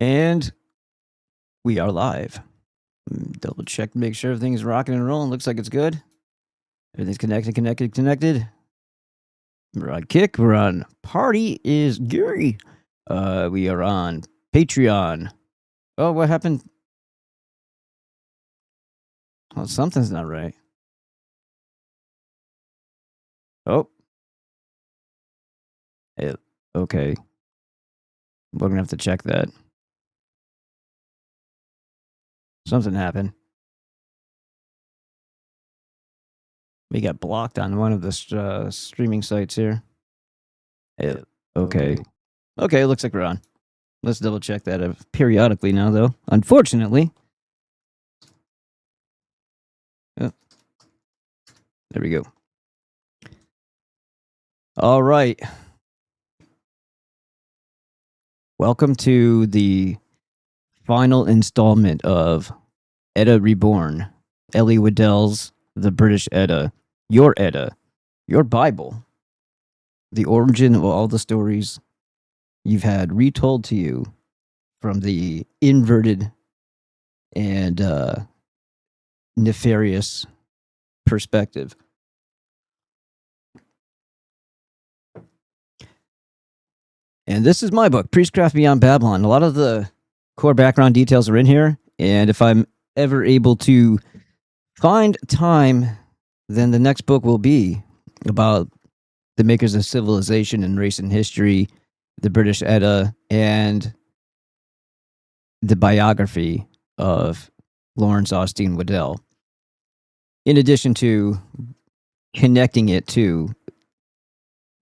And we are live. Double check to make sure everything's rocking and rolling. Looks like it's good. Everything's connected. We're on Kick. We're on Party is Gary. We are on Patreon. Oh, what happened? Oh, something's not right. Oh. Okay. We're going to have to check that. Something happened. We got blocked on one of the streaming sites here. Okay. Okay, looks like we're on. Let's double check that periodically now, though. Unfortunately. Oh. There we go. All right. Welcome to the final installment of Edda Reborn. Ellie Waddell's The British Edda. Your Edda. Your Bible. The origin of all the stories you've had retold to you from the inverted and nefarious perspective. And this is my book, Priestcraft Beyond Babylon. A lot of the core background details are in here, and if I'm ever able to find time, then the next book will be about the makers of civilization and race and history, the British Edda, and the biography of Lawrence Austin Waddell. In addition to connecting it to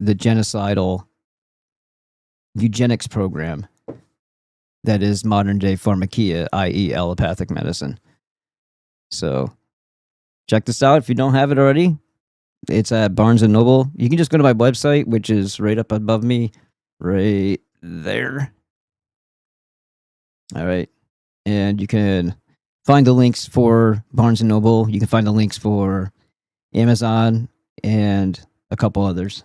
the genocidal eugenics program that is modern day pharmakia, i.e. allopathic medicine. So check this out if you don't have it already. It's at Barnes & Noble. You can just go to my website, which is right up above me, right there. All right. And you can find the links for Barnes & Noble. You can find the links for Amazon and a couple others.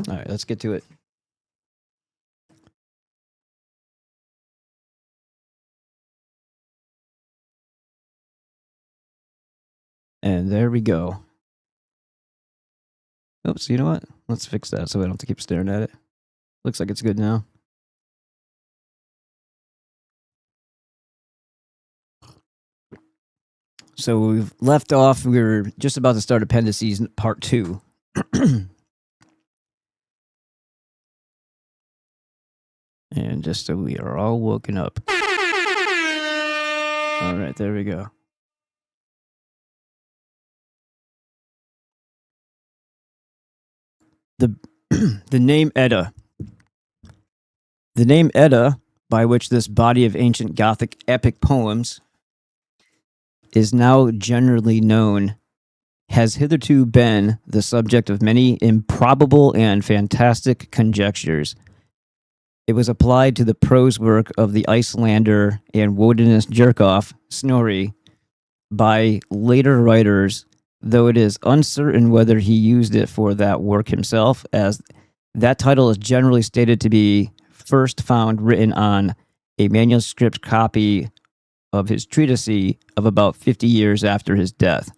All right, let's get to it. And there we go. Oops, you know what? Let's fix that so I don't have to keep staring at it. Looks like it's good now. So we've left off. We were just about to start Appendices Part 2. And just so we are all woken up. All right, there we go. The name Edda. The name Edda, by which this body of ancient Gothic epic poems is now generally known, has hitherto been the subject of many improbable and fantastic conjectures. It was applied to the prose work of the Icelander and Wodenist jerk-off, Snorri, by later writers, though it is uncertain whether he used it for that work himself, as that title is generally stated to be first found written on a manuscript copy of his treatise of about 50 years after his death.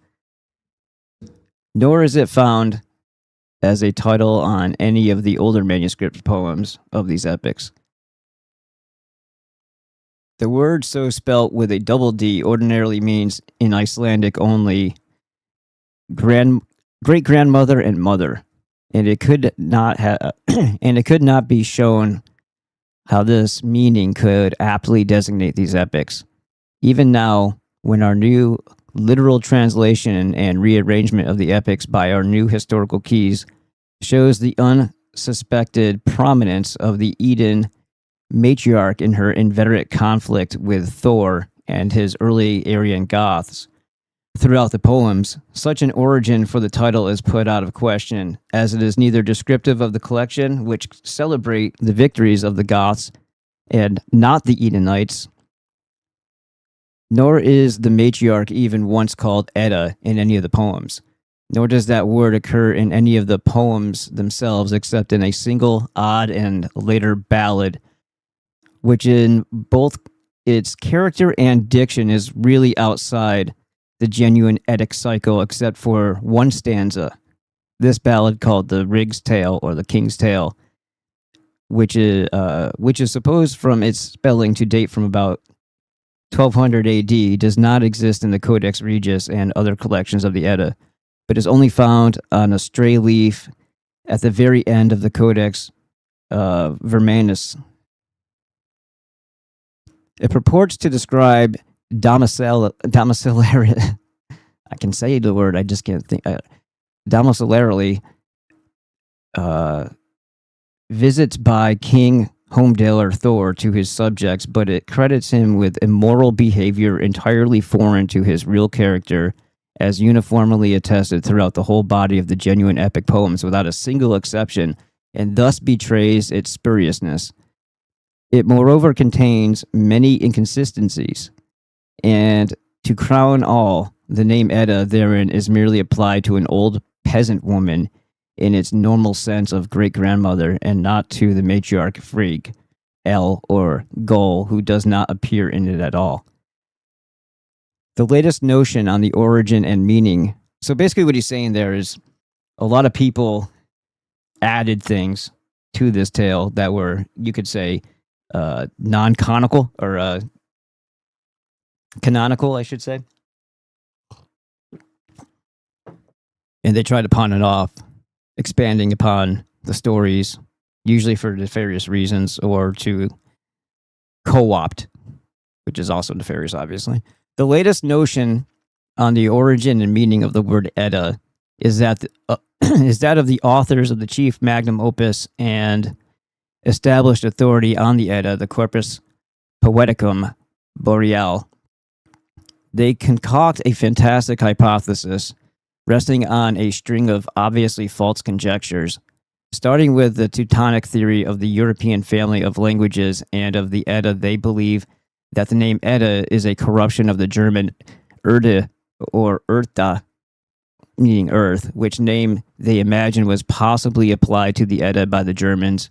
Nor is it found as a title on any of the older manuscript poems of these epics. The word so spelt with a double D ordinarily means, in Icelandic only, great-grandmother and mother, and it could not be shown how this meaning could aptly designate these epics. Even now, when our new literal translation and rearrangement of the epics by our new historical keys shows the unsuspected prominence of the Eden matriarch in her inveterate conflict with Thor and his early Aryan Goths throughout the poems, such an origin for the title is put out of question, as it is neither descriptive of the collection, which celebrate the victories of the Goths and not the Edenites, nor is the matriarch even once called Edda in any of the poems. nor does that word occur in any of the poems themselves except in a single odd and later ballad, which in both its character and diction is really outside the genuine Eddic cycle except for one stanza. This ballad called the Rig's Tale or the King's Tale, which is supposed from its spelling to date from about 1200 AD, does not exist in the Codex Regius and other collections of the Edda, but is only found on a stray leaf at the very end of the Codex Vermanus. It purports to describe domiciliary. I can say the word, I just can't think. Domiciliarily visits by King Homedaler Thor to his subjects, but it credits him with immoral behavior entirely foreign to his real character, as uniformly attested throughout the whole body of the genuine epic poems without a single exception, and thus betrays its spuriousness. It moreover contains many inconsistencies, and to crown all, the name Edda therein is merely applied to an old peasant woman in its normal sense of great-grandmother, and not to the matriarch Frigg, El, or Gull, who does not appear in it at all. The latest notion on the origin and meaning. So basically what he's saying there is a lot of people added things to this tale that were, you could say, non-canonical, or canonical, I should say. And they tried to pawn it off, expanding upon the stories, usually for nefarious reasons, or to co-opt, which is also nefarious, obviously. The latest notion on the origin and meaning of the word Edda is that is that of the authors of the chief magnum opus and established authority on the Edda, the Corpus Poeticum Boreal. They concoct a fantastic hypothesis resting on a string of obviously false conjectures, starting with the Teutonic theory of the European family of languages and of the Edda. They believe that the name Edda is a corruption of the German Erde or Ertha, meaning earth, which name they imagine was possibly applied to the Edda by the Germans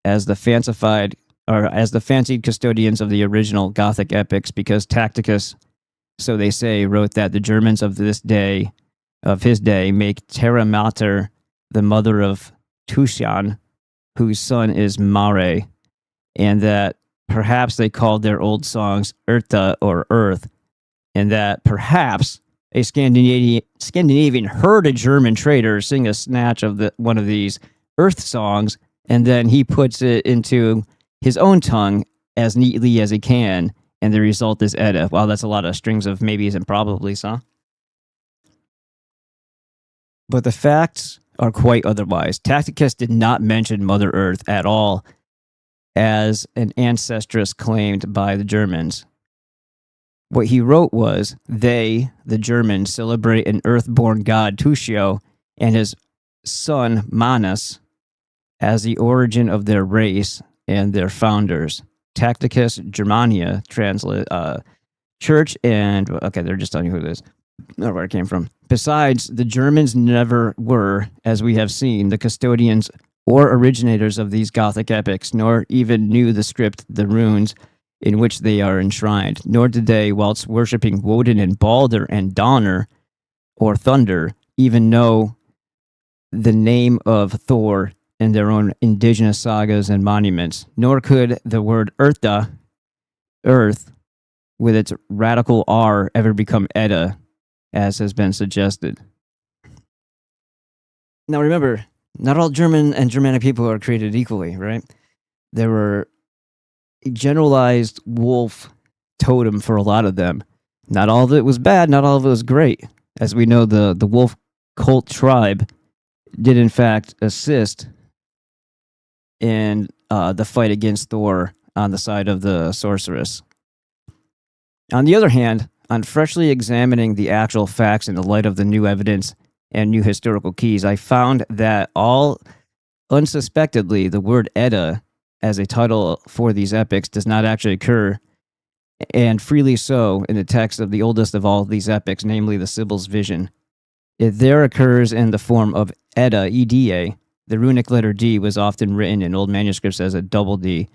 as the fancied custodians of the original Gothic epics, because Tacitus, so they say, wrote that the Germans of his day, make Terra Mater the mother of Tuscan, whose son is Mare, and that perhaps they called their old songs Erta or Earth, and that perhaps a Scandinavian heard a German trader sing a snatch of one of these Earth songs, and then he puts it into his own tongue as neatly as he can, and the result is Edda. Wow, that's a lot of strings of maybes and probablys, huh? But the facts are quite otherwise. Tacitus did not mention Mother Earth at all as an ancestress claimed by the Germans. What he wrote was, they, the Germans, celebrate an earth-born god Tushio and his son Manus as the origin of their race and their founders. Tacticus Germania translate church, and okay, they're just telling you who it is, not where it came from. Besides, the Germans never were, as we have seen, the custodians or originators of these Gothic epics, nor even knew the script, the runes in which they are enshrined, nor did they, whilst worshipping Woden and Balder and Donner, or Thunder, even know the name of Thor in their own indigenous sagas and monuments, nor could the word Ertha, earth, with its radical R, ever become Edda, as has been suggested. Now remember, not all German and Germanic people are created equally, right? There were a generalized wolf totem for a lot of them. Not all of it was bad, not all of it was great. As we know, the wolf cult tribe did in fact assist in the fight against Thor on the side of the sorceress. On the other hand, on freshly examining the actual facts in the light of the new evidence and new historical keys, I found that all unsuspectedly the word Edda as a title for these epics does not actually occur, and freely so, in the text of the oldest of all these epics, namely the Sibyl's Vision. It there occurs in the form of Edda, EDA. The runic letter D was often written in old manuscripts as a double D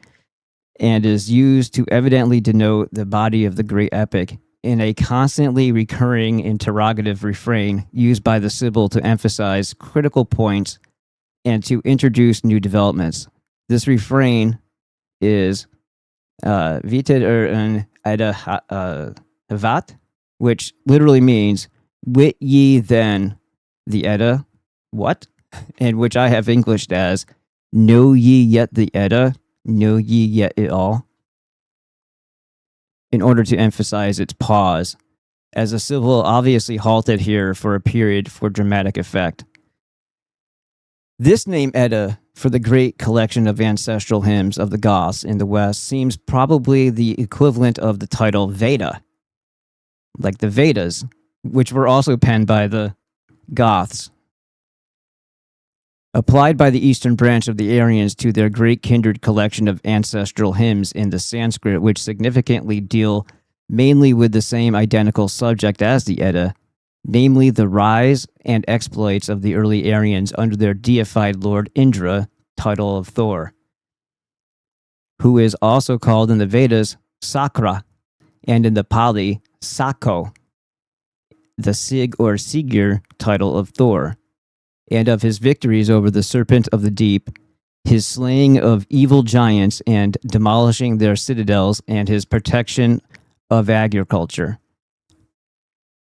and is used to evidently denote the body of the great epic in a constantly recurring interrogative refrain used by the Sibyl to emphasize critical points and to introduce new developments. This refrain is Vited un Edda havat, which literally means wit ye then the Edda, what? And which I have Englished as know ye yet the Edda, know ye yet it all, in order to emphasize its pause, as the Sibyl obviously halted here for a period for dramatic effect. This name Edda for the great collection of ancestral hymns of the Goths in the West seems probably the equivalent of the title Veda, like the Vedas, which were also penned by the Goths. Applied by the eastern branch of the Aryans to their great kindred collection of ancestral hymns in the Sanskrit, which significantly deal mainly with the same identical subject as the Edda, namely the rise and exploits of the early Aryans under their deified lord Indra, title of Thor, who is also called in the Vedas Sakra, and in the Pali Sako, the Sig or Sigir title of Thor, and of his victories over the serpent of the deep, his slaying of evil giants and demolishing their citadels, and his protection of agriculture.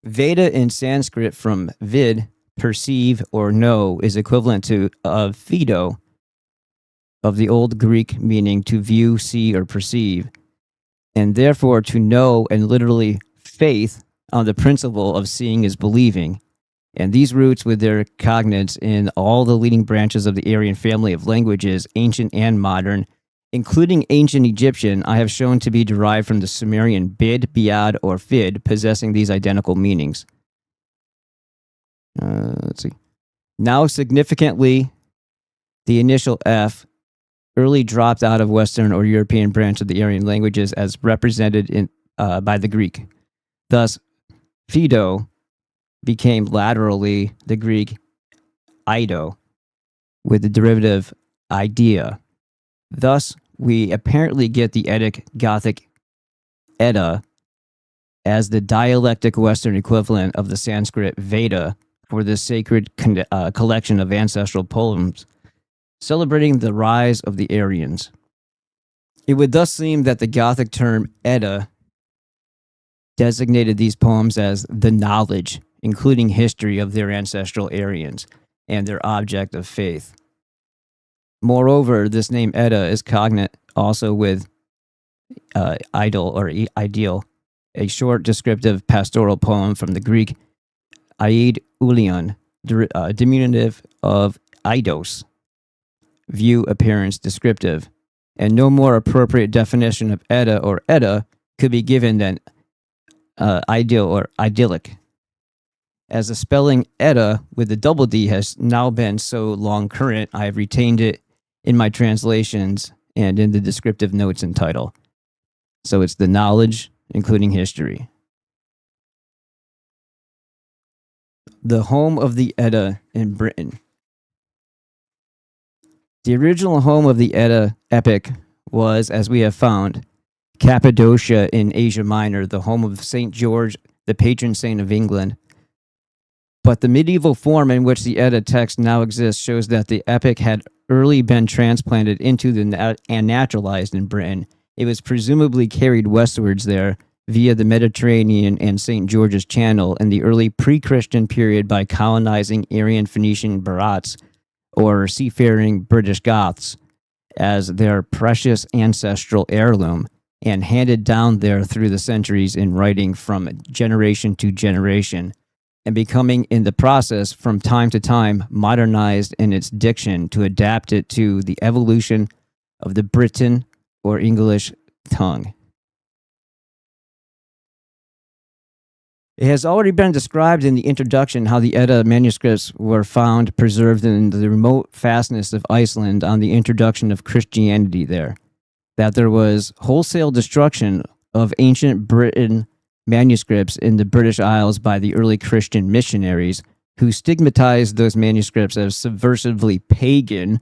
Veda in Sanskrit from vid, perceive or know, is equivalent to fido, of the Old Greek meaning to view, see, or perceive, and therefore to know and literally faith on the principle of seeing is believing. And these roots, with their cognates in all the leading branches of the Aryan family of languages, ancient and modern, including ancient Egyptian, I have shown to be derived from the Sumerian bid, biad, or fid, possessing these identical meanings. Let's see. Now, significantly, the initial F early dropped out of Western or European branch of the Aryan languages as represented in by the Greek. Thus, Fido became laterally the Greek Ido, with the derivative idea. Thus, we apparently get the Eddic Gothic Edda as the dialectic Western equivalent of the Sanskrit Veda for this sacred collection of ancestral poems celebrating the rise of the Aryans. It would thus seem that the Gothic term Edda designated these poems as the knowledge, including history of their ancestral Aryans and their object of faith. Moreover, this name Edda is cognate also with idol or ideal, a short descriptive pastoral poem from the Greek Aid Ulion, diminutive of eidos, view, appearance, descriptive, and no more appropriate definition of Edda or Edda could be given than ideal or idyllic. As the spelling Edda with the double D has now been so long current, I have retained it in my translations and in the descriptive notes and title. So it's the knowledge, including history. The home of the Edda in Britain. The original home of the Edda epic was, as we have found, Cappadocia in Asia Minor, the home of St. George, the patron saint of England. But the medieval form in which the Edda text now exists shows that the epic had early been transplanted into and naturalized in Britain. It was presumably carried westwards there via the Mediterranean and St. George's Channel in the early pre-Christian period by colonizing Aryan Phoenician Barats, or seafaring British Goths, as their precious ancestral heirloom, and handed down there through the centuries in writing from generation to generation, and becoming in the process from time to time modernized in its diction to adapt it to the evolution of the Briton or English tongue. It has already been described in the introduction how the Edda manuscripts were found preserved in the remote fastness of Iceland on the introduction of Christianity there, that there was wholesale destruction of ancient Britain manuscripts in the British Isles by the early Christian missionaries, who stigmatized those manuscripts as subversively pagan,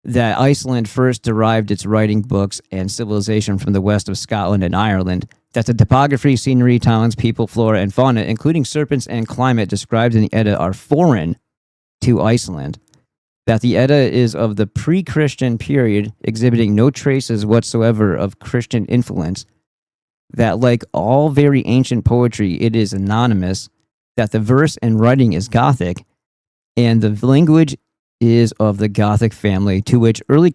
that Iceland first derived its writing books and civilization from the west of Scotland and Ireland, that the topography, scenery, towns, people, flora, and fauna, including serpents and climate described in the Edda, are foreign to Iceland, that the Edda is of the pre-Christian period, exhibiting no traces whatsoever of Christian influence, that like all very ancient poetry, it is anonymous, that the verse and writing is Gothic, and the language is of the Gothic family to which early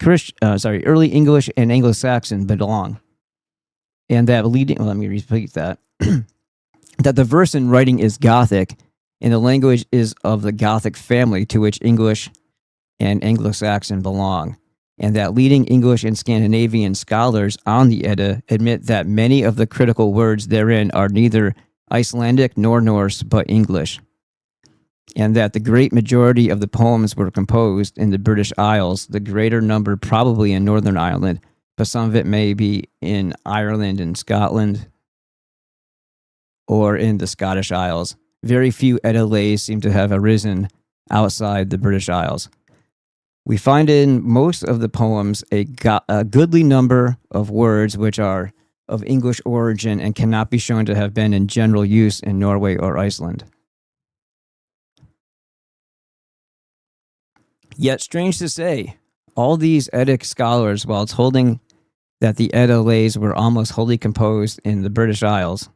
English and Anglo-Saxon belong. And that let me repeat that, that the verse and writing is Gothic, and the language is of the Gothic family to which English and Anglo-Saxon belong, and that leading English and Scandinavian scholars on the Edda admit that many of the critical words therein are neither Icelandic nor Norse, but English, and that the great majority of the poems were composed in the British Isles, the greater number probably in Northern Ireland, but some of it may be in Ireland and Scotland or in the Scottish Isles. Very few Edda lays seem to have arisen outside the British Isles. We find in most of the poems a goodly number of words which are of English origin and cannot be shown to have been in general use in Norway or Iceland. Yet, strange to say, all these Eddic scholars, whilst holding that the Edda lays were almost wholly composed in the British Isles,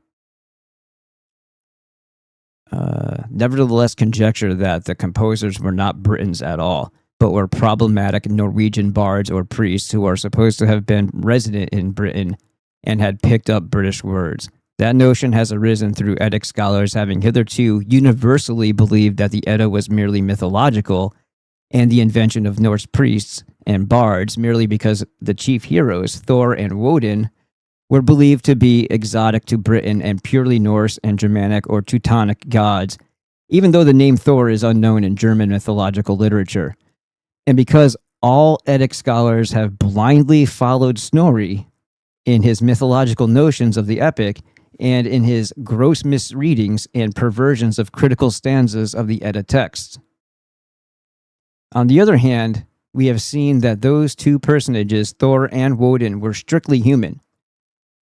nevertheless conjecture that the composers were not Britons at all, but were problematic Norwegian bards or priests who are supposed to have been resident in Britain and had picked up British words. That notion has arisen through Eddic scholars having hitherto universally believed that the Edda was merely mythological and the invention of Norse priests and bards merely because the chief heroes, Thor and Woden, were believed to be exotic to Britain and purely Norse and Germanic or Teutonic gods, even though the name Thor is unknown in German mythological literature. And because all Eddic scholars have blindly followed Snorri in his mythological notions of the epic and in his gross misreadings and perversions of critical stanzas of the Edda texts. On the other hand, we have seen that those two personages, Thor and Woden, were strictly human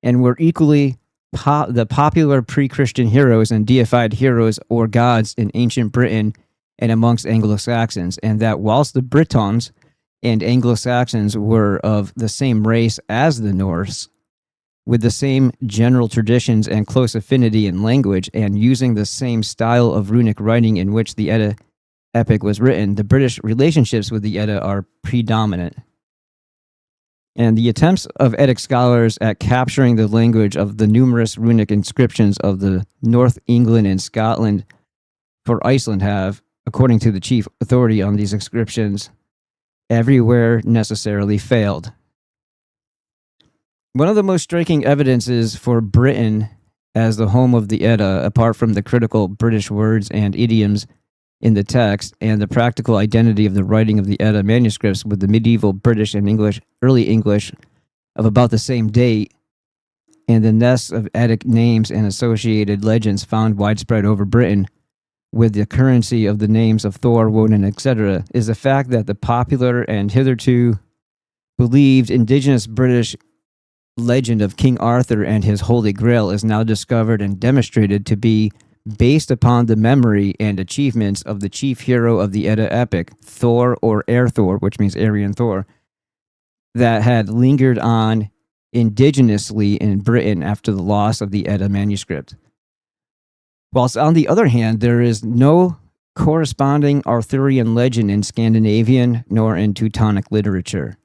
and were equally the popular pre-Christian heroes and deified heroes or gods in ancient Britain and amongst Anglo-Saxons, and that whilst the Britons and Anglo-Saxons were of the same race as the Norse, with the same general traditions and close affinity in language, and using the same style of runic writing in which the Edda epic was written, the British relationships with the Edda are predominant. And the attempts of Eddic scholars at capturing the language of the numerous runic inscriptions of the North England and Scotland for Iceland have, according to the chief authority on these inscriptions, everywhere necessarily failed. One of the most striking evidences for Britain as the home of the Edda, apart from the critical British words and idioms in the text and the practical identity of the writing of the Edda manuscripts with the medieval British and early English of about the same date, and the nests of Eddic names and associated legends found widespread over Britain, with the currency of the names of Thor, Woden, etc., is the fact that the popular and hitherto believed indigenous British legend of King Arthur and his Holy Grail is now discovered and demonstrated to be based upon the memory and achievements of the chief hero of the Edda epic, Thor or Thor, which means Aryan Thor, that had lingered on indigenously in Britain after the loss of the Edda manuscript. Whilst on the other hand, there is no corresponding Arthurian legend in Scandinavian nor in Teutonic literature.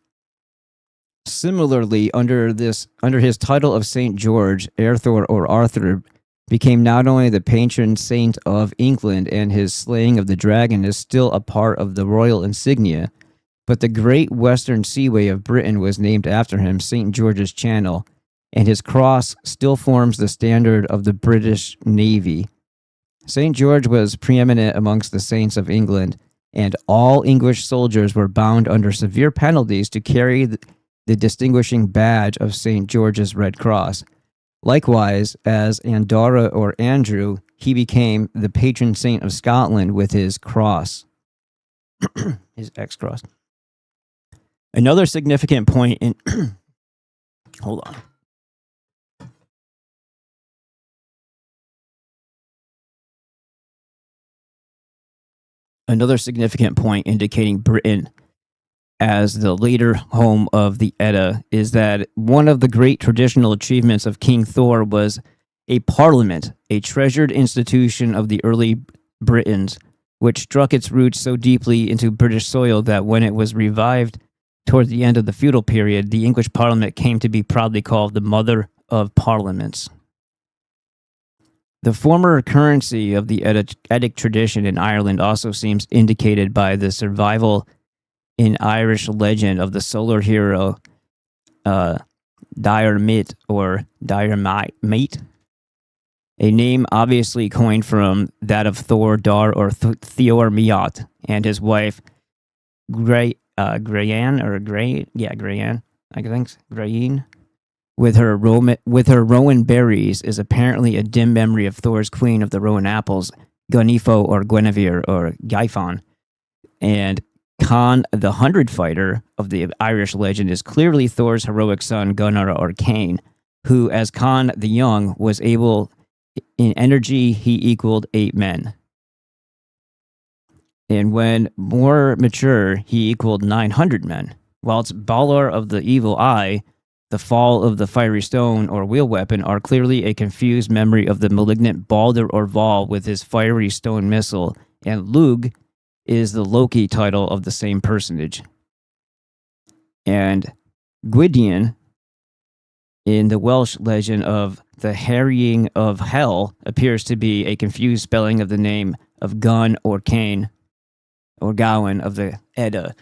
Similarly, under his title of Saint George, Erthor or Arthur became not only the patron saint of England, and his slaying of the dragon is still a part of the royal insignia, but the great western seaway of Britain was named after him, St. George's Channel, and his cross still forms the standard of the British Navy. St. George was preeminent amongst the saints of England, and all English soldiers were bound under severe penalties to carry the distinguishing badge of St. George's Red Cross. Likewise, as Andorra or Andrew, he became the patron saint of Scotland with his cross, his X cross. Another significant point in hold on. Another significant point indicating Britain as the later home of the Edda is that one of the great traditional achievements of King Thor was a parliament, a treasured institution of the early Britons, which struck its roots so deeply into British soil that when it was revived toward the end of the feudal period, the English Parliament came to be proudly called the Mother of Parliaments. The former currency of the Eddic tradition in Ireland also seems indicated by the survival in Irish legend of the solar hero Diarmait or Diarmait, a name obviously coined from that of Thor Dar or Thior Miot and his wife Grayan, I think Grayin. With her rowan berries is apparently a dim memory of Thor's queen of the rowan apples, Gunifo or Guinevere or Gyfon. And Con, the hundred fighter of the Irish legend, is clearly Thor's heroic son Gunnar or Cain, who, as Con the Young, was able in energy he equaled 8 men. And when more mature, he equaled 900 men. Whilst Balor of the Evil Eye, the fall of the fiery stone or wheel weapon are clearly a confused memory of the malignant Balder or Val with his fiery stone missile, and Lug is the Loki title of the same personage. And Gwydion, in the Welsh legend of the harrying of hell, appears to be a confused spelling of the name of Gun or Cain, or Gawain of the Edda,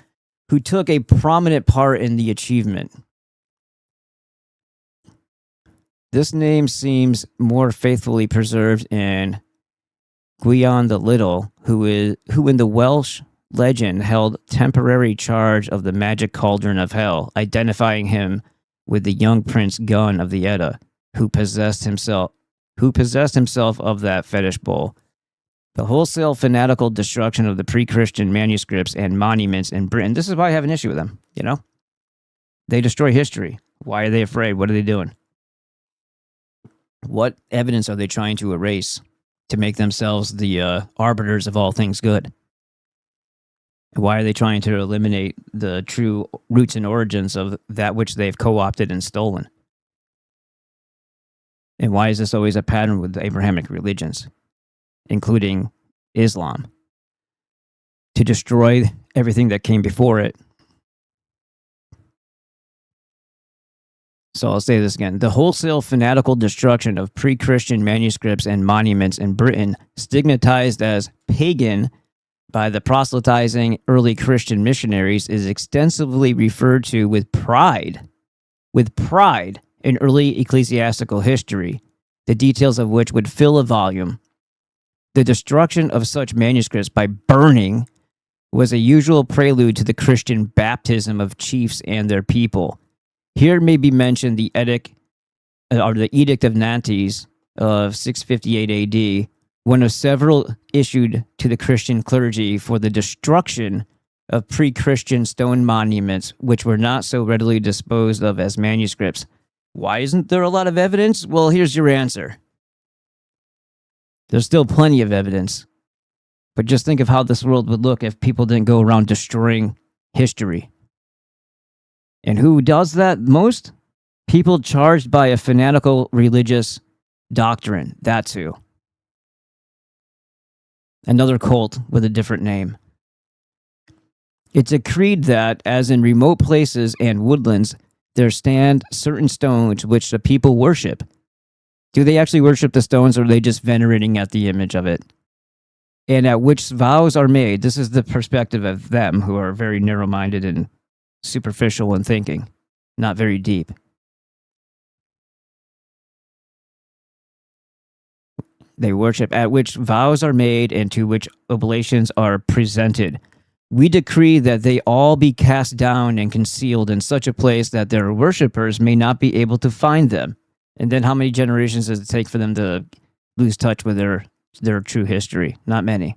who took a prominent part in the achievement. This name seems more faithfully preserved in Gwion the Little, who in the Welsh legend held temporary charge of the magic cauldron of hell, identifying him with the young prince Gun of the Edda, who possessed himself of that fetish bowl. The wholesale fanatical destruction of the pre-Christian manuscripts and monuments in Britain. This is why I have an issue with them, you know? They destroy history. Why are they afraid? What are they doing? What evidence are they trying to erase to make themselves the arbiters of all things good? Why are they trying to eliminate the true roots and origins of that which they've co-opted and stolen? And why is this always a pattern with the Abrahamic religions, including Islam? To destroy everything that came before it. So I'll say this again. The wholesale fanatical destruction of pre-Christian manuscripts and monuments in Britain, stigmatized as pagan by the proselytizing early Christian missionaries, is extensively referred to with pride in early ecclesiastical history, the details of which would fill a volume. The destruction of such manuscripts by burning was a usual prelude to the Christian baptism of chiefs and their people. Here may be mentioned the Edict of Nantes of 658 AD, one of several issued to the Christian clergy for the destruction of pre-Christian stone monuments, which were not so readily disposed of as manuscripts. Why isn't there a lot of evidence? Well, here's your answer. There's still plenty of evidence. But just think of how this world would look if people didn't go around destroying history. And who does that most? People charged by a fanatical religious doctrine. That's who. Another cult with a different name. It's a creed that, as in remote places and woodlands, there stand certain stones which the people worship. Do they actually worship the stones, or are they just venerating at the image of it? And at which vows are made. This is the perspective of them, who are very narrow-minded and superficial in thinking, not very deep. They worship at which vows are made and to which oblations are presented. We decree that they all be cast down and concealed in such a place that their worshippers may not be able to find them. And then how many generations does it take for them to lose touch with their true history? Not many.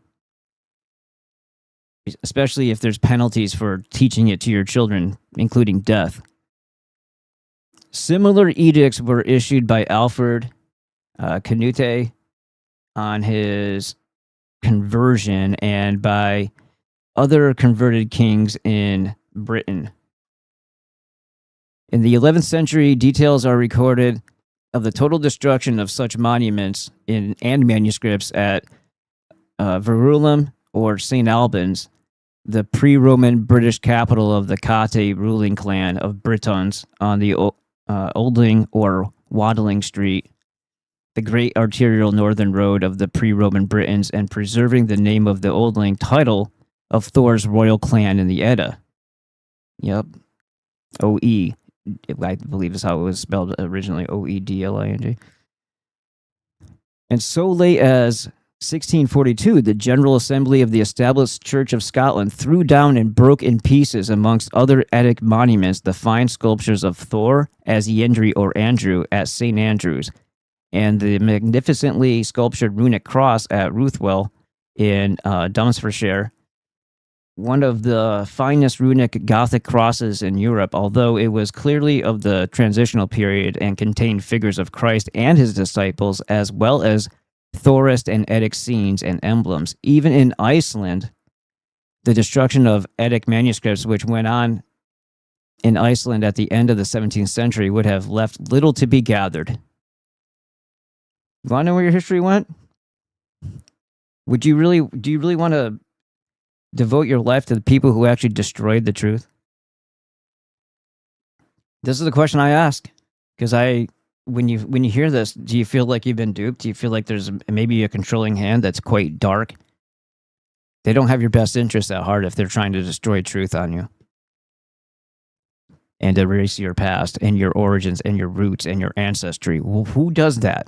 Especially if there's penalties for teaching it to your children, including death. Similar edicts were issued by Alfred Canute on his conversion and by other converted kings in Britain. In the 11th century, details are recorded of the total destruction of such monuments and manuscripts at Verulam or St. Albans, the pre-Roman British capital of the Cate ruling clan of Britons on the Olding or Waddling Street, the great arterial northern road of the pre-Roman Britons, and preserving the name of the Oldling title of Thor's royal clan in the Edda. Yep. O-E, I believe is how it was spelled originally, O-E-D-L-I-N-G. And so late as 1642, the General Assembly of the Established Church of Scotland threw down and broke in pieces, amongst other Eddic monuments, the fine sculptures of Thor as Yendri or Andrew at St. Andrews, and the magnificently sculptured runic cross at Ruthwell in Dumfriesshire, one of the finest runic Gothic crosses in Europe, although it was clearly of the transitional period and contained figures of Christ and his disciples, as well as Thorist and Eddic scenes and emblems. Even in Iceland, the destruction of Eddic manuscripts, which went on in Iceland at the end of the 17th century, would have left little to be gathered. You want to know where your history went? Do you really want to devote your life to the people who actually destroyed the truth? This is the question I ask, because when you hear this, do you feel like you've been duped? Do you feel like there's maybe a controlling hand that's quite dark? They don't have your best interests at heart if they're trying to destroy truth on you and erase your past and your origins and your roots and your ancestry. Well, who does that?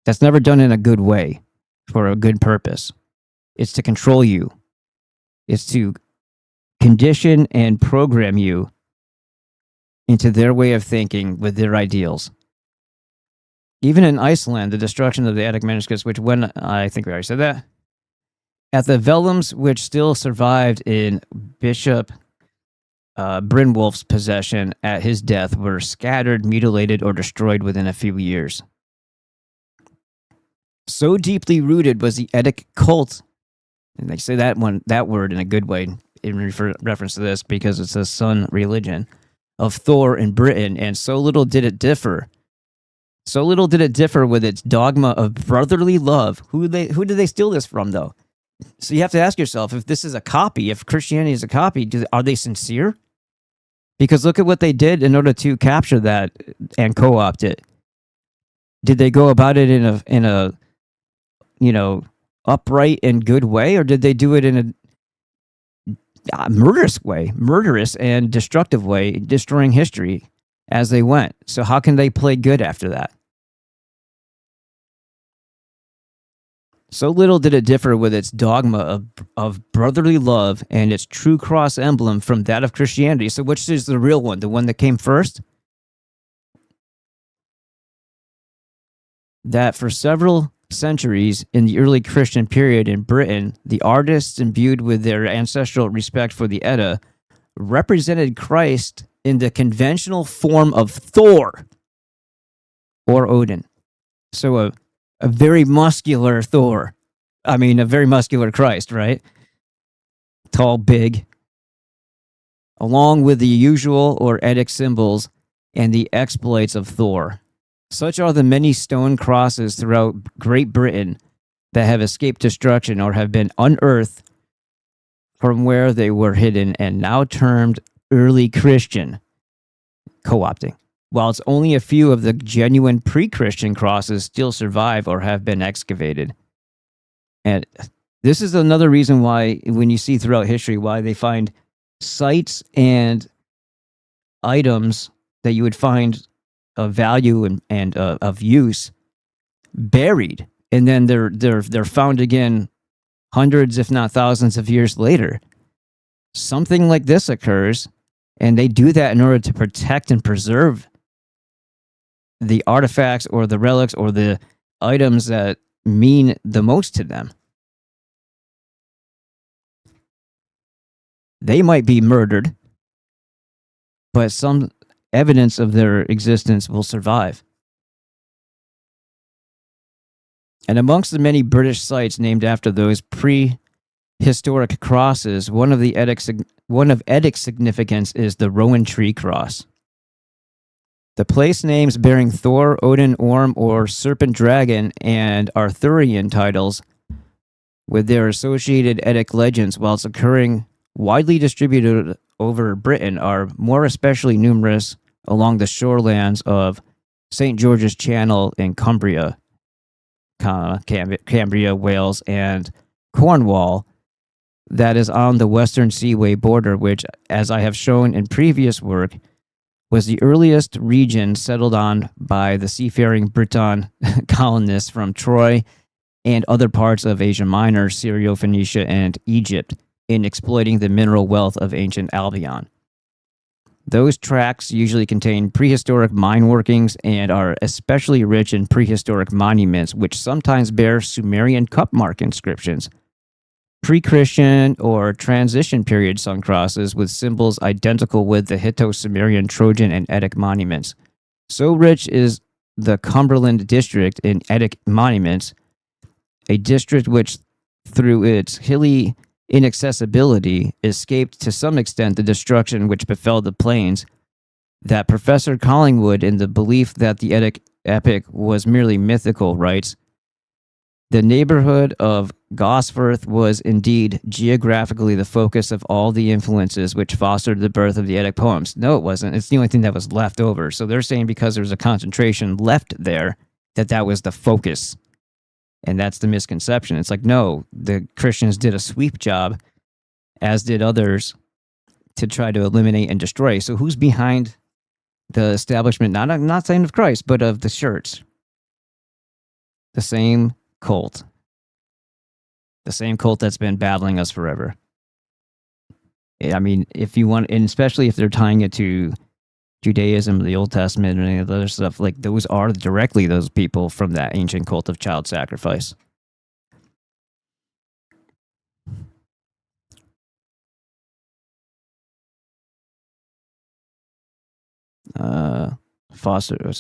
That's never done in a good way for a good purpose. It's to control you. It's to condition and program you into their way of thinking with their ideals. Even in Iceland, the destruction of the Eddic manuscripts, which I think we already said that, at the vellums which still survived in Bishop Brynwulf's possession at his death, were scattered, mutilated, or destroyed within a few years. So deeply rooted was the Eddic cult, and they say that word in a good way in reference to this because it's a son religion of Thor in Britain, and so little did it differ. So little did it differ with its dogma of brotherly love. Who did they steal this from, though? So you have to ask yourself, if this is a copy, if Christianity is a copy, are they sincere? Because look at what they did in order to capture that and co-opt it. Did they go about it in a upright and good way, or did they do it in a murderous and destructive way, destroying history as they went? So how can they play good after that? So little did it differ with its dogma of brotherly love and its true cross emblem from that of Christianity. So which is the real one, the one that came first? That for several centuries in the early Christian period in Britain, the artists imbued with their ancestral respect for the Edda represented Christ in the conventional form of Thor or Odin. So a very muscular Thor. I mean, a very muscular Christ, right? Tall, big. Along with the usual or Eddic symbols and the exploits of Thor. Such are the many stone crosses throughout Great Britain that have escaped destruction or have been unearthed from where they were hidden and now termed early Christian, co-opting. While it's only a few of the genuine pre-Christian crosses still survive or have been excavated. And this is another reason why, when you see throughout history, why they find sites and items that you would find of value and of use buried, and then they're found again hundreds, if not thousands, of years later. Something like this occurs, and they do that in order to protect and preserve the artifacts or the relics or the items that mean the most to them. They might be murdered, but some evidence of their existence will survive. And amongst the many British sites named after those prehistoric crosses, one of Eddic significance is the Rowan Tree Cross. The place names bearing Thor, Odin, Orm, or Serpent Dragon and Arthurian titles with their associated Eddic legends, whilst occurring widely distributed over Britain, are more especially numerous along the shorelands of St. George's Channel in Cumbria, Cambria, Wales, and Cornwall, that is on the Western Seaway border, which, as I have shown in previous work, was the earliest region settled on by the seafaring Breton colonists from Troy and other parts of Asia Minor, Syro-Phoenicia, and Egypt in exploiting the mineral wealth of ancient Albion. Those tracts usually contain prehistoric mine workings and are especially rich in prehistoric monuments, which sometimes bear Sumerian cup mark inscriptions, pre-Christian or transition period sun crosses with symbols identical with the Hitto-Sumerian, Trojan, and Eddic monuments. So rich is the Cumberland district in Eddic monuments, a district which, through its hilly inaccessibility, escaped to some extent the destruction which befell the plains, that Professor Collingwood, in the belief that the Eddic epic was merely mythical, writes, "The neighborhood of Gosforth was indeed geographically the focus of all the influences which fostered the birth of the Eddic poems." No, it wasn't. It's the only thing that was left over. So they're saying because there was a concentration left there, that was the focus. And that's the misconception. It's like, no, the Christians did a sweep job, as did others, to try to eliminate and destroy. So who's behind the establishment? I'm not saying of Christ, but of the church. The same cult. The same cult that's been battling us forever. I mean, if you want, and especially if they're tying it to Judaism, the Old Testament, and any of the other stuff, like those are directly those people from that ancient cult of child sacrifice.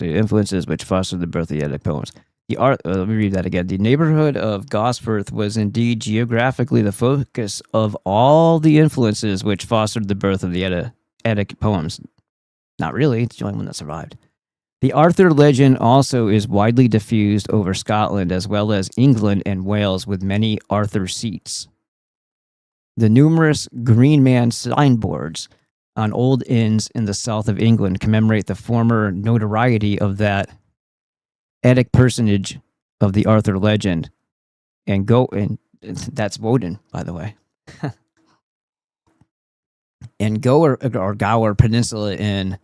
Influences which fostered the birth of the Eddic poems. Let me read that again. The neighborhood of Gosforth was indeed geographically the focus of all the influences which fostered the birth of the Eddic poems. Not really, it's the only one that survived. The Arthur legend also is widely diffused over Scotland as well as England and Wales, with many Arthur seats. The numerous Green Man signboards on old inns in the south of England commemorate the former notoriety of that Eddic personage of the Arthur legend, and that's Woden, by the way. And Gower Peninsula in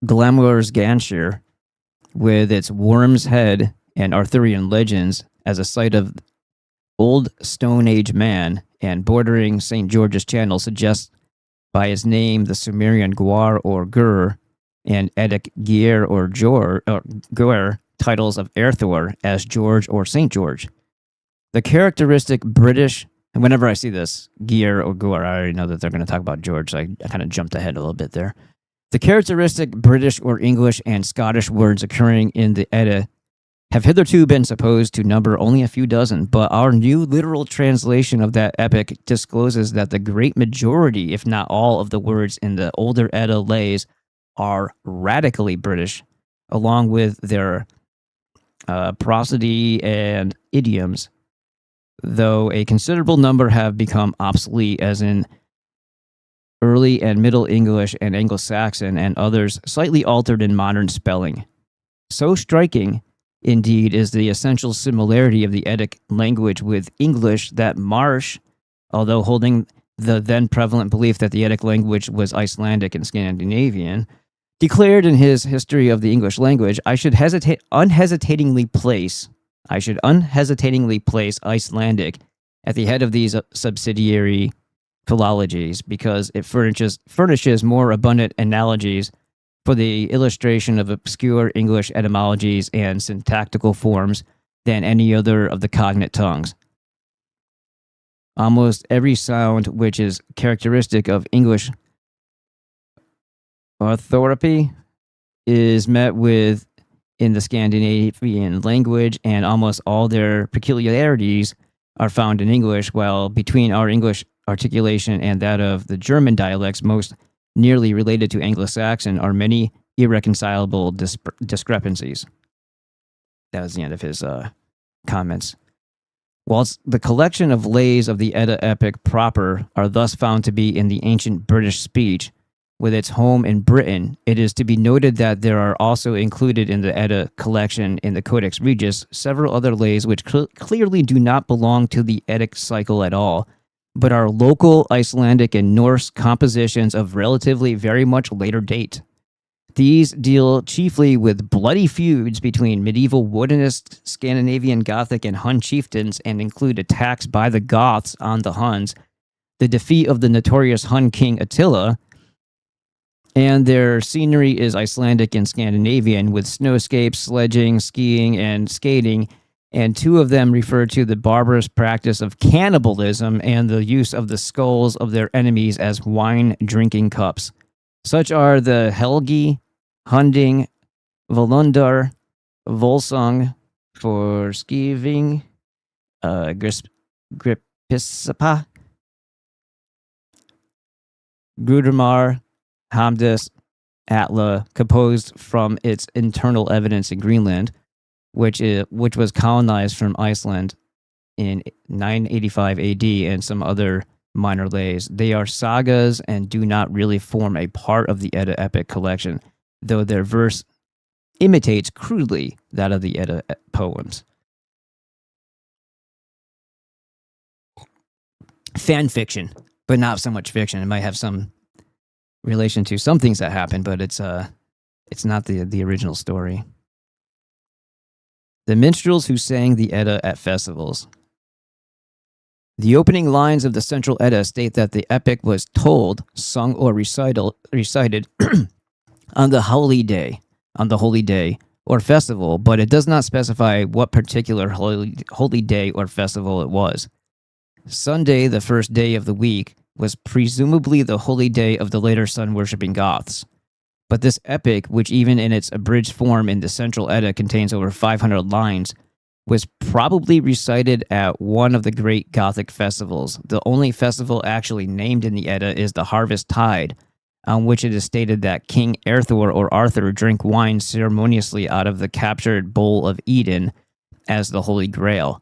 Glamorganshire, with its Worm's Head and Arthurian legends as a site of old Stone Age man, and bordering St. George's Channel, suggests by his name the Sumerian Gwar or Gur and Eddic Gier or Gur titles of Erthor as George or St. George. The characteristic British, and whenever I see this, Gier or Gur, I already know that they're going to talk about George, so I kind of jumped ahead a little bit there. The characteristic British or English and Scottish words occurring in the Edda have hitherto been supposed to number only a few dozen, but our new literal translation of that epic discloses that the great majority, if not all, of the words in the older Edda lays are radically British, along with their prosody and idioms, though a considerable number have become obsolete, as in Early and Middle English and Anglo-Saxon, and others slightly altered in modern spelling. So striking, indeed, is the essential similarity of the Eddic language with English that Marsh, although holding the then prevalent belief that the Eddic language was Icelandic and Scandinavian, declared in his History of the English Language, I should unhesitatingly place Icelandic at the head of these subsidiary philologies, because it furnishes more abundant analogies for the illustration of obscure English etymologies and syntactical forms than any other of the cognate tongues. Almost every sound which is characteristic of English orthography is met with in the Scandinavian language, and almost all their peculiarities are found in English, while between our English articulation and that of the German dialects most nearly related to Anglo-Saxon are many irreconcilable discrepancies. That was the end of his comments. Whilst the collection of lays of the Edda epic proper are thus found to be in the ancient British speech, with its home in Britain, it is to be noted that there are also included in the Edda collection in the Codex Regius several other lays which clearly do not belong to the Eddic cycle at all, but are local Icelandic and Norse compositions of relatively very much later date. These deal chiefly with bloody feuds between medieval Woodinist, Scandinavian Gothic, and Hun chieftains, and include attacks by the Goths on the Huns, the defeat of the notorious Hun king Attila, and their scenery is Icelandic and Scandinavian, with snowscapes, sledging, skiing, and skating, and two of them refer to the barbarous practice of cannibalism and the use of the skulls of their enemies as wine-drinking cups. Such are the Helgi, Hunding, Volundar, Volsung for skiving, Gripisapa, Grudemar, Hamdus, Atla, composed from its internal evidence in Greenland, which was colonized from Iceland in 985 AD, and some other minor lays. They are sagas and do not really form a part of the Edda epic collection, though their verse imitates crudely that of the Edda poems. Fan fiction, but not so much fiction. It might have some relation to some things that happen, but it's not the original story. The minstrels who sang the Edda at festivals. The opening lines of the Central Edda state that the epic was told, sung, or recited on the holy day, or festival, but it does not specify what particular holy day or festival it was. Sunday, the first day of the week, was presumably the holy day of the later sun-worshipping Goths. But this epic, which even in its abridged form in the Central Edda contains over 500 lines, was probably recited at one of the great Gothic festivals. The only festival actually named in the Edda is the Harvest Tide, on which it is stated that King Arthur or Arthur drank wine ceremoniously out of the captured bowl of Eden as the Holy Grail.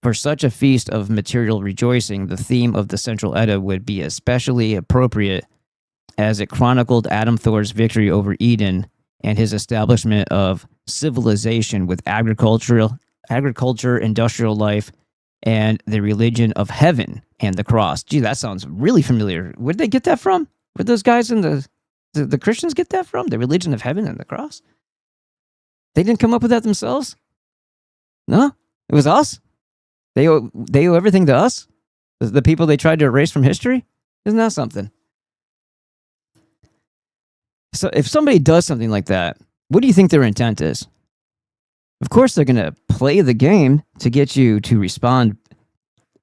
For such a feast of material rejoicing, the theme of the Central Edda would be especially appropriate, as it chronicled Adam Thor's victory over Eden and his establishment of civilization with agriculture, industrial life, and the religion of heaven and the cross. Gee, that sounds really familiar. Where did they get that from? Where those guys in the Christians get that from? The religion of heaven and the cross? They didn't come up with that themselves? No? It was us? They owe everything to us? The people they tried to erase from history? Isn't that something? So if somebody does something like that, what do you think their intent is? Of course, they're going to play the game to get you to respond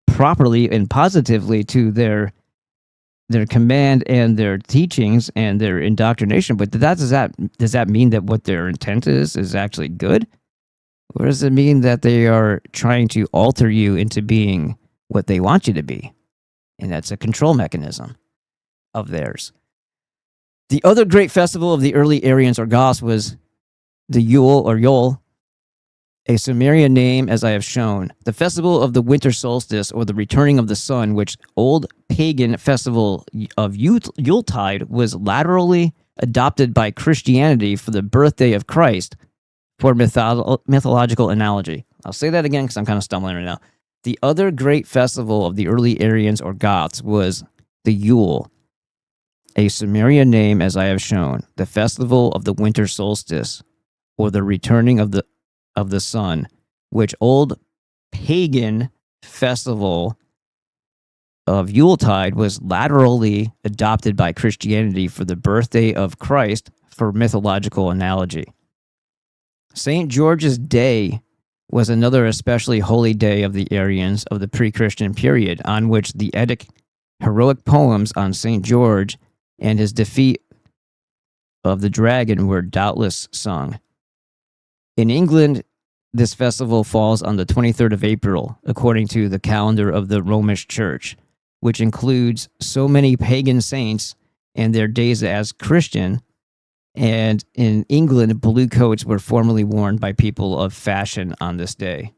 properly and positively to their command and their teachings and their indoctrination. But does that mean that what their intent is actually good? Or does it mean that they are trying to alter you into being what they want you to be? And that's a control mechanism of theirs. The other great festival of the early Aryans or Goths was the Yule, a Sumerian name as I have shown. The festival of the winter solstice, or the returning of the sun, which old pagan festival of Yuletide, was laterally adopted by Christianity for the birthday of Christ, for mythological analogy. I'll say that again because I'm kind of stumbling right now. The other great festival of the early Aryans or Goths was the Yule, a Sumerian name as I have shown, the festival of the winter solstice, or the returning of the sun, which old pagan festival of Yuletide was laterally adopted by Christianity for the birthday of Christ for mythological analogy. St. George's Day was another especially holy day of the Aryans of the pre-Christian period, on which the Eddic heroic poems on St. George and his defeat of the dragon were doubtless sung. In England, this festival falls on the 23rd of April, according to the calendar of the Romish Church, which includes so many pagan saints and their days as Christian. And in England, blue coats were formerly worn by people of fashion on this day.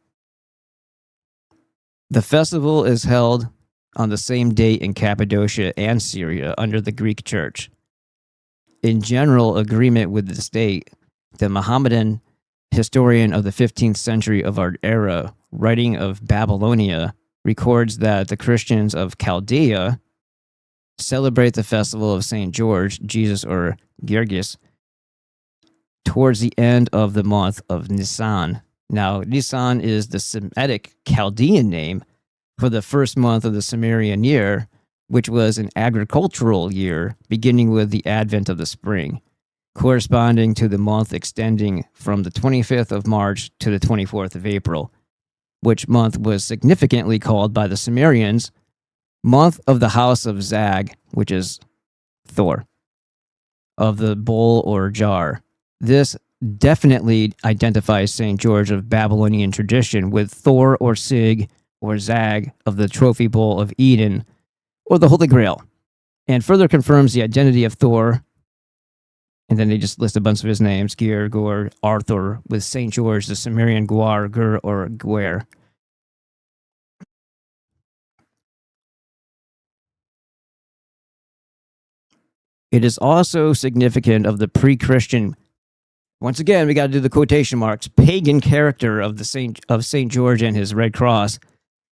The festival is held on the same date in Cappadocia and Syria under the Greek Church. In general agreement with this date, the Mohammedan historian of the 15th century of our era, writing of Babylonia, records that the Christians of Chaldea celebrate the festival of St. George, Jesus or Georgius, towards the end of the month of Nisan. Now, Nisan is the Semitic Chaldean name for the first month of the Sumerian year, which was an agricultural year beginning with the advent of the spring, corresponding to the month extending from the 25th of March to the 24th of April, which month was significantly called by the Sumerians month of the house of Zag, which is Thor, of the bowl or jar. This definitely identifies St. George of Babylonian tradition with Thor or Sig or Zag of the trophy bowl of Eden or the Holy Grail, and further confirms the identity of Thor. And then they just list a bunch of his names: Gir, Gor, Arthur, with St. George, the Sumerian Gwar, Gur, or Gwer. It is also significant of the pre-Christian, once again, we got to do the quotation marks, pagan character of St. George and his Red Cross.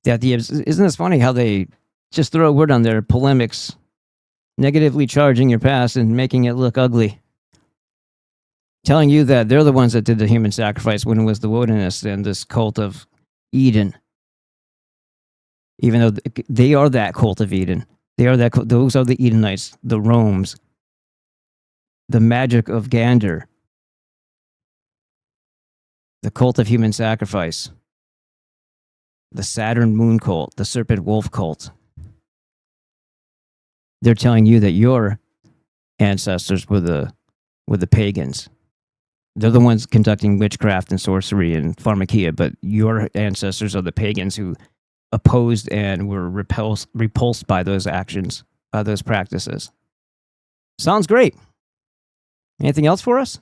Isn't this funny how they just throw a word on their polemics, negatively charging your past and making it look ugly, telling you that they're the ones that did the human sacrifice when it was the wilderness and this cult of Eden. Even though they are that cult of Eden, those are the Edenites, the Romes, the magic of Gander, the cult of human sacrifice, the Saturn moon cult, the serpent wolf cult. They're telling you that your ancestors were the pagans. They're the ones conducting witchcraft and sorcery and pharmakia, but your ancestors are the pagans who opposed and were repulsed by those actions, those practices. Sounds great. Anything else for us?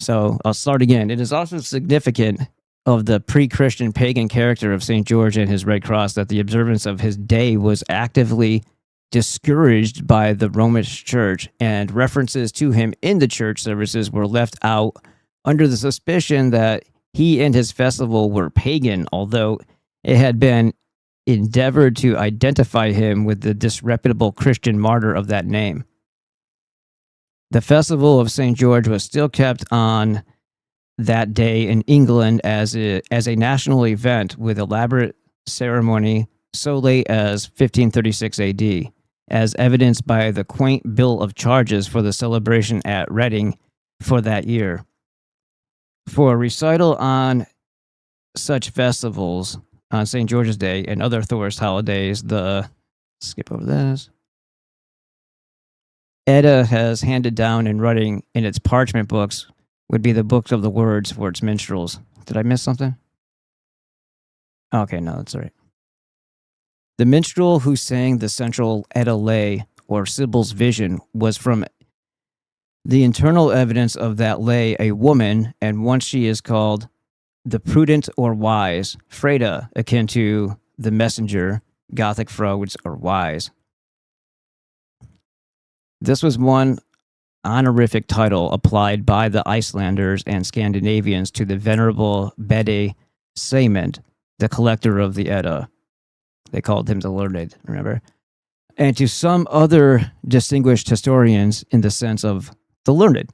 So I'll start again. It is also significant of the pre-Christian pagan character of St. George and his Red Cross that the observance of his day was actively discouraged by the Romish Church, and references to him in the church services were left out under the suspicion that he and his festival were pagan, although it had been endeavored to identify him with the disreputable Christian martyr of that name. The festival of St. George was still kept on that day in England as a national event with elaborate ceremony so late as 1536 AD, as evidenced by the quaint bill of charges for the celebration at Reading for that year. For a recital on such festivals on St. George's Day and other Thorist holidays, skip over this. Edda has handed down in writing in its parchment books would be the books of the words for its minstrels. Did I miss something? Okay, no, that's all right. The minstrel who sang the central Edda lay, or Sibyl's vision, was from the internal evidence of that lay a woman, and once she is called the prudent or wise, Freda, akin to the messenger, Gothic frauds or wise. This was one honorific title applied by the Icelanders and Scandinavians to the venerable Bede Saemund, the collector of the Edda. They called him the learned, remember? And to some other distinguished historians in the sense of the learned.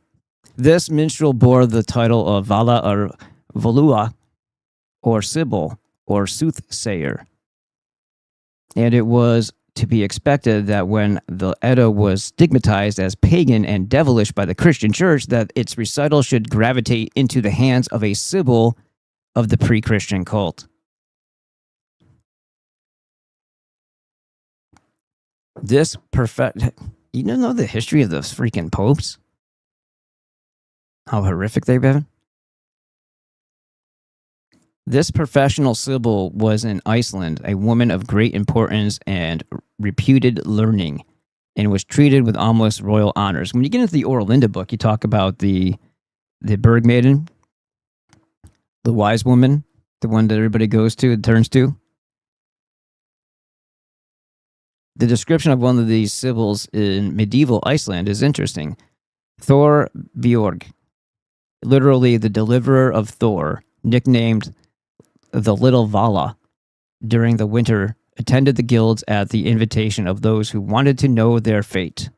This minstrel bore the title of Vala or Volua, or Sibyl, or soothsayer. And it was to be expected that when the Edda was stigmatized as pagan and devilish by the Christian church, that its recital should gravitate into the hands of a sibyl of the pre-Christian cult. This you don't know the history of those freaking popes? How horrific they've been? This professional sibyl was in Iceland, a woman of great importance and reputed learning, and was treated with almost royal honors. When you get into the Orlinda book, you talk about the Berg Maiden, the wise woman, the one that everybody goes to and turns to. The description of one of these sibyls in medieval Iceland is interesting. Thor Bjorg, literally the deliverer of Thor, nicknamed the Little Vala, during the winter, attended the guilds at the invitation of those who wanted to know their fate.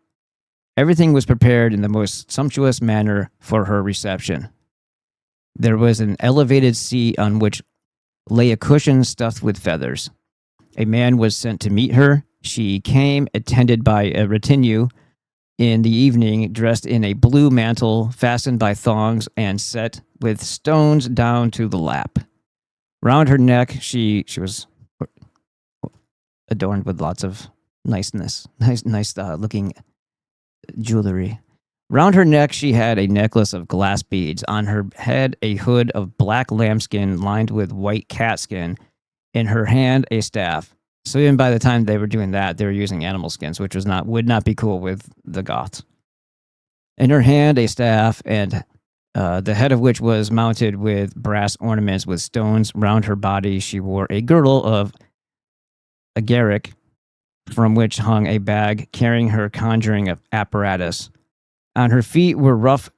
Everything was prepared in the most sumptuous manner for her reception. There was an elevated seat on which lay a cushion stuffed with feathers. A man was sent to meet her. She came, attended by a retinue, in the evening, dressed in a blue mantle fastened by thongs and set with stones down to the lap. Round her neck, she was adorned with lots of nice looking jewelry. Round her neck, she had a necklace of glass beads. On her head, a hood of black lambskin lined with white catskin. In her hand, a staff. So even by the time they were doing that, they were using animal skins, which would not be cool with the Goths. In her hand, a staff, and the head of which was mounted with brass ornaments with stones round her body. She wore a girdle of agaric, from which hung a bag carrying her conjuring apparatus. On her feet were rough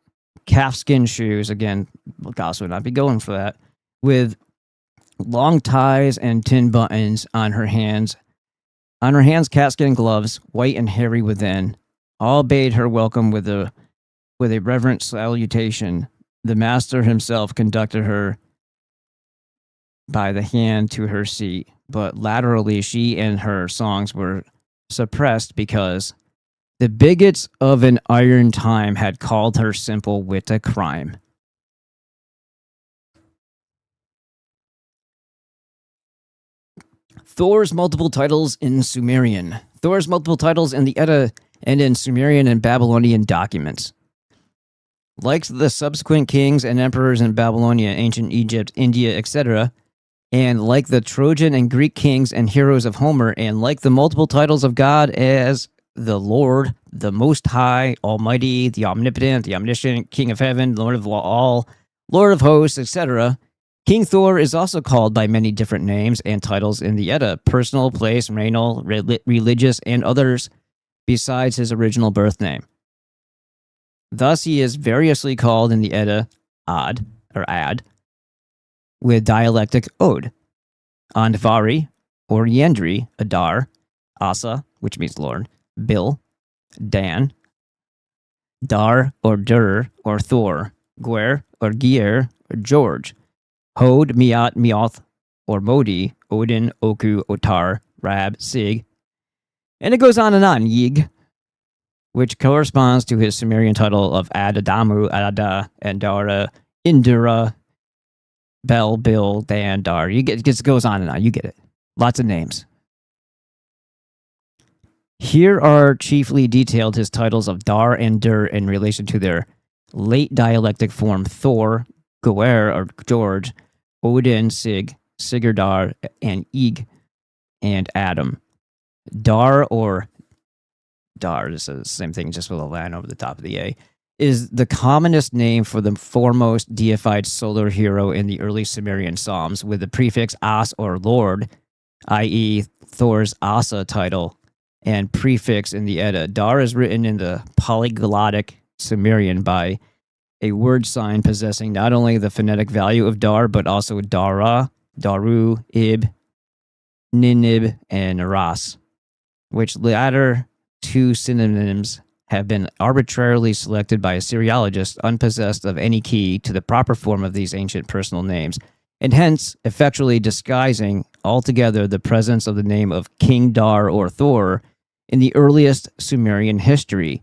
calfskin shoes. Again, Goths would not be going for that. With long ties and tin buttons on her hands. On her hands, catskin gloves, white and hairy within. All bade her welcome with a reverent salutation. The master himself conducted her by the hand to her seat, but laterally she and her songs were suppressed because the bigots of an iron time had called her simple wit a crime. Thor's multiple titles in Sumerian. Thor's multiple titles in the Edda and in Sumerian and Babylonian documents. Like the subsequent kings and emperors in Babylonia, ancient Egypt, India, etc., and like the Trojan and Greek kings and heroes of Homer, and like the multiple titles of God as the Lord, the Most High, Almighty, the Omnipotent, the Omniscient, King of Heaven, Lord of all, Lord of Hosts, etc., King Thor is also called by many different names and titles in the Edda: personal, place, regnal, religious, and others besides his original birth name. Thus, he is variously called in the Edda Ad, with dialectic Od, Andvari, or Yendri, Adar, Asa, which means Lord, Bil, Dan, Dar, or Dur, or Thor, Gwer, or Gier, or George, Hod, Miat, Mioth, or Modi, Odin, Oku, Otar, Rab, Sig, and it goes on, Yig, which corresponds to his Sumerian title of Adadamu, Adada, Andara, Indura, Bel, Bil, Dan, Dar. It just goes on and on. You get it. Lots of names. Here are chiefly detailed his titles of Dar and Dur in relation to their late dialectic form Thor, Goer, or George, Odin, Sig, Sigurdar, and Ig, and Adam. Dar, or Dar, this is the same thing, just with a line over the top of the A, is the commonest name for the foremost deified solar hero in the early Sumerian Psalms, with the prefix As, or Lord, i.e. Thor's Asa title, and prefix in the Edda. Dar is written in the polyglottic Sumerian by a word sign possessing not only the phonetic value of Dar, but also Dara, Daru, Ib, Ninib, and Ras, which latter two synonyms have been arbitrarily selected by a Syriologist unpossessed of any key to the proper form of these ancient personal names, and hence effectually disguising altogether the presence of the name of King Dar or Thor in the earliest Sumerian history,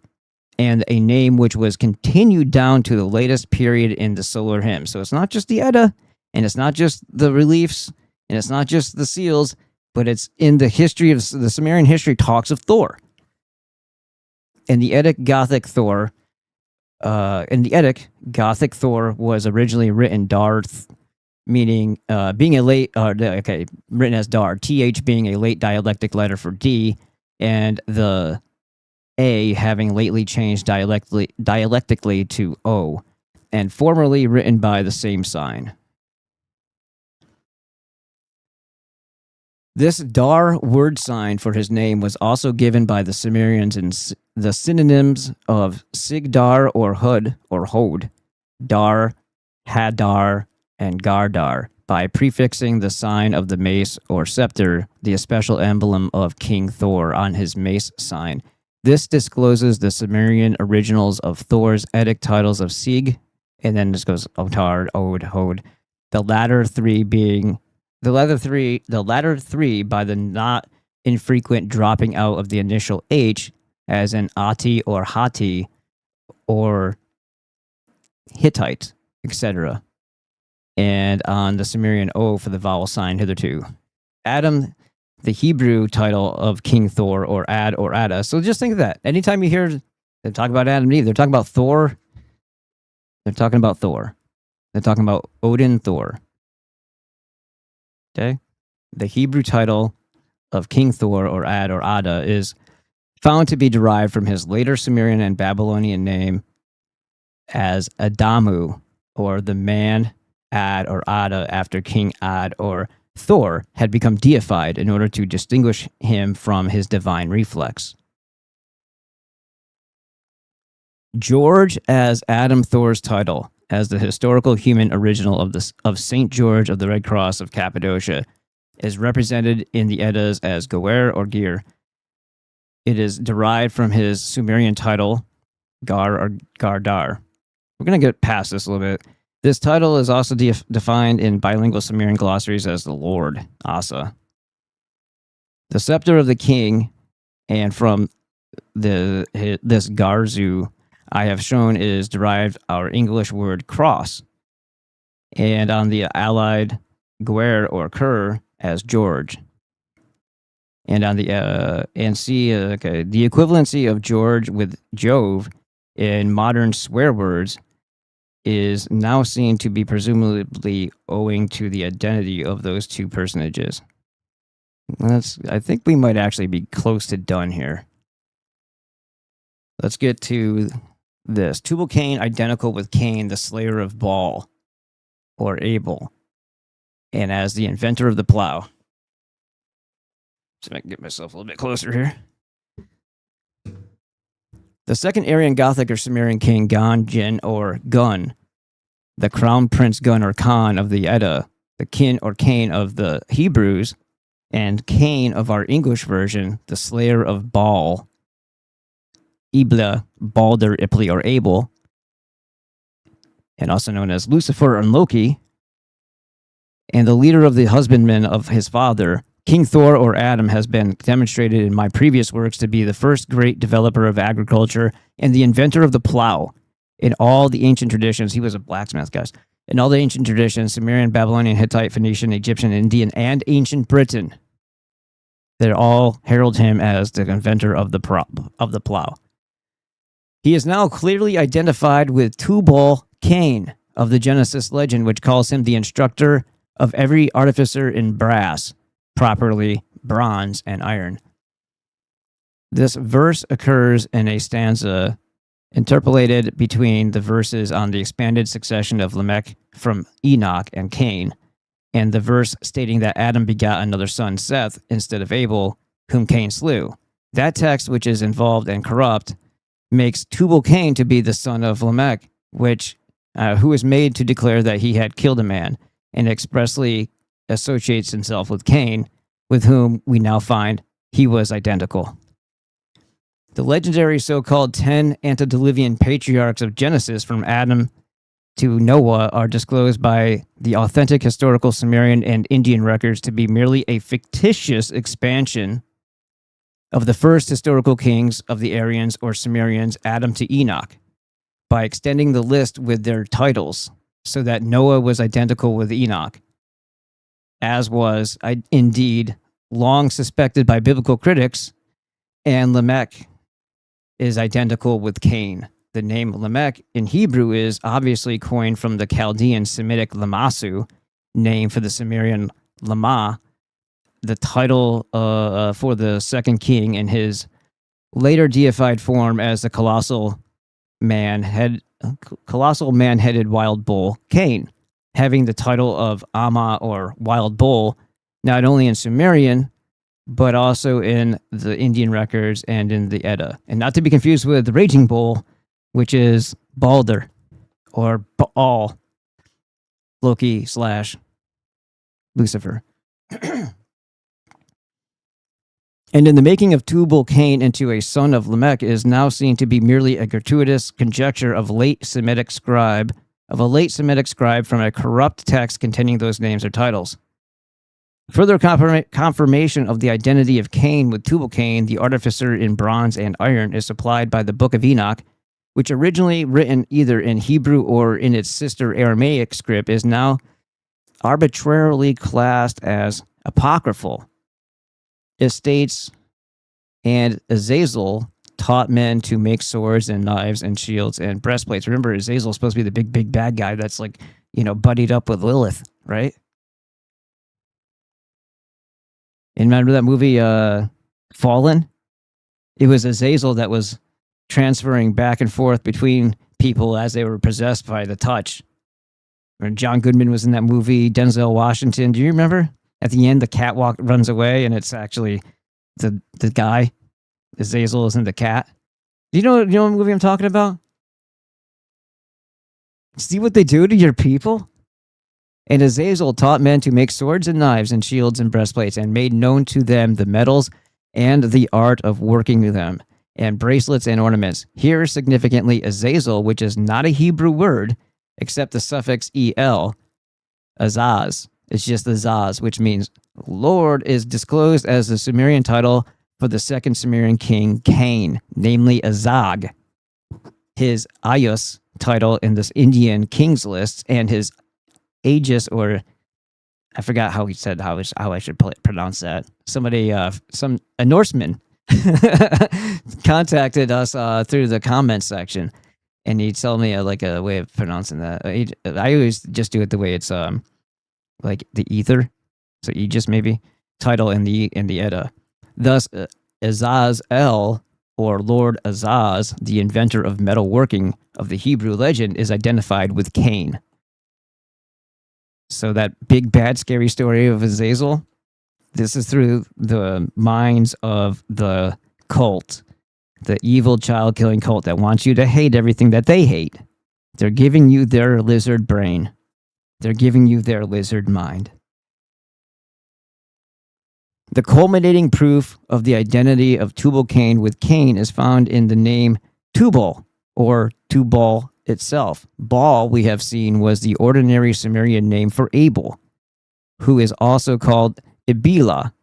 and a name which was continued down to the latest period in the solar hymn. So it's not just the Edda, and it's not just the reliefs, and it's not just the seals, but it's in the history of the Sumerian history talks of Thor. In the Eddic Gothic Thor, was originally written Darth, meaning being a late, written as Dar, th being a late dialectic letter for D, and the A having lately changed dialectically to O, and formerly written by the same sign. This Dar word sign for his name was also given by the Sumerians in the synonyms of Sigdar or Hud or Hod, Dar, Hadar, and Gardar, by prefixing the sign of the mace or scepter, the special emblem of King Thor, on his mace sign. This discloses the Sumerian originals of Thor's Eddic titles of Sig, and then this goes Otar, Od, Hod, the latter three by the not infrequent dropping out of the initial H, as in Ati or Hati or Hittite, etc., and on the Sumerian O for the vowel sign hitherto. Adam, the Hebrew title of King Thor, or Ad or Adda. So just think of that. Anytime you hear them talk about Adam and Eve, they're talking about Thor. They're talking about Thor. They're talking about Odin, Thor. Okay? The Hebrew title of King Thor, or Ad or Adda, is found to be derived from his later Sumerian and Babylonian name as Adamu, or the man Ad or Adda, after King Ad or Thor had become deified in order to distinguish him from his divine reflex. George as Adam Thor's title, as the historical human original of St. George of the Red Cross of Cappadocia, is represented in the Eddas as Goer or Gir. It is derived from his Sumerian title, Gar or Gardar. We're going to get past this a little bit. This title is also defined in bilingual Sumerian glossaries as the Lord, Asa. The scepter of the king, and from this Garzu, I have shown is derived our English word cross, and on the allied Guer or Kur as George. And on the the equivalency of George with Jove in modern swear words is now seen to be presumably owing to the identity of those two personages. I think we might actually be close to done here. Let's get to this. Tubal-Cain identical with Cain, the slayer of Baal, or Abel, and as the inventor of the plow. So I can get myself a little bit closer here. The second Aryan Gothic or Sumerian king, Gan, Jin, or Gun, the crown prince Gun or Khan of the Edda, the kin or Cain of the Hebrews, and Cain of our English version, the slayer of Baal, Ibla, Balder, Ipli, or Abel, and also known as Lucifer and Loki, and the leader of the husbandmen of his father, King Thor or Adam, has been demonstrated in my previous works to be the first great developer of agriculture and the inventor of the plow. In all the ancient traditions, he was a blacksmith, guys. In all the ancient traditions, Sumerian, Babylonian, Hittite, Phoenician, Egyptian, Indian, and ancient Britain, they all herald him as the inventor of the plow. He is now clearly identified with Tubal-Cain of the Genesis legend, which calls him the instructor of every artificer in brass, properly bronze and iron. This verse occurs in a stanza interpolated between the verses on the expanded succession of Lamech from Enoch and Cain, and the verse stating that Adam begot another son, Seth, instead of Abel, whom Cain slew. That text, which is involved and corrupt, makes Tubal-Cain to be the son of Lamech, who is made to declare that he had killed a man, and expressly associates himself with Cain, with whom we now find he was identical. The legendary so-called 10 antediluvian patriarchs of Genesis, from Adam to Noah are disclosed by the authentic historical Sumerian and Indian records to be merely a fictitious expansion of the first historical kings of the Aryans or Sumerians, Adam to Enoch, by extending the list with their titles so that Noah was identical with Enoch, as was indeed long suspected by biblical critics, and Lamech is identical with Cain. The name Lamech in Hebrew is obviously coined from the Chaldean Semitic Lamasu, name for the Sumerian Lama, the title for the second king in his later deified form as the colossal man-headed wild bull Cain, having the title of Amma or wild bull, not only in Sumerian, but also in the Indian records and in the Edda. And not to be confused with the raging bull, which is Balder or Baal, Loki / Lucifer. And in the making of Tubal-Cain into a son of Lamech is now seen to be merely a gratuitous conjecture of a late Semitic scribe from a corrupt text containing those names or titles. Further confirmation of the identity of Cain with Tubal-Cain, the artificer in bronze and iron, is supplied by the Book of Enoch, which originally written either in Hebrew or in its sister Aramaic script is now arbitrarily classed as apocryphal. It states, and Azazel taught men to make swords and knives and shields and breastplates. Remember, Azazel's supposed to be the big bad guy that's like, buddied up with Lilith, right? And remember that movie, Fallen? It was Azazel that was transferring back and forth between people as they were possessed by the touch. When John Goodman was in that movie, Denzel Washington. Do you remember? At the end, the catwalk runs away, and it's actually the guy. Azazel isn't the cat. Do you know what movie I'm talking about? See what they do to your people? And Azazel taught men to make swords and knives and shields and breastplates, and made known to them the metals and the art of working them, and bracelets and ornaments. Here, significantly, Azazel, which is not a Hebrew word, except the suffix el, Azaz. It's just the Zaz, which means Lord, is disclosed as the Sumerian title for the second Sumerian king, Cain, namely Azag. His Ayus title in this Indian kings list, and his Aegis, or I forgot how he said how I should pronounce that. Somebody, a Norseman, contacted us through the comment section, and he told me a way of pronouncing that. I always just do it the way it's like the ether, so Aegis maybe title in the Edda. Thus, Azazel, or Lord Azaz, the inventor of metalworking of the Hebrew legend, is identified with Cain. So that big bad scary story of Azazel, this is through the minds of the cult, the evil child killing cult that wants you to hate everything that they hate. They're giving you their lizard brain. They're giving you their lizard mind. The culminating proof of the identity of Tubal-Cain with Cain is found in the name Tubal, or Tubal itself. Baal, we have seen, was the ordinary Sumerian name for Abel, who is also called Ibila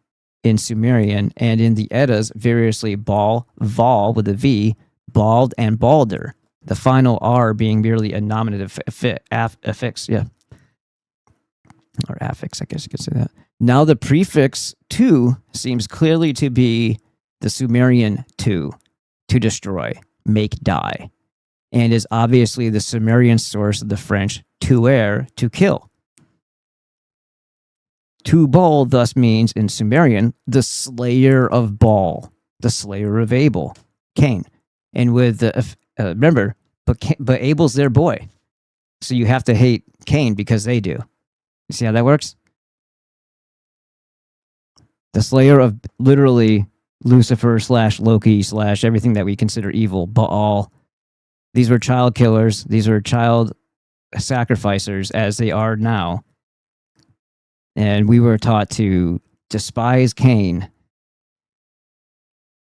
in Sumerian, and in the Eddas variously Baal, Val with a V, Bald, and Balder, the final R being merely a nominative affix, or affix, I guess you could say that. Now the prefix "to" seems clearly to be the Sumerian to destroy, make, die, and is obviously the Sumerian source of the French tuer, to kill. Tubal thus means in Sumerian the slayer of Baal, the slayer of Abel, Cain, and with the remember, but Abel's their boy, so you have to hate Cain because they do. You see how that works? The slayer of literally Lucifer / Loki / everything that we consider evil, Baal. These were child killers. These were child sacrificers, as they are now. And we were taught to despise Cain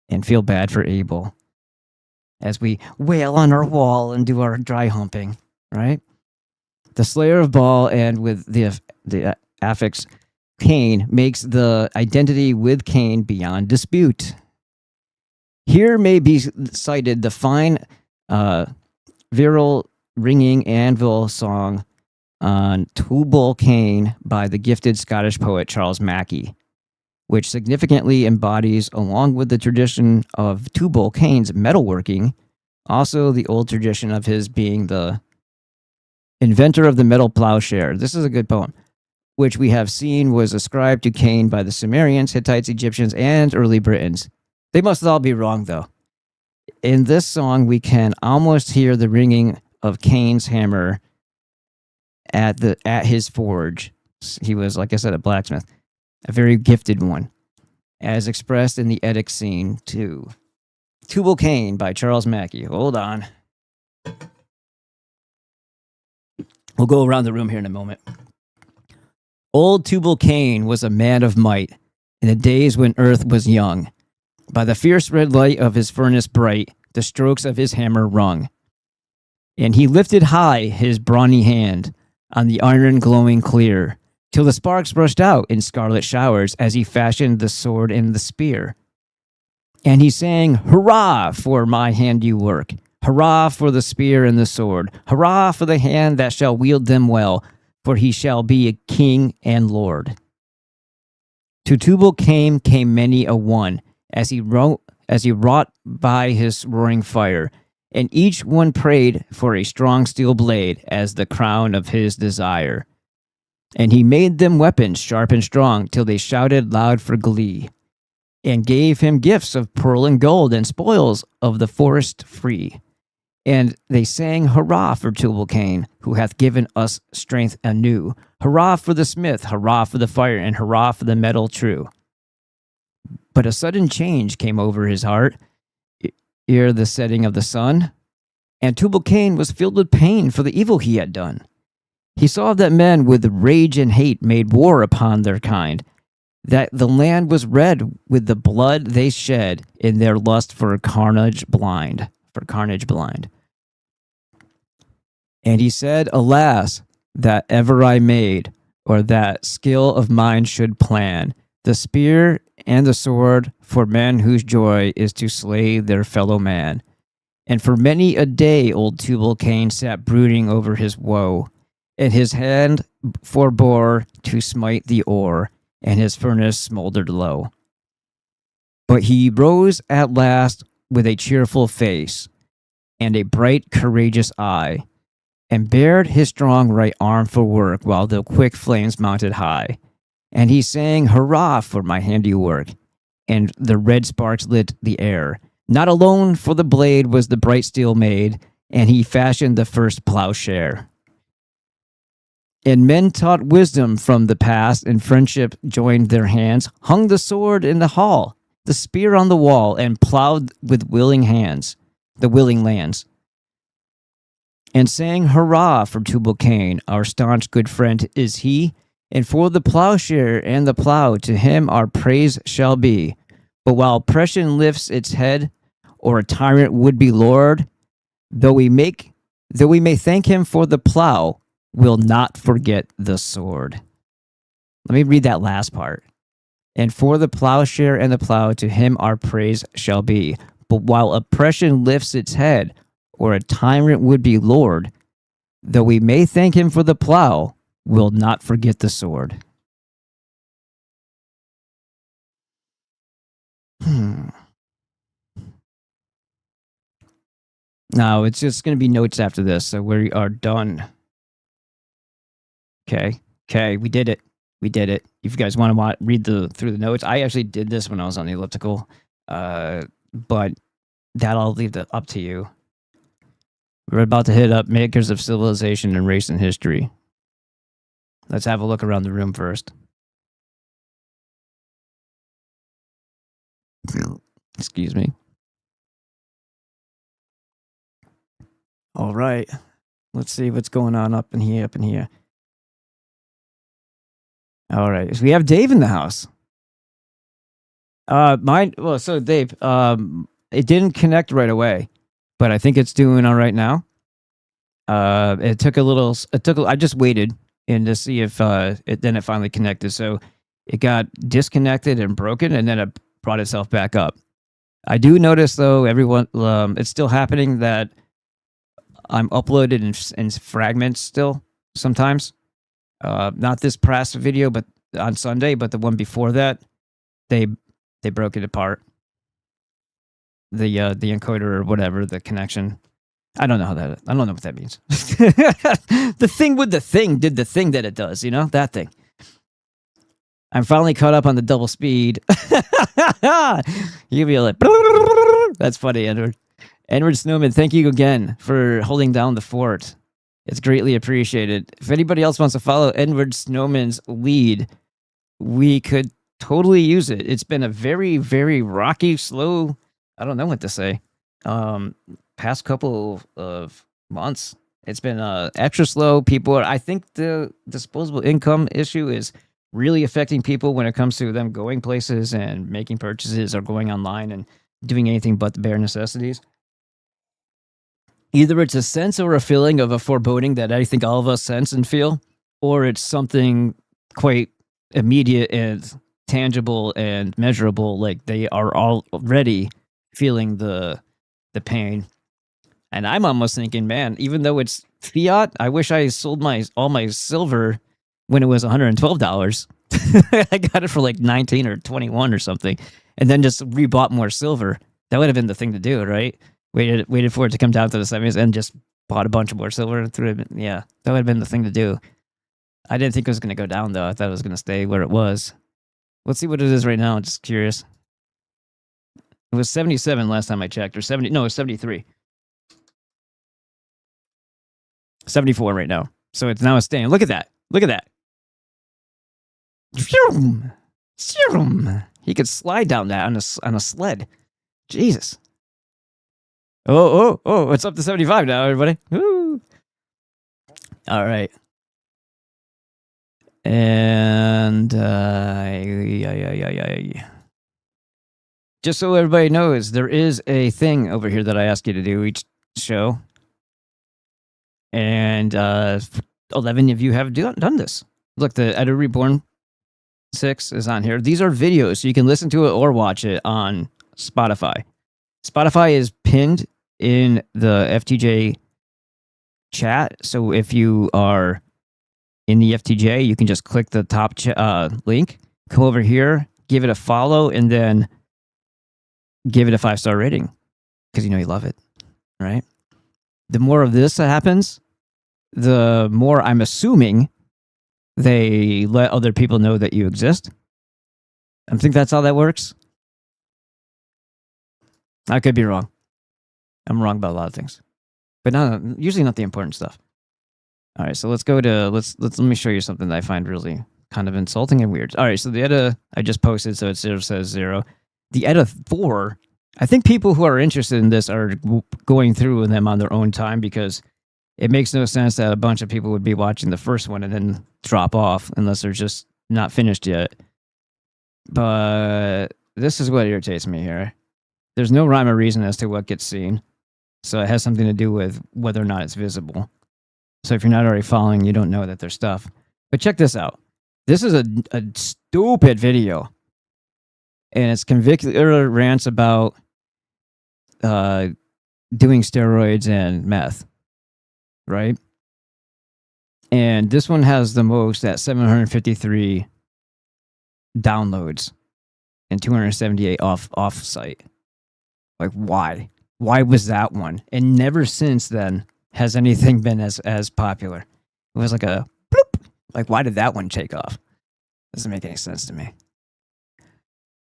and feel bad for Abel as we wail on our wall and do our dry humping, right? The Slayer of Baal, and with the affix Cain, makes the identity with Cain beyond dispute. Here may be cited the fine virile ringing anvil song on Tubal Cain by the gifted Scottish poet Charles Mackay, which significantly embodies, along with the tradition of Tubal Cain's metalworking, also the old tradition of his being the inventor of the metal plowshare. This is a good poem, which we have seen was ascribed to Cain by the Sumerians, Hittites, Egyptians, and early Britons. They must all be wrong, though. In this song, we can almost hear the ringing of Cain's hammer at his forge. He was, like I said, a blacksmith, a very gifted one, as expressed in the Eddic scene to Tubal Cain by Charles Mackay. Hold on. We'll go around the room here in a moment. Old Tubal Cain was a man of might in the days when earth was young. By the fierce red light of his furnace bright, the strokes of his hammer rung. And he lifted high his brawny hand on the iron glowing clear, till the sparks rushed out in scarlet showers as he fashioned the sword and the spear. And he sang, "Hurrah for my handiwork! Hurrah for the spear and the sword! Hurrah for the hand that shall wield them well, for he shall be a king and lord." To Tubal came many a one, as he wrought by his roaring fire, and each one prayed for a strong steel blade as the crown of his desire. And he made them weapons sharp and strong, till they shouted loud for glee, and gave him gifts of pearl and gold, and spoils of the forest free. And they sang, "Hurrah for Tubal Cain, who hath given us strength anew. Hurrah for the smith, hurrah for the fire, and hurrah for the metal true." But a sudden change came over his heart ere the setting of the sun, and Tubal Cain was filled with pain for the evil he had done. He saw that men with rage and hate made war upon their kind, that the land was red with the blood they shed in their lust for carnage blind. And he said, "Alas, that ever I made, or that skill of mine should plan, the spear and the sword for men whose joy is to slay their fellow man." And for many a day old Tubal Cain sat brooding over his woe, and his hand forbore to smite the ore, and his furnace smoldered low. But he rose at last with a cheerful face and a bright, courageous eye, and bared his strong right arm for work while the quick flames mounted high. And he sang, "Hurrah for my handiwork," and the red sparks lit the air. Not alone for the blade was the bright steel made, and he fashioned the first plowshare. And men taught wisdom from the past, and friendship joined their hands, hung the sword in the hall, the spear on the wall, and plowed with willing hands the willing lands. And sang, "Hurrah for Tubal Cain, our staunch good friend is he, and for the plowshare and the plow, to him our praise shall be. But while oppression lifts its head, or a tyrant would be lord, though we may thank him for the plow, we'll not forget the sword." Let me read that last part. And for the plowshare and the plow, to him our praise shall be. But while oppression lifts its head, or a tyrant would be lord, though we may thank him for the plow, we'll not forget the sword. Now, it's just going to be notes after this, so we are done. Okay, we did it. If you guys want to read through the notes, I actually did this when I was on the elliptical, but that I'll leave up to you. We're about to hit up makers of civilization and race and history. Let's have a look around the room first. Excuse me. All right. Let's see what's going on up in here. All right. So we have Dave in the house. So Dave, it didn't connect right away, but I think it's doing all right now. It took a little. I just waited and to see if then it finally connected. So it got disconnected and broken, and then it brought itself back up. I do notice though, everyone, it's still happening that I'm uploaded in fragments still sometimes. Not this past video, but on Sunday, but the one before that, they broke it apart. The encoder or whatever, the connection. I don't know how that. I don't know what that means. The thing with the thing did the thing that it does. You know that thing. I'm finally caught up on the double speed. You be like, that's funny, Edward. Edward Snowman, thank you again for holding down the fort. It's greatly appreciated. If anybody else wants to follow Edward Snowman's lead, we could totally use it. It's been a very, very rocky, slow, I don't know what to say, past couple of months. It's been extra slow. I think the disposable income issue is really affecting people when it comes to them going places and making purchases or going online and doing anything but the bare necessities. Either it's a sense or a feeling of a foreboding that I think all of us sense and feel, or it's something quite immediate and tangible and measurable, like they are already feeling the pain. And I'm almost thinking, man, even though it's fiat, I wish I sold all my silver when it was $112. I got it for like 19 or 21 or something, and then just rebought more silver. That would have been the thing to do, right? Waited for it to come down to the 70s and just bought a bunch of more silver and threw it. Yeah, that would have been the thing to do. I didn't think it was going to go down though. I thought it was going to stay where it was. Let's see what it is right now. I'm just curious. It was 77 last time I checked, or 70. No, it was 73. 74 right now. So it's now a staying. Look at that. Look at that. He could slide down that on a sled. Jesus. Oh, it's up to 75 now, everybody. Woo. All right. And just so everybody knows, there is a thing over here that I ask you to do each show. And 11 of you have done this. Look, the Edda Reborn 6 is on here. These are videos, so you can listen to it or watch it on Spotify. Spotify is pinned in the FTJ chat, so if you are in the FTJ, you can just click the top link, come over here, give it a follow, and then give it a 5-star rating because you know you love it, right? The more of this that happens, the more I'm assuming they let other people know that you exist. I think that's how that works. I could be wrong. I'm wrong about a lot of things, but usually not the important stuff. All right, so let's go to let me show you something that I find really kind of insulting and weird. All right, so the Edda I just posted, so it says 0. The Edda 4, I think people who are interested in this are going through them on their own time because it makes no sense that a bunch of people would be watching the first one and then drop off unless they're just not finished yet. But this is what irritates me here. There's no rhyme or reason as to what gets seen. So it has something to do with whether or not it's visible. So if you're not already following, you don't know that there's stuff. But check this out. This is a stupid video. And it's convicted rants about doing steroids and meth. Right? And this one has the most at 753 downloads and 278 off site. Like, why? Why was that one? And never since then has anything been as popular. It was like a bloop. Like, why did that one take off? Doesn't make any sense to me.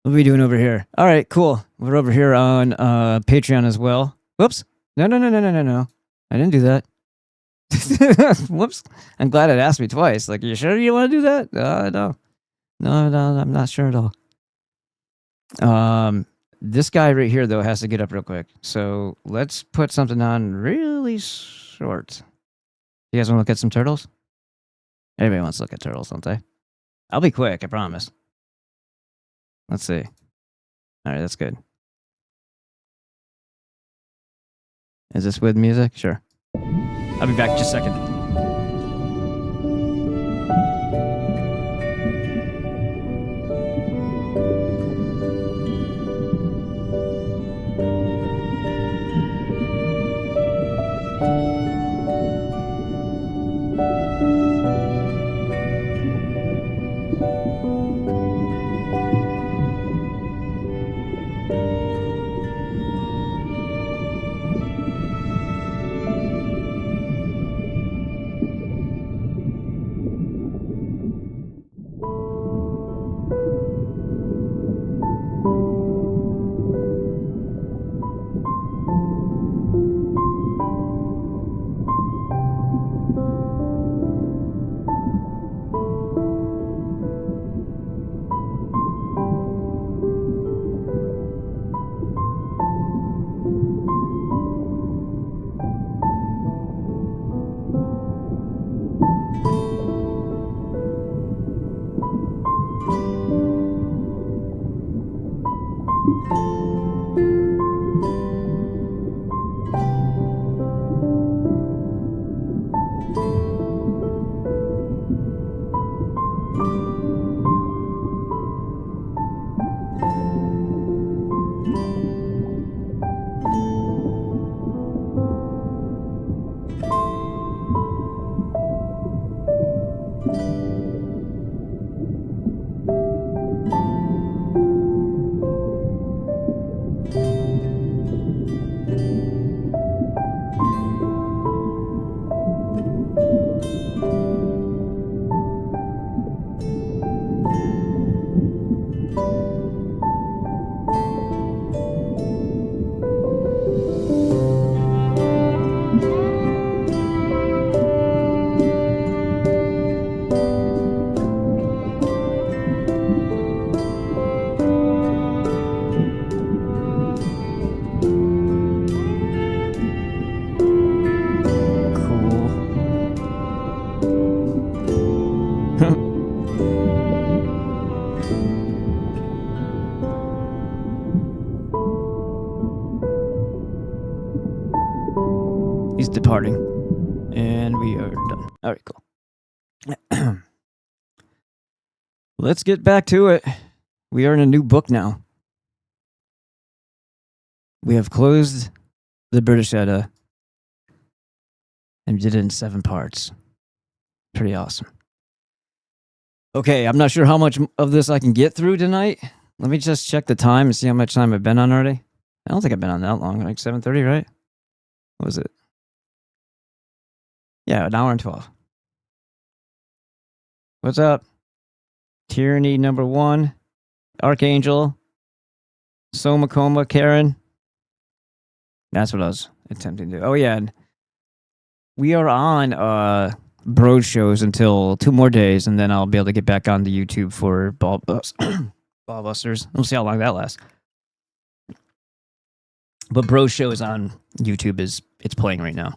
What are we doing over here? All right, cool. We're over here on Patreon as well. Whoops. No. I didn't do that. Whoops. I'm glad it asked me twice. Like, you sure you want to do that? No, I'm not sure at all. This guy right here, though, has to get up real quick. So let's put something on really short. You guys want to look at some turtles? Everybody wants to look at turtles, don't they? I'll be quick, I promise. Let's see. All right, that's good. Is this with music? Sure. All I'll be back in just a second. He's departing. And we are done. All right, cool. Let's get back to it. We are in a new book now. We have closed the British Edda and did it in 7 parts. Pretty awesome. Okay, I'm not sure how much of this I can get through tonight. Let me just check the time and see how much time I've been on already. I don't think I've been on that long, like 7:30, right? What was it? Yeah, an hour and 12. What's up? Tyranny number 1. Archangel. Somakoma, Karen. That's what I was attempting to do. Oh, yeah. And we are on Broad shows until 2 more days, and then I'll be able to get back on the YouTube for Ballbusters. We'll see how long that lasts. But Bro Show is on YouTube. It's playing right now.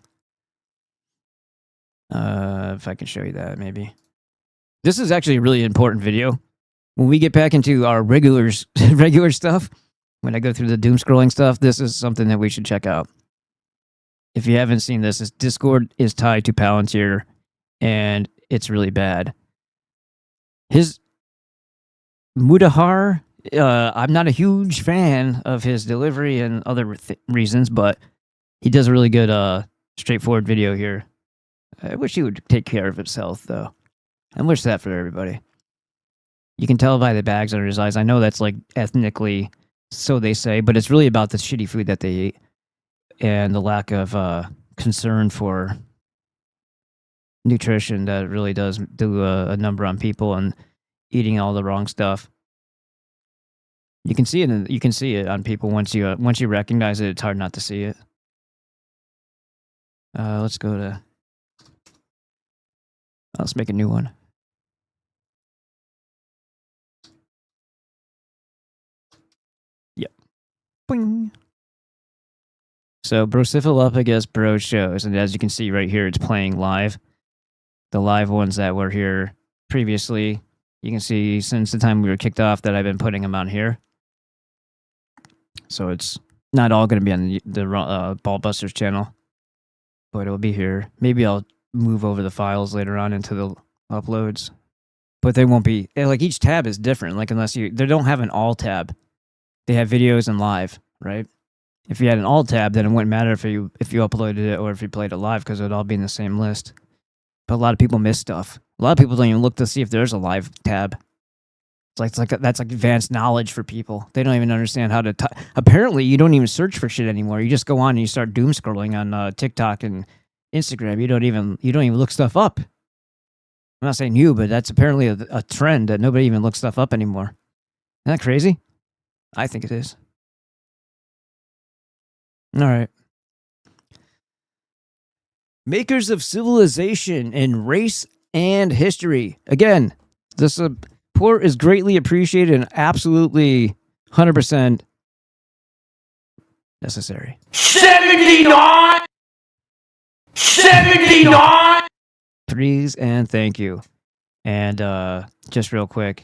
If I can show you that, maybe. This is actually a really important video. When we get back into our regular stuff, when I go through the doom scrolling stuff, this is something that we should check out. If you haven't seen this, Discord is tied to Palantir, and it's really bad. His Mudahar, I'm not a huge fan of his delivery and other reasons, but he does a really good, straightforward video here. I wish he would take care of himself, though. I wish that for everybody. You can tell by the bags under his eyes. I know that's like ethnically, so they say, but it's really about the shitty food that they eat and the lack of concern for nutrition that really does do a number on people and eating all the wrong stuff. You can see it. You can see it on people once you recognize it. It's hard not to see it. Let's go to. Let's make a new one. Yep. Boing. So Brocephalophagus Bro shows, and as you can see right here, it's playing live. The live ones that were here previously, you can see since the time we were kicked off that I've been putting them on here. So it's not all going to be on the Ballbusters channel, but it'll be here. Maybe I'll move over the files later on into the uploads, but they won't be like each tab is different. Like unless they don't have an all tab, they have videos and live, right? If you had an all tab, then it wouldn't matter if you uploaded it or if you played it live because it would all be in the same list. But a lot of people miss stuff. A lot of people don't even look to see if there's a live tab. It's like that's like advanced knowledge for people. They don't even understand how to. Apparently, you don't even search for shit anymore. You just go on and you start doom scrolling on TikTok and Instagram. You don't even look stuff up. I'm not saying you, but that's apparently a trend that nobody even looks stuff up anymore. Isn't that crazy? I think it is. All right. Makers of civilization in race and history. Again, this support is greatly appreciated and absolutely 100% necessary. 79! 79! Please and thank you. And just real quick,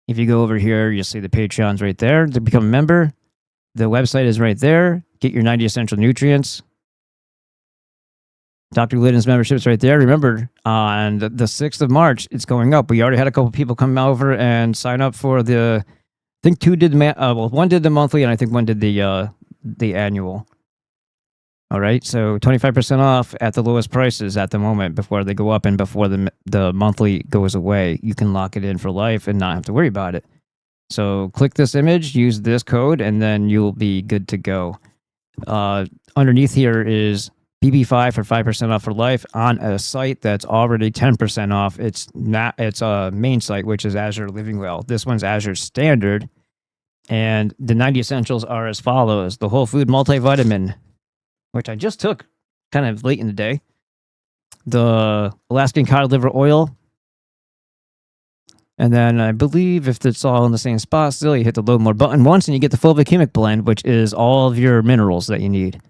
if you go over here, you'll see the Patreon's right there. To become a member, the website is right there. Get your 90 essential nutrients. Dr. Glidden's membership's right there. Remember, on the 6th of March, it's going up. We already had a couple people come over and sign up for the. I think two did one did the monthly, and I think one did the annual. All right, so 25% off at the lowest prices at the moment before they go up and before the monthly goes away. You can lock it in for life and not have to worry about it. So click this image, use this code, and then you'll be good to go. Underneath here is BB5 for 5% off for life on a site that's already 10% off. It's a main site, which is Azure Living Well. This one's Azure Standard. And the 90 essentials are as follows. The whole food multivitamin, which I just took kind of late in the day. The Alaskan cod liver oil. And then I believe if it's all in the same spot still, you hit the load more button once and you get the fulvic humic blend, which is all of your minerals that you need.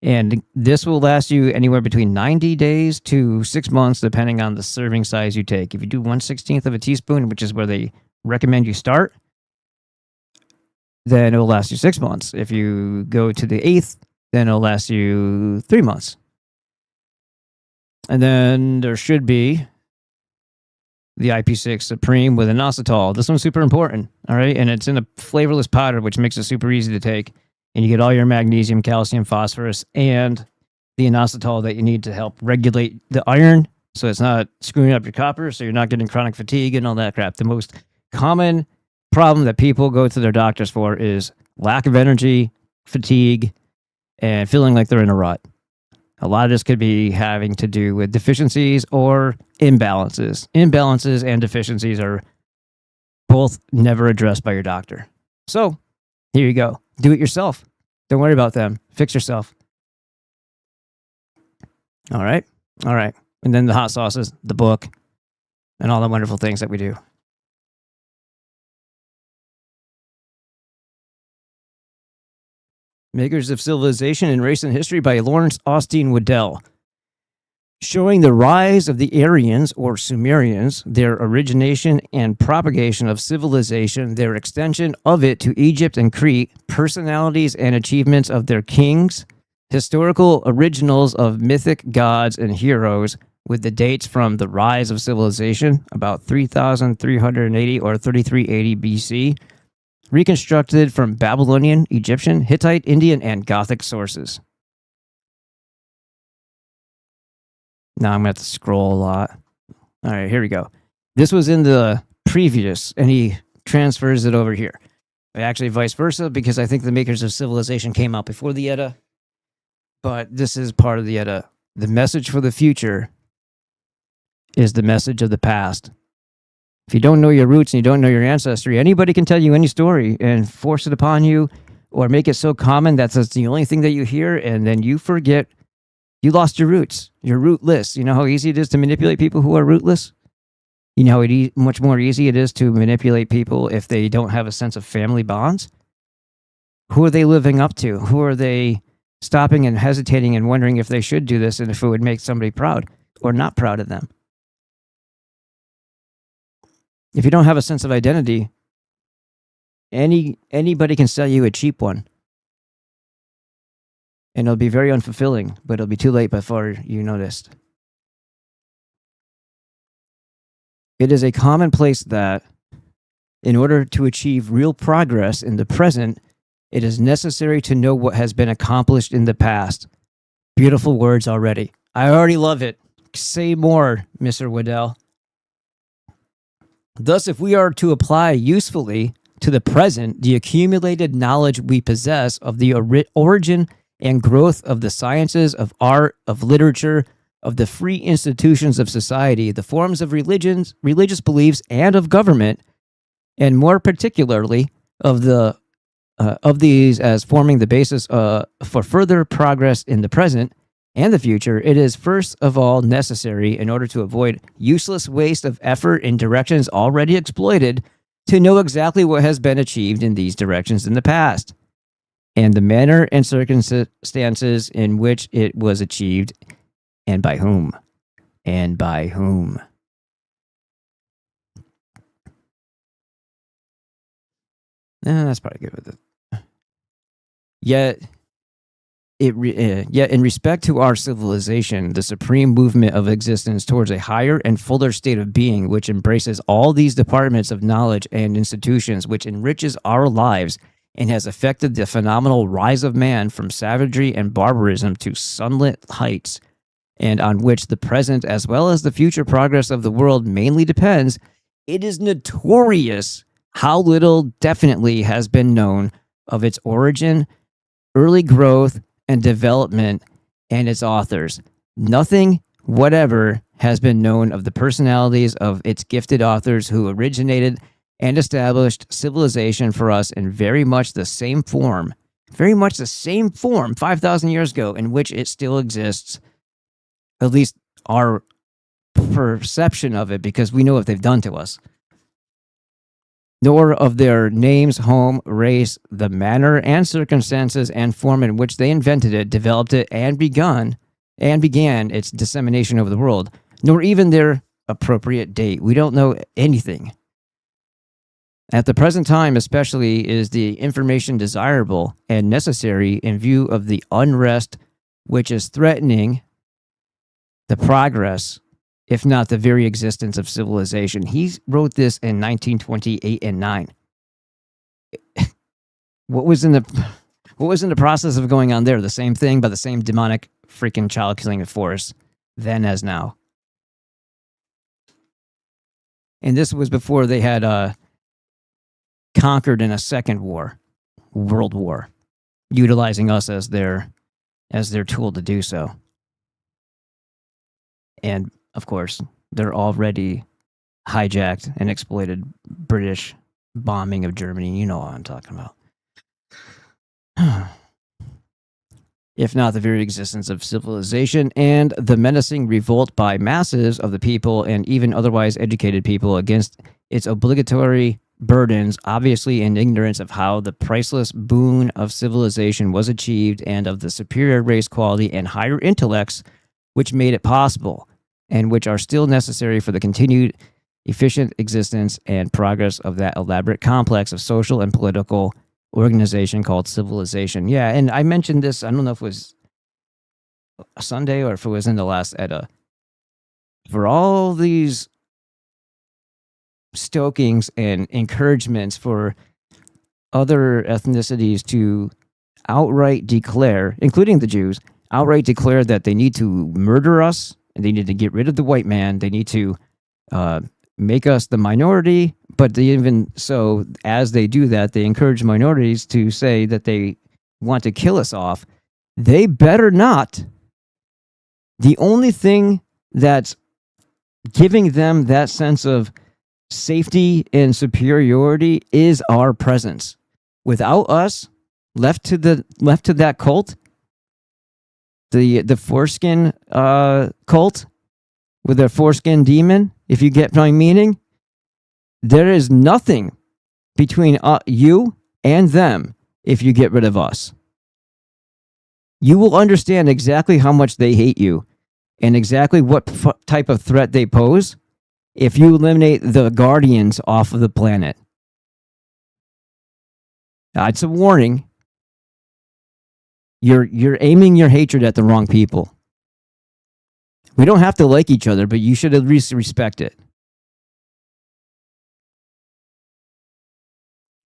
And this will last you anywhere between 90 days to 6 months, depending on the serving size you take. If you do 1/16 of a teaspoon, which is where they recommend you start, then it will last you 6 months. If you go to the 1/8, then it'll last you 3 months. And then there should be the IP6 Supreme with inositol. This one's super important, all right? And it's in a flavorless powder, which makes it super easy to take. And you get all your magnesium, calcium, phosphorus, and the inositol that you need to help regulate the iron so it's not screwing up your copper, so you're not getting chronic fatigue and all that crap. The most common problem that people go to their doctors for is lack of energy, fatigue, and feeling like they're in a rut. A lot of this could be having to do with deficiencies or imbalances. Imbalances and deficiencies are both never addressed by your doctor. So here you go. Do it yourself. Don't worry about them. Fix yourself. All right. All right. And then the hot sauces, the book, and all the wonderful things that we do. Makers of Civilization in Race and History by Lawrence Austin Waddell. Showing the rise of the Aryans or Sumerians, their origination and propagation of civilization, their extension of it to Egypt and Crete, personalities and achievements of their kings, historical originals of mythic gods and heroes, with the dates from the rise of civilization, about 3,380 or 3380 BC, reconstructed from Babylonian, Egyptian, Hittite, Indian, and Gothic sources. Now I'm going to have to scroll a lot. All right, here we go. This was in the previous, and he transfers it over here. Actually, vice versa, because I think the Makers of Civilization came out before the Edda. But this is part of the Edda. The message for the future is the message of the past. If you don't know your roots and you don't know your ancestry, anybody can tell you any story and force it upon you or make it so common that that's the only thing that you hear, and then you forget you lost your roots. You're rootless. You know how easy it is to manipulate people who are rootless? You know how much more easy it is to manipulate people if they don't have a sense of family bonds? Who are they living up to? Who are they stopping and hesitating and wondering if they should do this and if it would make somebody proud or not proud of them? If you don't have a sense of identity, anybody can sell you a cheap one. and it'll be very unfulfilling, but it'll be too late before you noticed. It is a commonplace that in order to achieve real progress in the present, it is necessary to know what has been accomplished in the past. Beautiful words already. I already love it. Say more, Mr. Waddell. Thus, if we are to apply usefully to the present the accumulated knowledge we possess of the origin and growth of the sciences, of art, of literature, of the free institutions of society, the forms of religions, religious beliefs, and of government, and more particularly of these as forming the basis for further progress in the present and the future, it is first of all necessary, in order to avoid useless waste of effort in directions already exploited, to know exactly what has been achieved in these directions in the past, and the manner and circumstances in which it was achieved, and by whom. And by whom. That's probably good with it. Yet in respect to our civilization, the supreme movement of existence towards a higher and fuller state of being, which embraces all these departments of knowledge and institutions, which enriches our lives and has affected the phenomenal rise of man from savagery and barbarism to sunlit heights, and on which the present as well as the future progress of the world mainly depends, it is notorious how little definitely has been known of its origin, early growth, and development, and its authors. Nothing whatever has been known of the personalities of its gifted authors who originated and established civilization for us in very much the same form 5,000 years ago, in which it still exists, at least our perception of it, because we know what they've done to us. Nor of their names, home, race, the manner and circumstances and form in which they invented it, developed it, and began its dissemination over the world, nor even their appropriate date. We don't know anything. At the present time, especially, is the information desirable and necessary in view of the unrest which is threatening the progress, if not the very existence, of civilization. He wrote this in 1928 and 9. What was in the process of going on there? The same thing, but the same demonic freaking child killing force then as now. And this was before they had conquered in a second world war, utilizing us as their tool to do so. And of course, they're already hijacked and exploited British bombing of Germany. You know what I'm talking about. If not the very existence of civilization, and the menacing revolt by masses of the people and even otherwise educated people against its obligatory burdens, obviously in ignorance of how the priceless boon of civilization was achieved and of the superior race quality and higher intellects which made it possible, and which are still necessary for the continued efficient existence and progress of that elaborate complex of social and political organization called civilization. Yeah, and I mentioned this, I don't know if it was a Sunday or if it was in the last Edda. For all these stokings and encouragements for other ethnicities to outright declare, including the Jews, outright declare that they need to murder us, and they need to get rid of the white man, they need to make us the minority, but they, even so, as they do that, they encourage minorities to say that they want to kill us off. They better not. The only thing that's giving them that sense of safety and superiority is our presence. Without us, left to that cult, the foreskin cult with their foreskin demon, if you get my meaning, there is nothing between you and them if you get rid of us. You will understand exactly how much they hate you and exactly what type of threat they pose if you eliminate the guardians off of the planet. It's a warning. You're aiming your hatred at the wrong people. We don't have to like each other, but you should at least respect it.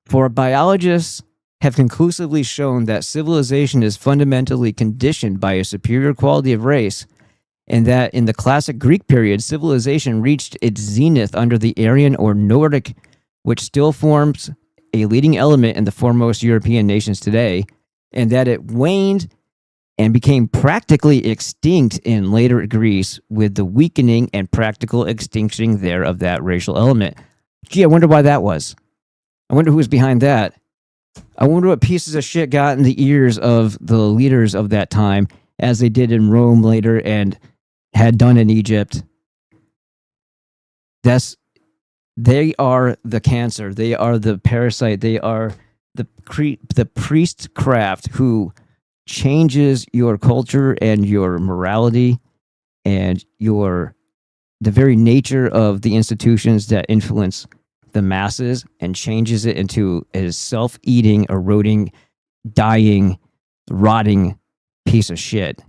For biologists have conclusively shown that civilization is fundamentally conditioned by a superior quality of race, and that in the classic Greek period, civilization reached its zenith under the Aryan or Nordic, which still forms a leading element in the foremost European nations today, and that it waned and became practically extinct in later Greece with the weakening and practical extinction there of that racial element. Gee, I wonder why that was. I wonder who was behind that. I wonder what pieces of shit got in the ears of the leaders of that time, as they did in Rome later and had done in Egypt. They are the cancer. They are the parasite. They are the priestcraft who changes your culture and your morality and the very nature of the institutions that influence the masses and changes it into a self-eating, eroding, dying, rotting piece of shit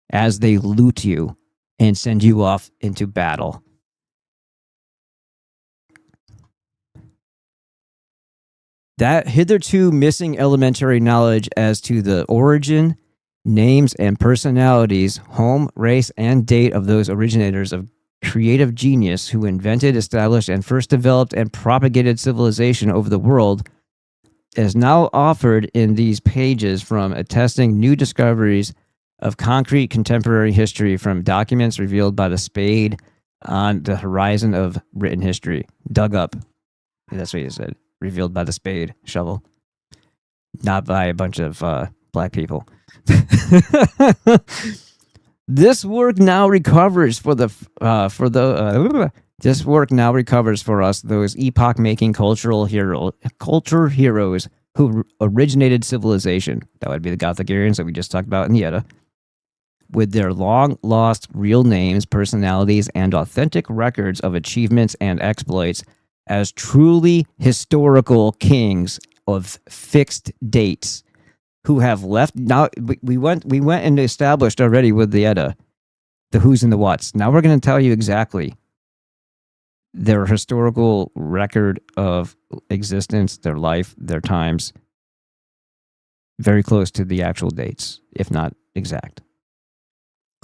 as they loot you and send you off into battle. That hitherto missing elementary knowledge as to the origin, names, and personalities, home, race, and date of those originators of creative genius who invented, established, and first developed and propagated civilization over the world is now offered in these pages from attesting new discoveries of concrete contemporary history from documents revealed by the spade on the horizon of written history. Dug up. That's what you said. Revealed by the spade, shovel. Not by a bunch of black people. This work now recovers this work now recovers for us those epoch-making culture heroes who originated civilization. That would be the Gothic Aryans that we just talked about in the Edda, with their long-lost real names, personalities, and authentic records of achievements and exploits as truly historical kings of fixed dates who have left. Now we went and established already with the Edda the who's and the what's. Now we're going to tell you exactly their historical record of existence, their life, their times, very close to the actual dates, if not exact,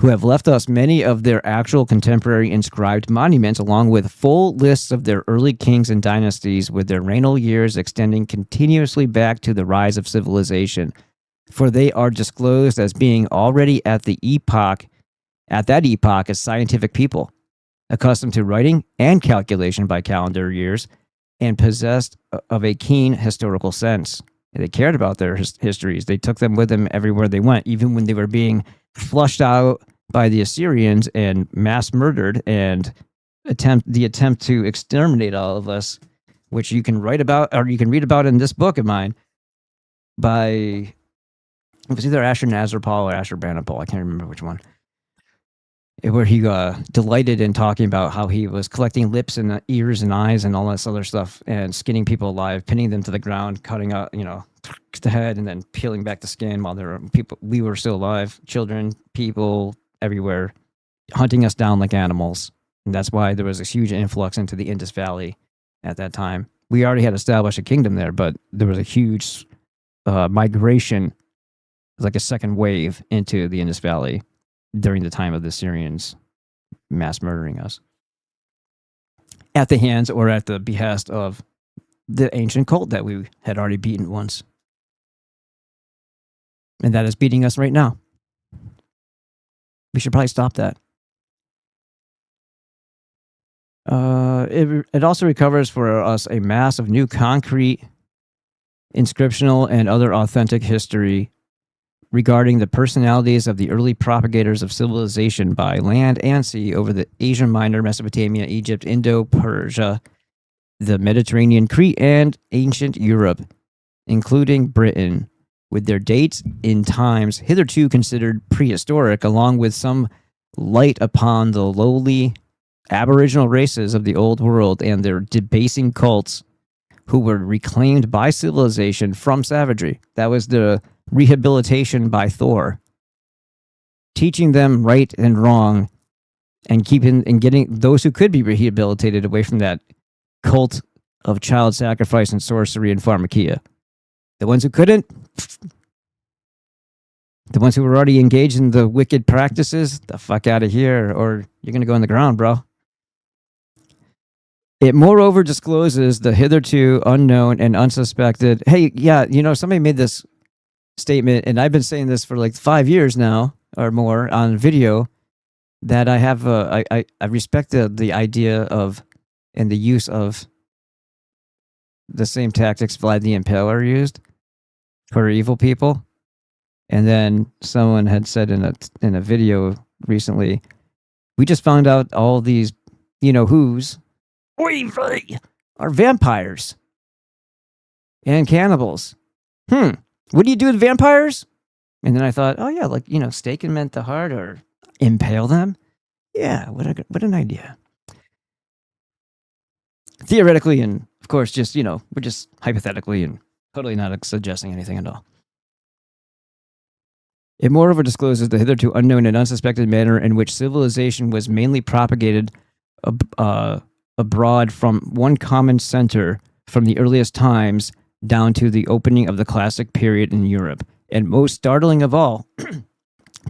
who have left us many of their actual contemporary inscribed monuments, along with full lists of their early kings and dynasties, with their regnal years extending continuously back to the rise of civilization. For they are disclosed as being already at that epoch as scientific people, accustomed to writing and calculation by calendar years, and possessed of a keen historical sense. They cared about their histories. They took them with them everywhere they went, even when they were being flushed out by the Assyrians and mass murdered, and the attempt to exterminate all of us, which you can write about, or you can read about in this book of mine by, it was either Ashurnazarpal or Ashurbanipal. I can't remember which one. Where he delighted in talking about how he was collecting lips and ears and eyes and all this other stuff and skinning people alive, pinning them to the ground, cutting out, the head, and then peeling back the skin while we were still alive. Children, people everywhere, hunting us down like animals. And that's why there was a huge influx into the Indus Valley at that time. We already had established a kingdom there, but there was a huge migration, like a second wave into the Indus Valley during the time of the Syrians mass murdering us at the hands or at the behest of the ancient cult that we had already beaten once. And that is beating us right now. We should probably stop that. It also recovers for us a mass of new concrete, inscriptional, and other authentic history regarding the personalities of the early propagators of civilization by land and sea over the Asia Minor, Mesopotamia, Egypt, Indo-Persia, the Mediterranean, Crete, and ancient Europe, including Britain, with their dates in times hitherto considered prehistoric, along with some light upon the lowly aboriginal races of the old world and their debasing cults who were reclaimed by civilization from savagery. That was the rehabilitation by Thor, teaching them right and wrong, and getting those who could be rehabilitated away from that cult of child sacrifice and sorcery and pharmakia. The ones who couldn't, the ones who were already engaged in the wicked practices, the fuck out of here, or you're going to go on the ground, bro. It moreover discloses the hitherto unknown and unsuspected. Hey, yeah, somebody made this statement, and I've been saying this for like 5 years now or more on video, that I have I respect the idea of and the use of the same tactics Vlad the Impaler used for evil people. And then someone had said in a video recently, we just found out all these who's are vampires and cannibals. What do you do with vampires? And then I thought, oh yeah, like stake them at the heart or impale them. Yeah, what an idea. Theoretically, and of course, just we're just hypothetically and totally not suggesting anything at all. It moreover discloses the hitherto unknown and unsuspected manner in which civilization was mainly propagated abroad from one common center from the earliest times down to the opening of the classic period in Europe. And most startling of all,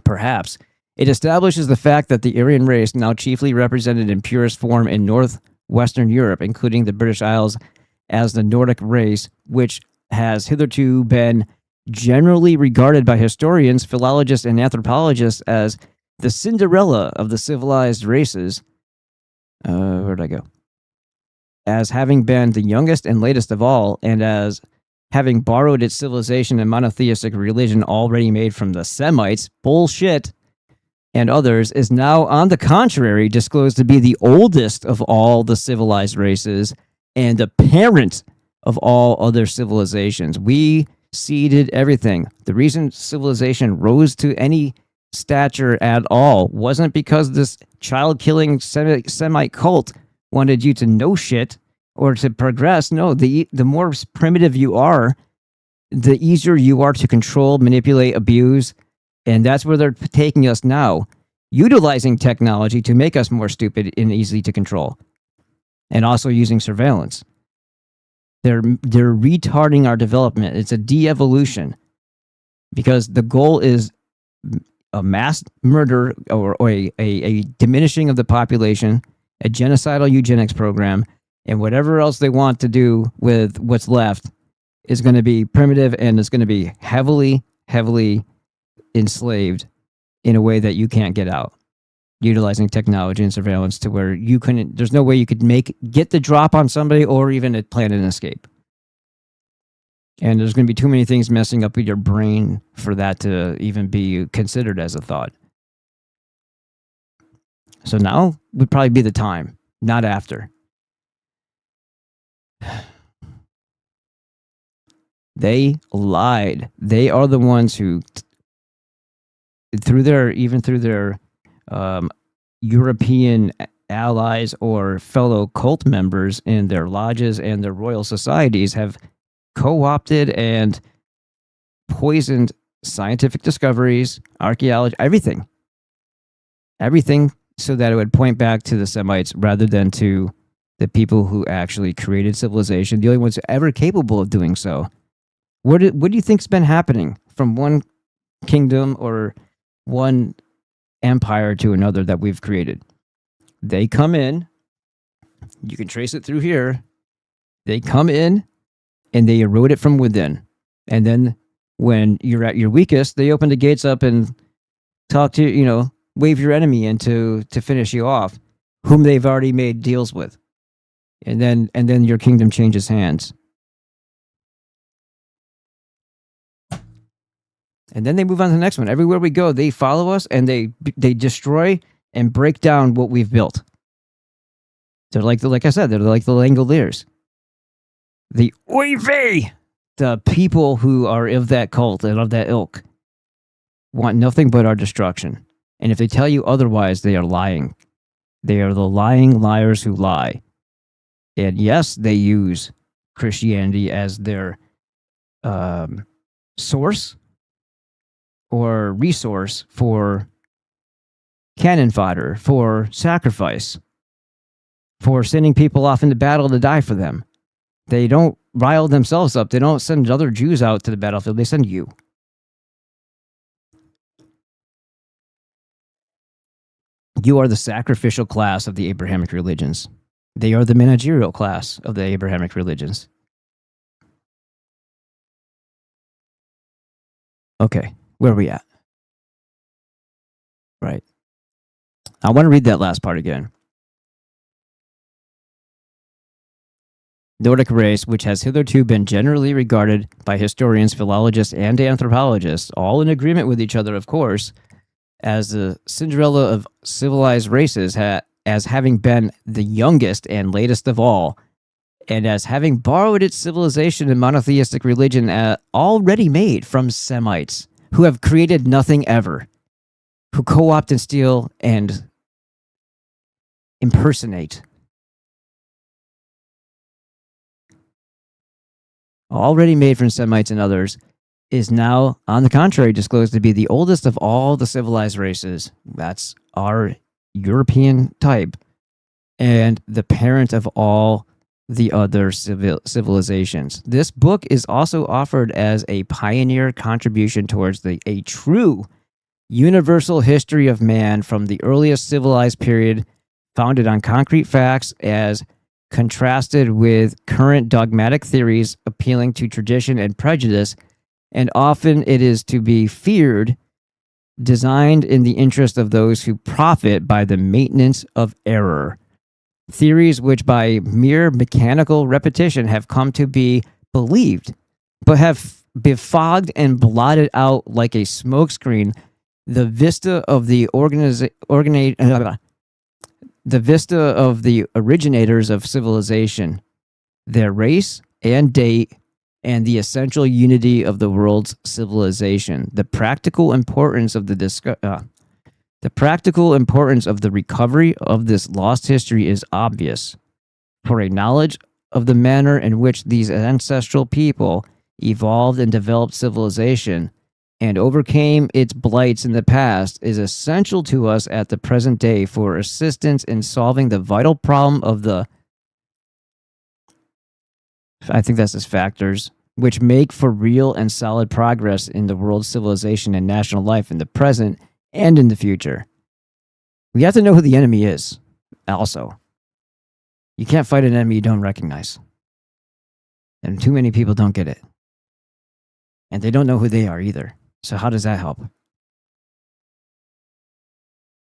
perhaps, it establishes the fact that the Aryan race, now chiefly represented in purest form in northwestern Europe, including the British Isles, as the Nordic race, which has hitherto been generally regarded by historians, philologists, and anthropologists as the Cinderella of the civilized races. Where'd I go? As having been the youngest and latest of all, and as having borrowed its civilization and monotheistic religion already made from the Semites, bullshit, and others, is now, on the contrary, disclosed to be the oldest of all the civilized races and the parent of all other civilizations. We seeded everything. The reason civilization rose to any stature at all wasn't because this child-killing Semite cult wanted you to know shit or to progress. No, the more primitive you are, the easier you are to control, manipulate, abuse, and that's where they're taking us now, utilizing technology to make us more stupid and easy to control, and also using surveillance. They're retarding our development. It's a de-evolution because the goal is a mass murder or a diminishing of the population, a genocidal eugenics program, and whatever else they want to do with what's left is going to be primitive and it's going to be heavily enslaved in a way that you can't get out, utilizing technology and surveillance to where there's no way you could get the drop on somebody or even plan an escape. And there's going to be too many things messing up with your brain for that to even be considered as a thought. So now would probably be the time, not after. They lied. They are the ones who, through their European allies or fellow cult members in their lodges and their royal societies, have co-opted and poisoned scientific discoveries, archaeology, everything, so that it would point back to the Semites rather than to the people who actually created civilization, the only ones ever capable of doing so. What do you think's been happening from one kingdom or one empire to another that we've created? They come in, you can trace it through here, they come in and they erode it from within. And then when you're at your weakest, they open the gates up and talk to, wave your enemy in to finish you off, whom they've already made deals with. And then your kingdom changes hands. And then they move on to the next one. Everywhere we go, they follow us and they destroy and break down what we've built. They're like I said, they're like the Langoliers. The Oive, the people who are of that cult and of that ilk, want nothing but our destruction. And if they tell you otherwise, they are lying. They are the lying liars who lie. And yes, they use Christianity as their source or resource for cannon fodder, for sacrifice, for sending people off into battle to die for them. They don't rile themselves up. They don't send other Jews out to the battlefield. They send you. You are the sacrificial class of the Abrahamic religions. They are the managerial class of the Abrahamic religions. Okay, where are we at? Right. I want to read that last part again. Nordic race, which has hitherto been generally regarded by historians, philologists, and anthropologists, all in agreement with each other, of course, as the Cinderella of civilized races, as having been the youngest and latest of all, and as having borrowed its civilization and monotheistic religion already made from Semites, who have created nothing ever, who co-opt and steal and impersonate. Already made from Semites and others, is now, on the contrary, disclosed to be the oldest of all the civilized races. That's our European type, and the parent of all the other civilizations. This book is also offered as a pioneer contribution towards a true universal history of man from the earliest civilized period, founded on concrete facts as contrasted with current dogmatic theories appealing to tradition and prejudice, and often it is to be feared, designed in the interest of those who profit by the maintenance of error. Theories which by mere mechanical repetition have come to be believed, but have befogged and blotted out like a smokescreen the vista of the originators of civilization, their race and date, and the essential unity of the world's civilization. The practical importance of the recovery of this lost history is obvious. For a knowledge of the manner in which these ancestral people evolved and developed civilization and overcame its blights in the past is essential to us at the present day for assistance in solving the vital problem of the, I think that's his factors, which make for real and solid progress in the world's civilization and national life in the present and in the future. We have to know who the enemy is, also. You can't fight an enemy you don't recognize. And too many people don't get it. And they don't know who they are either. So how does that help?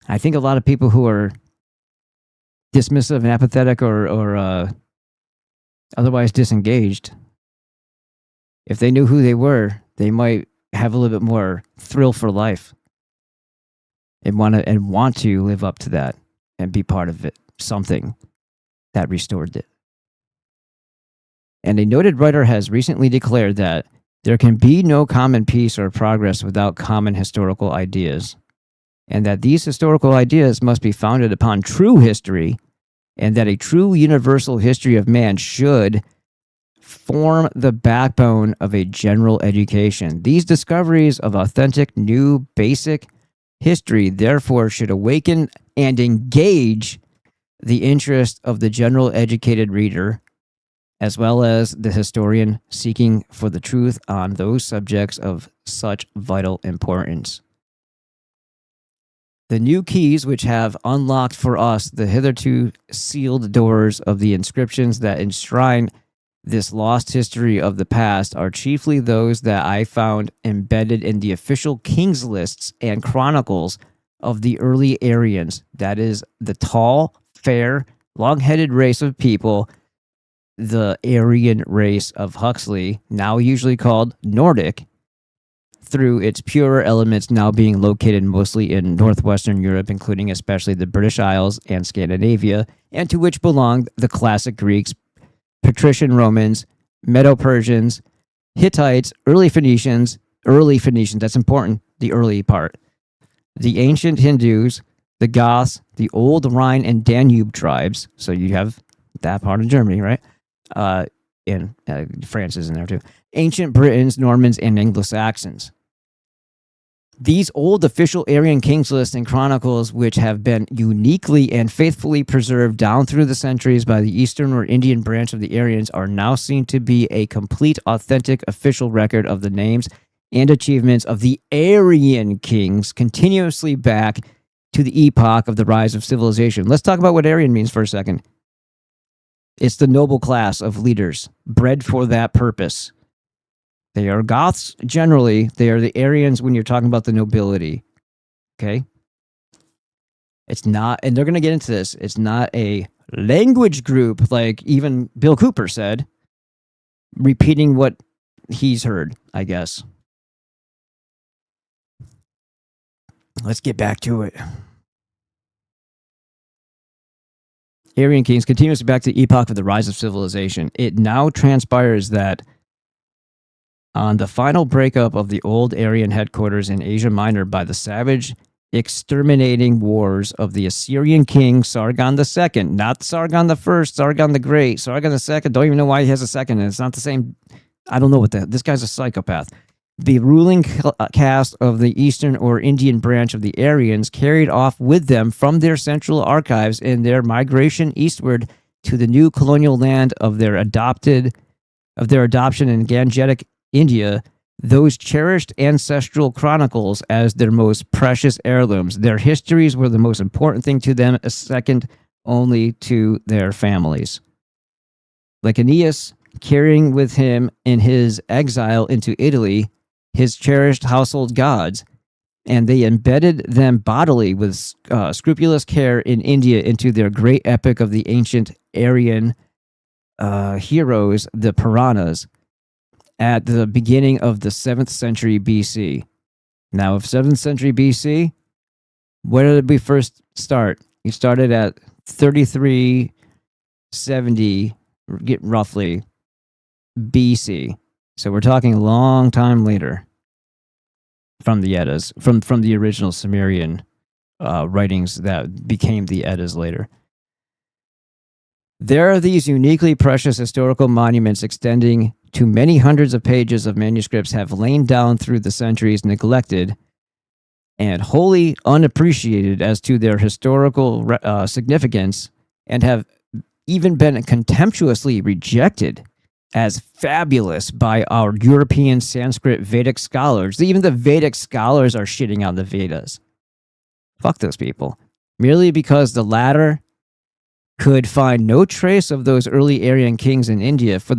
I think a lot of people who are dismissive and apathetic or otherwise disengaged, if they knew who they were, they might have a little bit more thrill for life and want to live up to that and be part of it, something that restored it. And a noted writer has recently declared that there can be no common peace or progress without common historical ideas, and that these historical ideas must be founded upon true history, and that a true universal history of man should form the backbone of a general education. These discoveries of authentic, new, basic history, therefore, should awaken and engage the interest of the general educated reader, as well as the historian seeking for the truth on those subjects of such vital importance. The new keys which have unlocked for us the hitherto sealed doors of the inscriptions that enshrine this lost history of the past are chiefly those that I found embedded in the official kings lists and chronicles of the early Aryans, that is, the tall, fair, long-headed race of people, the Aryan race of Huxley, now usually called Nordic, through its purer elements now being located mostly in northwestern Europe, including especially the British Isles and Scandinavia, and to which belonged the classic Greeks, patrician Romans, Medo-Persians, Hittites, early Phoenicians, that's important, the early part, the ancient Hindus, the Goths, the old Rhine and Danube tribes, so you have that part of Germany, right? and France is in there too. Ancient Britons, Normans, and Anglo-Saxons. These old official Aryan kings lists and chronicles, which have been uniquely and faithfully preserved down through the centuries by the Eastern or Indian branch of the Aryans, are now seen to be a complete, authentic, official record of the names and achievements of the Aryan kings, continuously back to the epoch of the rise of civilization. Let's talk about what Aryan means for a second. It's the noble class of leaders, bred for that purpose. They are Goths generally. They are the Aryans when you're talking about the nobility. Okay? It's not, and they're going to get into this, it's not a language group like even Bill Cooper said, repeating what he's heard, I guess. Let's get back to it. Aryan kings continuously back to the epoch of the rise of civilization. It now transpires that on the final breakup of the old Aryan headquarters in Asia Minor by the savage exterminating wars of the Assyrian king Sargon II, not Sargon I, Sargon the Great, Sargon II, don't even know why he has a second, and it's not the same. I don't know what this guy's a psychopath. The ruling caste of the Eastern or Indian branch of the Aryans carried off with them from their central archives in their migration eastward to the new colonial land of their adoption in Gangetic India, those cherished ancestral chronicles as their most precious heirlooms. Their histories were the most important thing to them, second only to their families. Like Aeneas, carrying with him in his exile into Italy his cherished household gods, and they embedded them bodily with scrupulous care in India into their great epic of the ancient Aryan heroes, the Puranas, at the beginning of the 7th century BC. Now, of 7th century BC, where did we first start? We started at 3370, roughly, BC. So we're talking a long time later from the Eddas, from the original Sumerian writings that became the Eddas later. There are these uniquely precious historical monuments extending to many hundreds of pages of manuscripts have lain down through the centuries, neglected and wholly unappreciated as to their historical significance, and have even been contemptuously rejected as fabulous by our European Sanskrit Vedic scholars. Even the Vedic scholars are shitting on the Vedas. Fuck those people. Merely because the latter could find no trace of those early Aryan kings in India for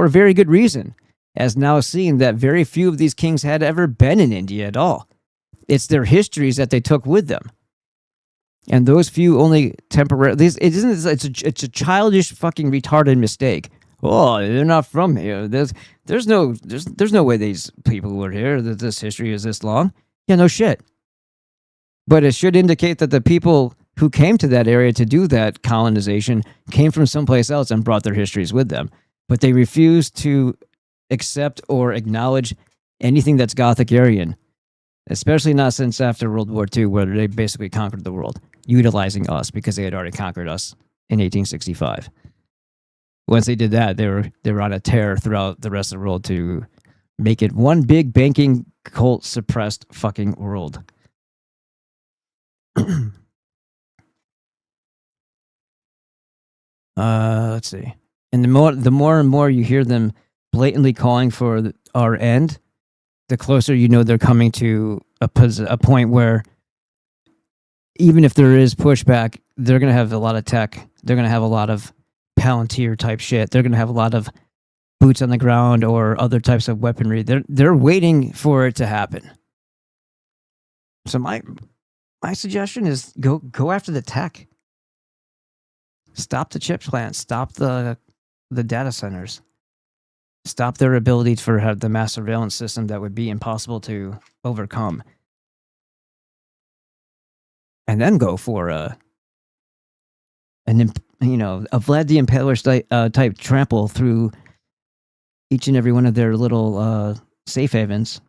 a very good reason, as now seen that very few of these kings had ever been in India at all. It's their histories that they took with them, and those few only temporarily. It's a childish, fucking retarded mistake. Oh, they're not from here. There's no way these people were here. That this history is this long. Yeah, no shit. But it should indicate that the people who came to that area to do that colonization came from someplace else and brought their histories with them. But they refused to accept or acknowledge anything that's Gothic Aryan, especially not since after World War II, where they basically conquered the world, utilizing us because they had already conquered us in 1865. Once they did that, they were on a tear throughout the rest of the world to make it one big banking cult suppressed fucking world. Let's see. And the more and more you hear them blatantly calling for our end, the closer you know they're coming to a point where even if there is pushback, they're going to have a lot of tech. They're going to have a lot of Palantir type shit. They're going to have a lot of boots on the ground or other types of weaponry. They're waiting for it to happen. So my suggestion is go after the tech. Stop the chip plants. Stop the data centers. Stop their ability for the mass surveillance system that would be impossible to overcome. And then go for a Vlad the Impaler type trample through each and every one of their little safe havens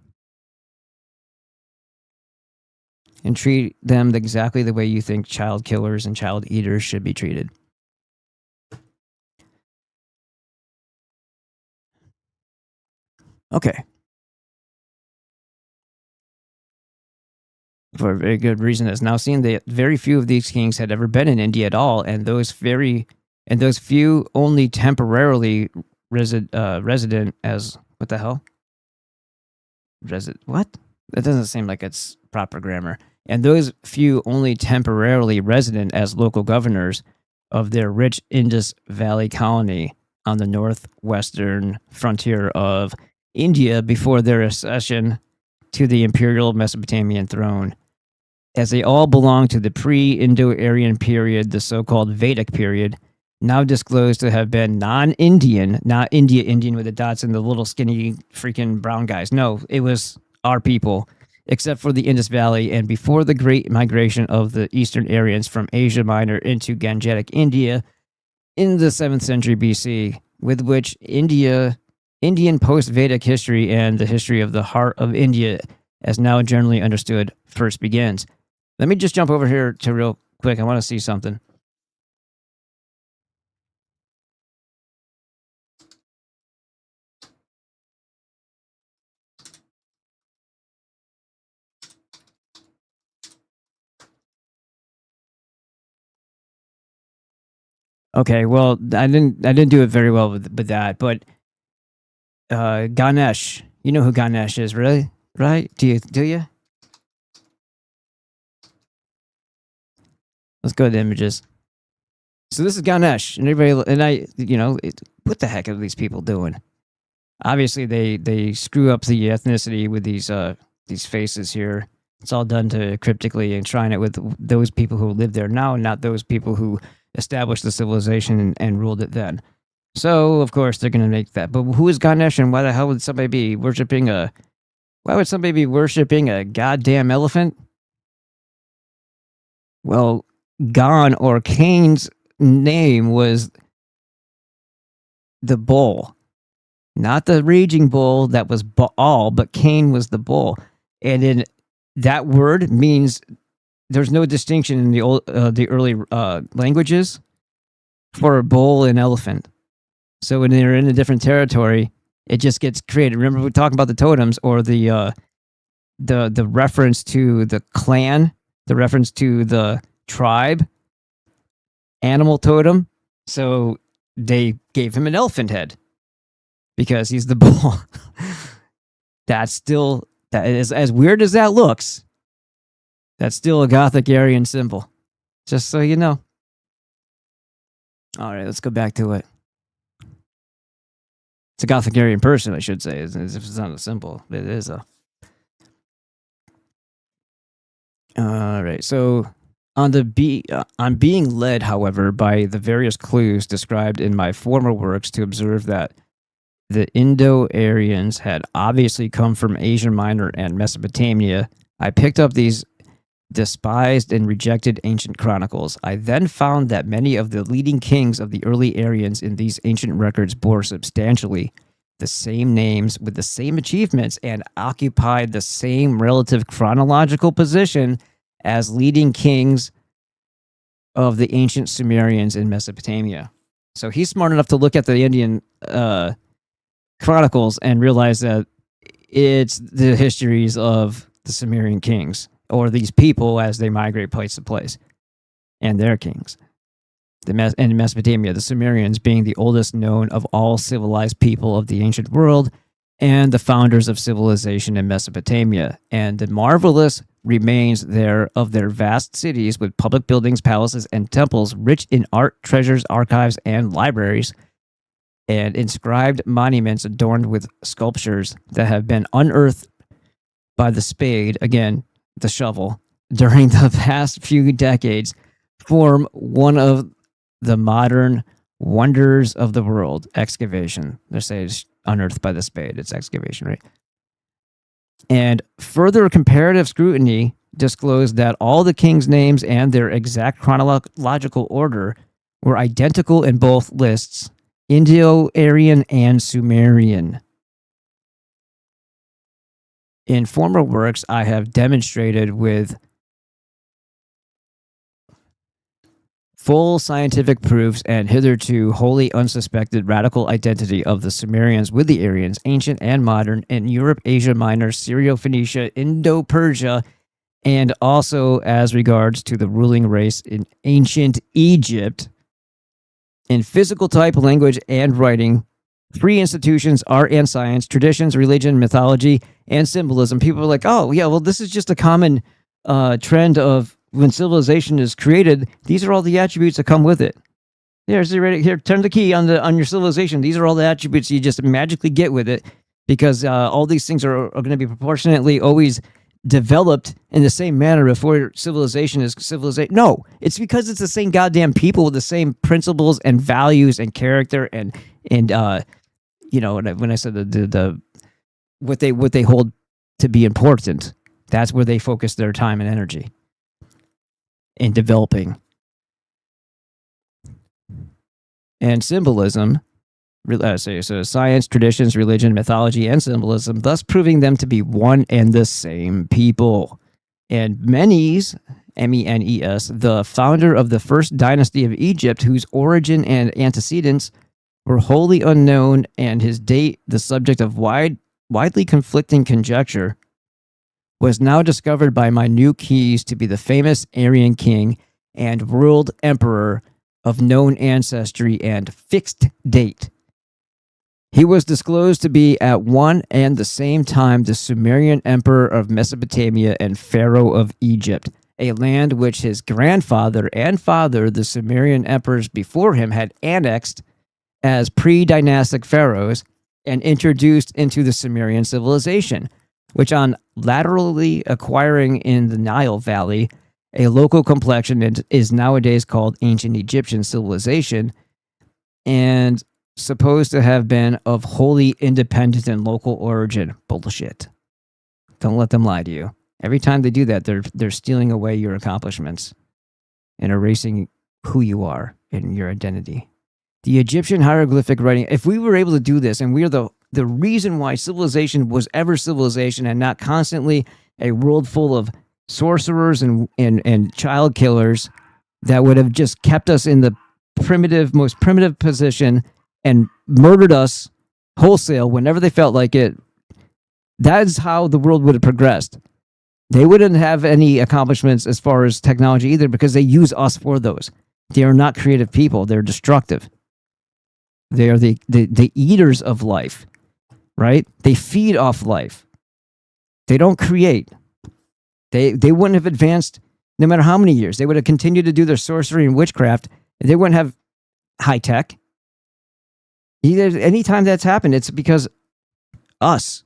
and treat them exactly the way you think child killers and child eaters should be treated. Okay. For a very good reason, is now seen that very few of these kings had ever been in India at all, and those few only temporarily resident as what the hell? What? That doesn't seem like it's proper grammar. And those few only temporarily resident as local governors of their rich Indus Valley colony on the northwestern frontier of India before their accession to the imperial Mesopotamian throne. As they all belong to the pre-Indo-Aryan period, the so-called Vedic period, now disclosed to have been non-Indian, not Indian with the dots and the little skinny freaking brown guys. No, it was our people, except for the Indus Valley and before the great migration of the Eastern Aryans from Asia Minor into Gangetic India in the 7th century BC, with which Indian post-Vedic history and the history of the heart of India, as now generally understood, first begins. Let me just jump over here to real quick. I want to see something. Okay, well, I didn't do it very well with that, but Ganesh, you know who Ganesh is, really, right? Do you? Let's go to the images. So this is Ganesh, and everybody, and what the heck are these people doing? Obviously, they screw up the ethnicity with these faces here. It's all done to cryptically enshrine it with those people who live there now, and not those people who established the civilization and ruled it then. So of course they're gonna make that. But who is Ganesh, and why the hell would somebody be worshiping a? Why would somebody be worshiping a goddamn elephant? Well, Gan or Cain's name was the bull, not the raging bull that was Baal, but Cain was the bull, and in that word means there's no distinction in the early languages for a bull and elephant. So when they're in a different territory, it just gets created. Remember we talked about the totems or the reference to the clan, the reference to the tribe, animal totem. So they gave him an elephant head because he's the bull. That is as weird as that looks. That's still a Gothic Aryan symbol. Just so you know. All right, let's go back to it. It's a Gothic Aryan person, I should say, as if it's not a symbol. It is a. All right, so I'm being led, however, by the various clues described in my former works to observe that the Indo-Aryans had obviously come from Asia Minor and Mesopotamia. I picked up these despised and rejected ancient chronicles. I then found that many of the leading kings of the early Aryans in these ancient records bore substantially the same names with the same achievements and occupied the same relative chronological position as leading kings of the ancient Sumerians in Mesopotamia. So he's smart enough to look at the Indian chronicles and realize that it's the histories of the Sumerian kings or these people as they migrate place to place and their kings. In Mesopotamia, the Sumerians being the oldest known of all civilized people of the ancient world and the founders of civilization in Mesopotamia, and the marvelous remains there of their vast cities with public buildings, palaces, and temples rich in art, treasures, archives, and libraries, and inscribed monuments adorned with sculptures that have been unearthed by the spade, again, the shovel, during the past few decades, form one of the modern wonders of the world. Excavation. They say it's unearthed by the spade. It's excavation, right? And further comparative scrutiny disclosed that all the kings' names and their exact chronological order were identical in both lists, Indo-Aryan and Sumerian. In former works, I have demonstrated with full scientific proofs and hitherto wholly unsuspected radical identity of the Sumerians with the Aryans, ancient and modern, in Europe, Asia Minor, Syro-Phoenicia, Indo-Persia, and also as regards to the ruling race in ancient Egypt. In physical type, language, and writing, three institutions, art and science, traditions, religion, mythology, and symbolism. People are like, oh, yeah, well, this is just a common trend of when civilization is created. These are all the attributes that come with it. Here, turn the key on your civilization. These are all the attributes you just magically get with it, because all these things are going to be proportionately always developed in the same manner before civilization is civilization. No, it's because it's the same goddamn people with the same principles and values and character and when I said the what they hold to be important, that's where they focus their time and energy in developing. And symbolism, so science, traditions, religion, mythology, and symbolism, thus proving them to be one and the same people. And Menes, Menes, the founder of the first dynasty of Egypt, whose origin and antecedents were wholly unknown, and his date the subject of widely conflicting conjecture, was now discovered by minute keys to be the famous Aryan king and world emperor of known ancestry and fixed date. He was disclosed to be at one and the same time the Sumerian emperor of Mesopotamia and pharaoh of Egypt, a land which his grandfather and father, the Sumerian emperors before him, had annexed as pre-dynastic pharaohs and introduced into the Sumerian civilization, which on laterally acquiring in the Nile Valley a local complexion is nowadays called ancient Egyptian civilization, and supposed to have been of wholly independent and local origin. Bullshit. Don't let them lie to you. Every time they do that, they're stealing away your accomplishments and erasing who you are and your identity. The Egyptian hieroglyphic writing, if we were able to do this, and we're the reason why civilization was ever civilization and not constantly a world full of sorcerers and child killers that would have just kept us in the most primitive position and murdered us wholesale whenever they felt like it, that's how the world would have progressed. They wouldn't have any accomplishments as far as technology either, because they use us for those. They are not creative people. They're destructive. They are the eaters of life, right? They feed off life. They don't create. They wouldn't have advanced no matter how many years. They would have continued to do their sorcery and witchcraft. They wouldn't have high tech. Anytime that's happened, it's because us.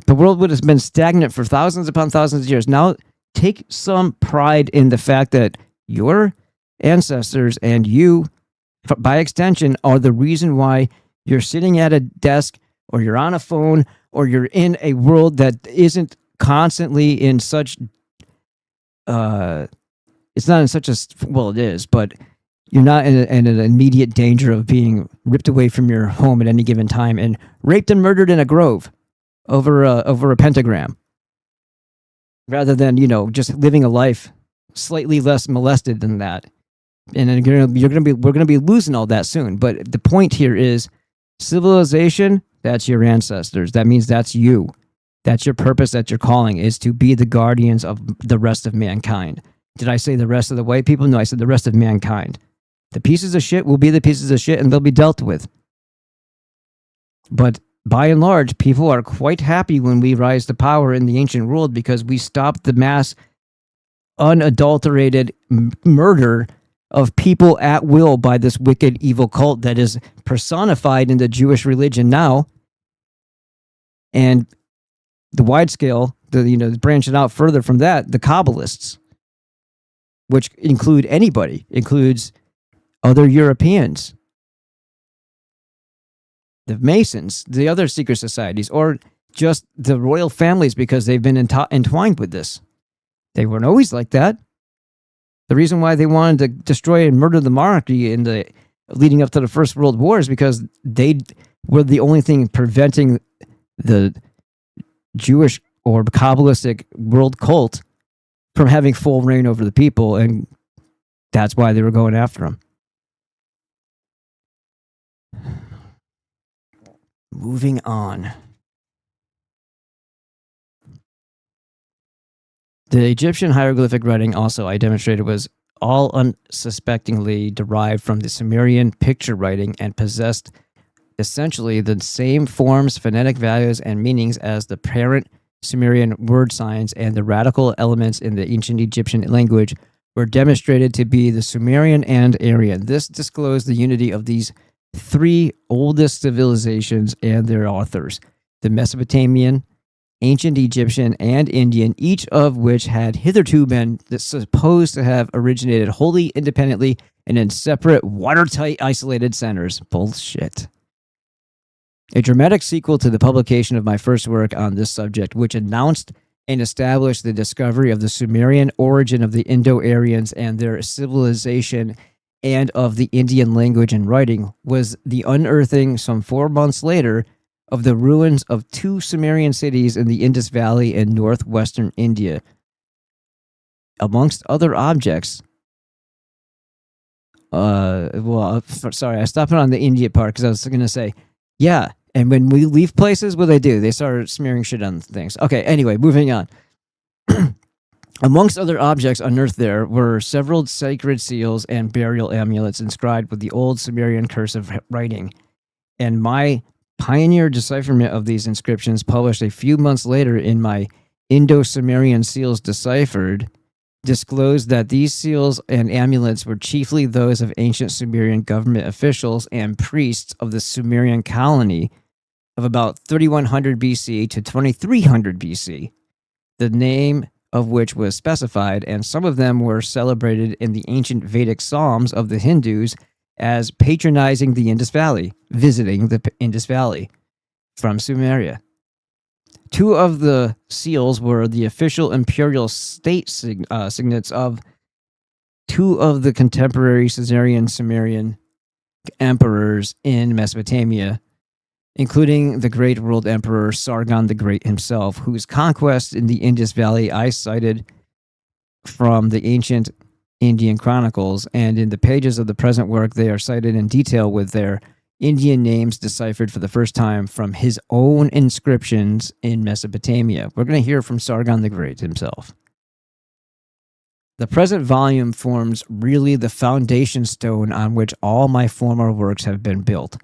The world would have been stagnant for thousands upon thousands of years. Now, take some pride in the fact that your ancestors and you, by extension, are the reason why you're sitting at a desk or you're on a phone or you're in a world that isn't constantly in such, it's not in such a, well, it is, but you're not in an immediate danger of being ripped away from your home at any given time and raped and murdered in a grove over a pentagram, rather than, just living a life slightly less molested than that. And then we're gonna be losing all that soon. But the point here is civilization. That's your ancestors. That means that's you. That's your purpose. That's your calling, is to be the guardians of the rest of mankind. Did I say the rest of the white people? No, I said the rest of mankind. The pieces of shit will be the pieces of shit, and they'll be dealt with. But by and large, people are quite happy when we rise to power in the ancient world, because we stopped the mass, unadulterated murder of people at will by this wicked, evil cult that is personified in the Jewish religion now. And the wide scale, branching out further from that, the Kabbalists, which includes other Europeans, the Masons, the other secret societies, or just the royal families, because they've been entwined with this. They weren't always like that. The reason why they wanted to destroy and murder the monarchy in the leading up to the First World War is because they were the only thing preventing the Jewish or Kabbalistic world cult from having full reign over the people and That's why they were going after him. Moving on. The Egyptian hieroglyphic writing also I demonstrated was all unsuspectingly derived from the Sumerian picture writing and possessed essentially the same forms, phonetic values, and meanings as the parent Sumerian word signs, and the radical elements in the ancient Egyptian language were demonstrated to be the Sumerian and Aryan. This disclosed the unity of these three oldest civilizations and their authors: the Mesopotamian, ancient Egyptian, and Indian, each of which had hitherto been supposed to have originated wholly independently and in separate, watertight, isolated centers. Bullshit. A dramatic sequel to the publication of my first work on this subject, which announced and established the discovery of the Sumerian origin of the Indo-Aryans and their civilization and of the Indian language and writing, was the unearthing some 4 months later of the ruins of 2 Sumerian cities in the Indus Valley in northwestern India. Amongst other objects, sorry, I stopped it on the India part because I was going to say, yeah, and when we leave places, what do? They start smearing shit on things. Okay, anyway, moving on. Amongst other objects unearthed there were several sacred seals and burial amulets inscribed with the old Sumerian cursive writing. And my pioneer decipherment of these inscriptions, published a few months later in my Indo-Sumerian Seals Deciphered, disclosed that these seals and amulets were chiefly those of ancient Sumerian government officials and priests of the Sumerian colony of about 3100 BC to 2300 BC, the name of which was specified, and some of them were celebrated in the ancient Vedic Psalms of the Hindus as patronizing the Indus Valley, visiting the Indus Valley from Sumeria. 2 of the seals were the official imperial state signets of 2 of the contemporary Caesarian Sumerian emperors in Mesopotamia, including the great world emperor Sargon the Great himself, whose conquest in the Indus Valley I cited from the ancient Indian chronicles, and in the pages of the present work they are cited in detail with their Indian names deciphered for the first time from his own inscriptions in Mesopotamia. We're going to hear from Sargon the Great himself. The present volume forms really the foundation stone on which all my former works have been built,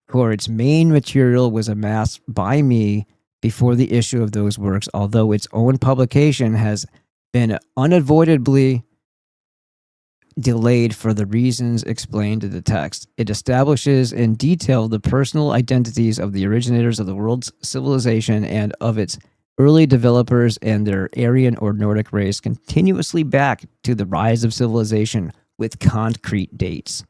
for its main material was amassed by me before the issue of those works, although its own publication has been unavoidably delayed for the reasons explained in the text. It establishes in detail the personal identities of the originators of the world's civilization and of its early developers and their Aryan or Nordic race continuously back to the rise of civilization with concrete dates.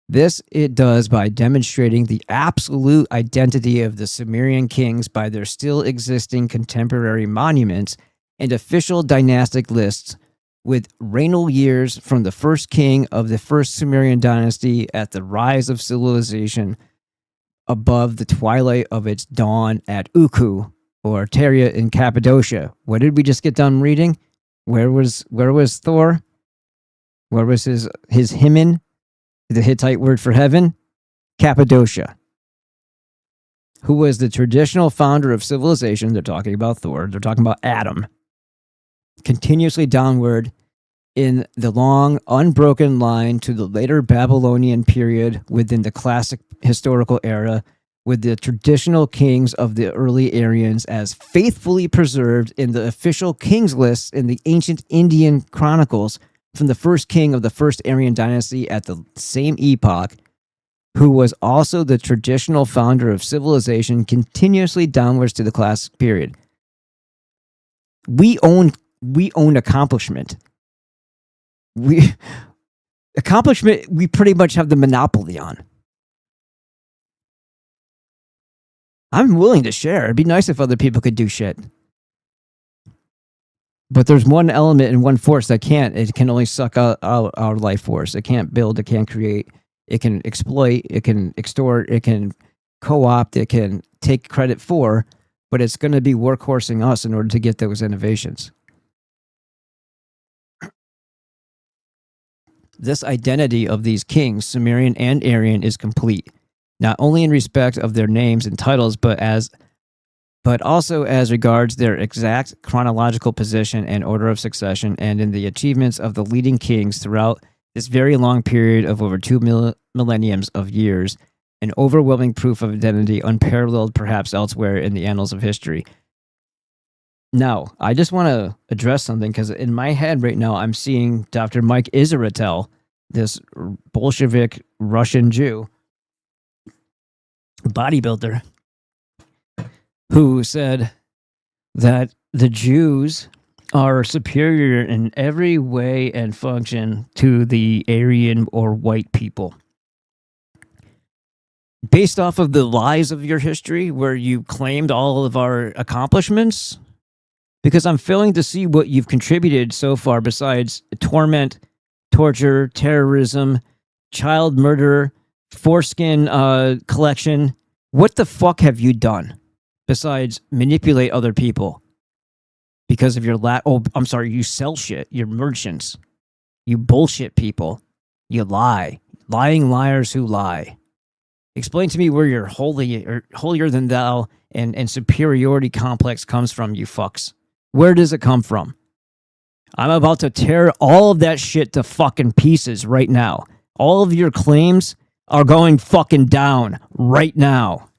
This it does by demonstrating the absolute identity of the Sumerian kings by their still existing contemporary monuments and official dynastic lists, with regnal years from the first king of the first Sumerian dynasty at the rise of civilization above the twilight of its dawn at Uku, or Teria in Cappadocia. What did we just get done reading? Where was Thor? Where was his hymen? The Hittite word for heaven? Cappadocia. Who was the traditional founder of civilization? They're talking about Thor. They're talking about Adam. Continuously downward in the long, unbroken line to the later Babylonian period within the classic historical era, with the traditional kings of the early Aryans as faithfully preserved in the official kings lists in the ancient Indian chronicles from the first king of the first Aryan dynasty at the same epoch, who was also the traditional founder of civilization, continuously downwards to the classic period. We own accomplishment. We pretty much have the monopoly on. I'm willing to share. It'd be nice if other people could do shit. But there's one element and one force that can't. It can only suck out our life force. It can't build. It can't create. It can exploit. It can extort. It can co-opt. It can take credit for. But it's going to be workhorsing us in order to get those innovations. This identity of these kings, Sumerian and Aryan, is complete, not only in respect of their names and titles, but also as regards their exact chronological position and order of succession, and in the achievements of the leading kings throughout this very long period of over 2 millenniums of years, an overwhelming proof of identity unparalleled perhaps elsewhere in the annals of history. Now, I just want to address something, because in my head right now, I'm seeing Dr. Mike Izaratel, this Bolshevik Russian Jew, bodybuilder, who said that the Jews are superior in every way and function to the Aryan or white people. Based off of the lies of your history, where you claimed all of our accomplishments, because I'm failing to see what you've contributed so far besides torment, torture, terrorism, child murder, foreskin collection. What the fuck have you done besides manipulate other people? Because of your you sell shit. You're merchants. You bullshit people. You lie. Lying liars who lie. Explain to me where your holier than thou and superiority complex comes from, you fucks. Where does it come from? I'm about to tear all of that shit to fucking pieces right now. All of your claims are going fucking down right now.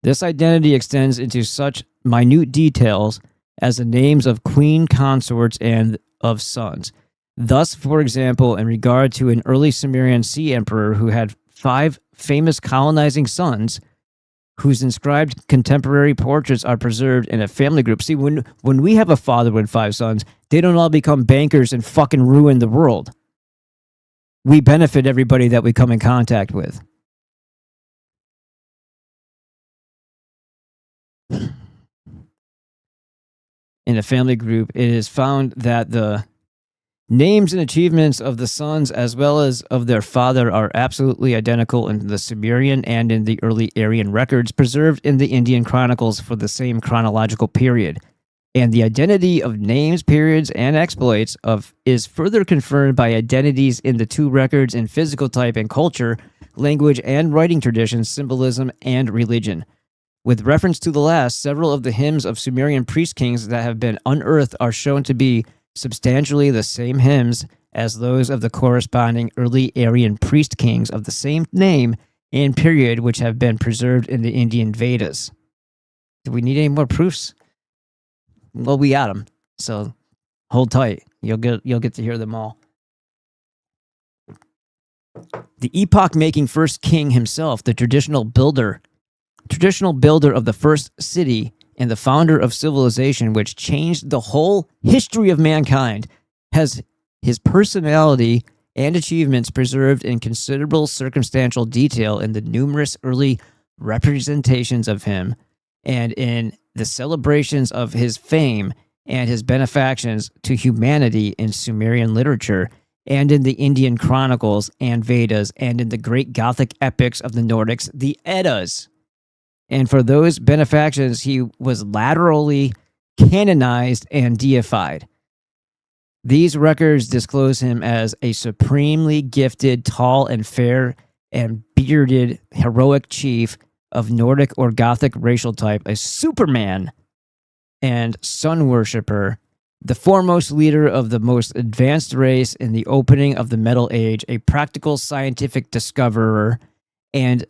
This identity extends into such minute details as the names of queen consorts and of sons. Thus, for example, in regard to an early Sumerian sea emperor who had 5 famous colonizing sons, whose inscribed contemporary portraits are preserved in a family group. See, when we have a father with 5 sons, they don't all become bankers and fucking ruin the world. We benefit everybody that we come in contact with. In a family group, it is found that the names and achievements of the sons as well as of their father are absolutely identical in the Sumerian and in the early Aryan records preserved in the Indian chronicles for the same chronological period. And the identity of names, periods, and exploits is further confirmed by identities in the 2 records in physical type and culture, language and writing traditions, symbolism, and religion. With reference to the last, several of the hymns of Sumerian priest kings that have been unearthed are shown to be substantially the same hymns as those of the corresponding early Aryan priest kings of the same name and period, which have been preserved in the Indian Vedas. Do we need any more proofs? Well, we got them, so hold tight. You'll get to hear them all. The epoch-making first king himself, the traditional builder of the first city and the founder of civilization, which changed the whole history of mankind, has his personality and achievements preserved in considerable circumstantial detail in the numerous early representations of him and in the celebrations of his fame and his benefactions to humanity in Sumerian literature and in the Indian chronicles and Vedas and in the great Gothic epics of the Nordics, the Eddas. And for those benefactions, he was laterally canonized and deified. These records disclose him as a supremely gifted, tall and fair and bearded, heroic chief of Nordic or Gothic racial type, a Superman and sun worshipper, the foremost leader of the most advanced race in the opening of the Metal Age, a practical scientific discoverer, and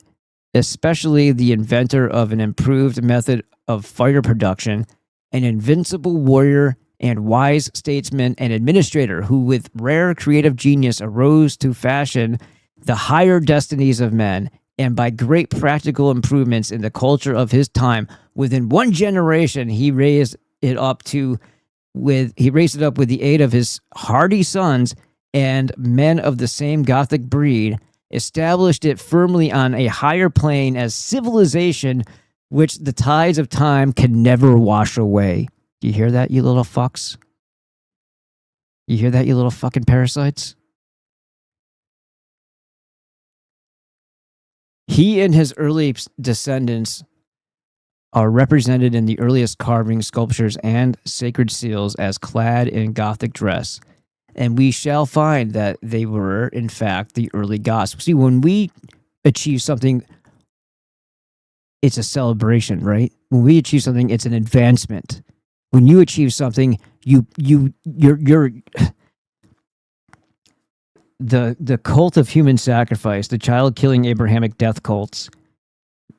especially the inventor of an improved method of fire production, an invincible warrior and wise statesman and administrator who with rare creative genius arose to fashion the higher destinies of men, and by great practical improvements in the culture of his time, within one generation he raised it up with the aid of his hardy sons and men of the same Gothic breed, established it firmly on a higher plane as civilization which the tides of time can never wash away. Do you hear that, you little fucks? You hear that, you little fucking parasites? He and his early descendants are represented in the earliest carvings, sculptures, and sacred seals as clad in Gothic dress, And we shall find that they were, in fact, the early gods. See, when we achieve something, it's a celebration, right? When we achieve something, it's an advancement. When you achieve something, you're the cult of human sacrifice, the child-killing Abrahamic death cults.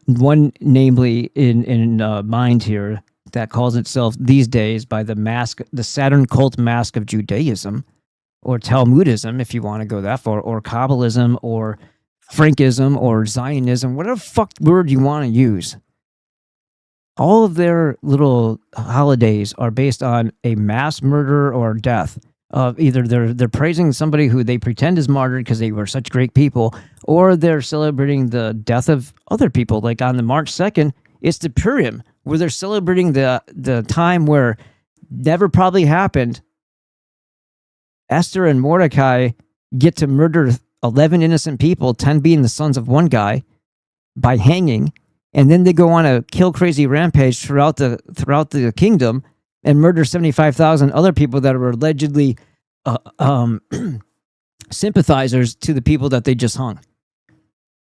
One, namely, in mind here, that calls itself these days by the Saturn cult mask of Judaism, or Talmudism, if you want to go that far, or Kabbalism, or Frankism, or Zionism, whatever fuck word you want to use. All of their little holidays are based on a mass murder or death. Either they're praising somebody who they pretend is martyred because they were such great people, or they're celebrating the death of other people. Like on the March 2nd, it's the Purim, where they're celebrating the time where never probably happened. Esther and Mordecai get to murder 11 innocent people, 10 being the sons of one guy, by hanging, and then they go on a kill crazy rampage throughout the kingdom and murder 75,000 other people that were allegedly sympathizers to the people that they just hung.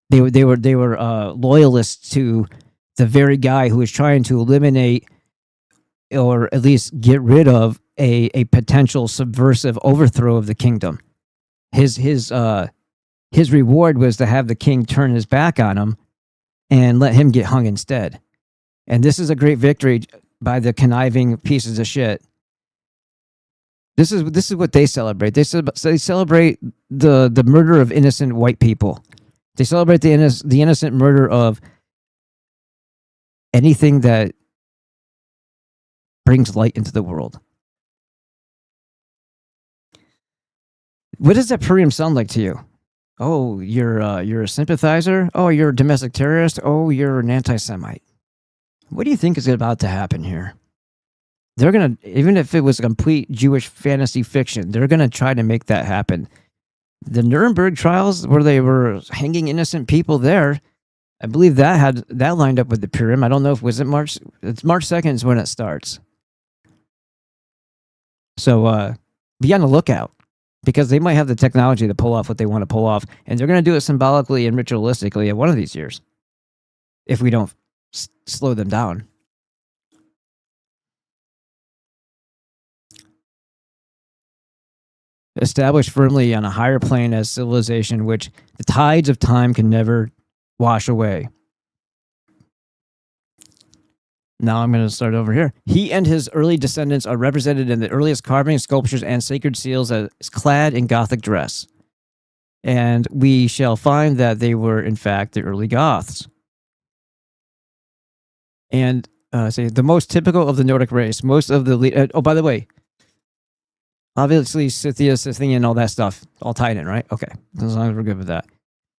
They were loyalists to the very guy who was trying to eliminate, or at least get rid of, a potential subversive overthrow of the kingdom. His reward was to have the king turn his back on him and let him get hung instead. And this is a great victory by the conniving pieces of shit. This is what they celebrate. They celebrate the murder of innocent white people. They celebrate the innocent murder of anything that brings light into the world. What does that Purim sound like to you? Oh, you're a sympathizer? Oh, you're a domestic terrorist? Oh, you're an anti-Semite. What do you think is about to happen here? They're going to, even if it was a complete Jewish fantasy fiction, they're going to try to make that happen. The Nuremberg trials, where they were hanging innocent people there, I believe that lined up with the Purim. I don't know if was it March. It's March 2nd is when it starts. So be on the lookout, because they might have the technology to pull off what they want to pull off, and they're going to do it symbolically and ritualistically at one of these years, if we don't slow them down. Established firmly on a higher plane as civilization, which the tides of time can never wash away. Now I'm going to start over here. He and his early descendants are represented in the earliest carvings, sculptures, and sacred seals as clad in Gothic dress. And we shall find that they were, in fact, the early Goths. And say the most typical of the Nordic race. Most of the... oh, by the way, obviously Scythia, Scythian, all that stuff, all tied in, right? Okay, as long as we're good with that.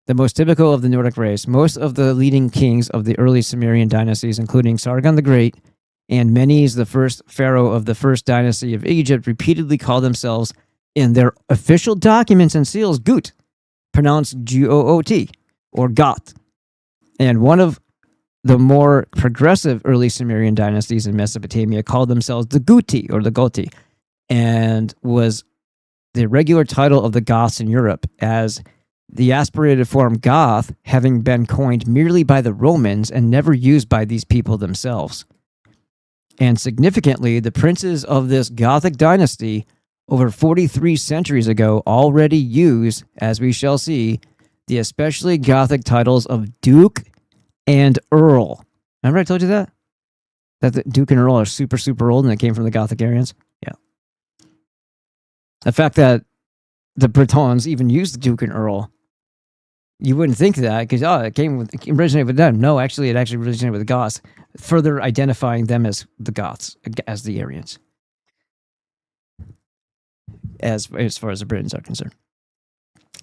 The most typical of the Nordic race. Most of the leading kings of the early Sumerian dynasties, including Sargon the Great and Menes, the first pharaoh of the first dynasty of Egypt, repeatedly call themselves, in their official documents and seals, Gut, pronounced G-O-O-T, or Goth. And one of the more progressive early Sumerian dynasties in Mesopotamia called themselves the Guti, or the Goti, and was the regular title of the Goths in Europe, as the aspirated form Goth having been coined merely by the Romans and never used by these people themselves. And significantly, the princes of this Gothic dynasty over 43 centuries ago already use, as we shall see, the especially Gothic titles of Duke and Earl. Remember I told you that? That the Duke and Earl are super, super old and they came from the Gothic Aryans? Yeah. The fact that the Bretons even used Duke and Earl, you wouldn't think that, because it originated with them. No, actually, it actually originated with the Goths, further identifying them as the Goths, as the Aryans, as far as the Britons are concerned.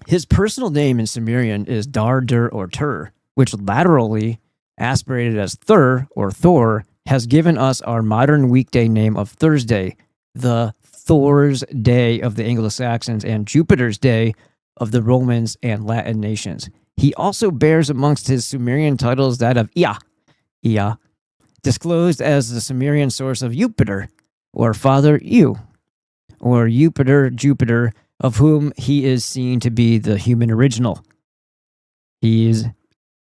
His personal name in Sumerian is Dar, Dur, or Tur, which laterally, aspirated as Thur or Thor, has given us our modern weekday name of Thursday, the Thor's Day of the Anglo-Saxons and Jupiter's Day of the Romans and Latin nations. He also bears amongst his Sumerian titles that of Ea, disclosed as the Sumerian source of Jupiter, or Father Eu, or Jupiter, of whom he is seen to be the human original. He is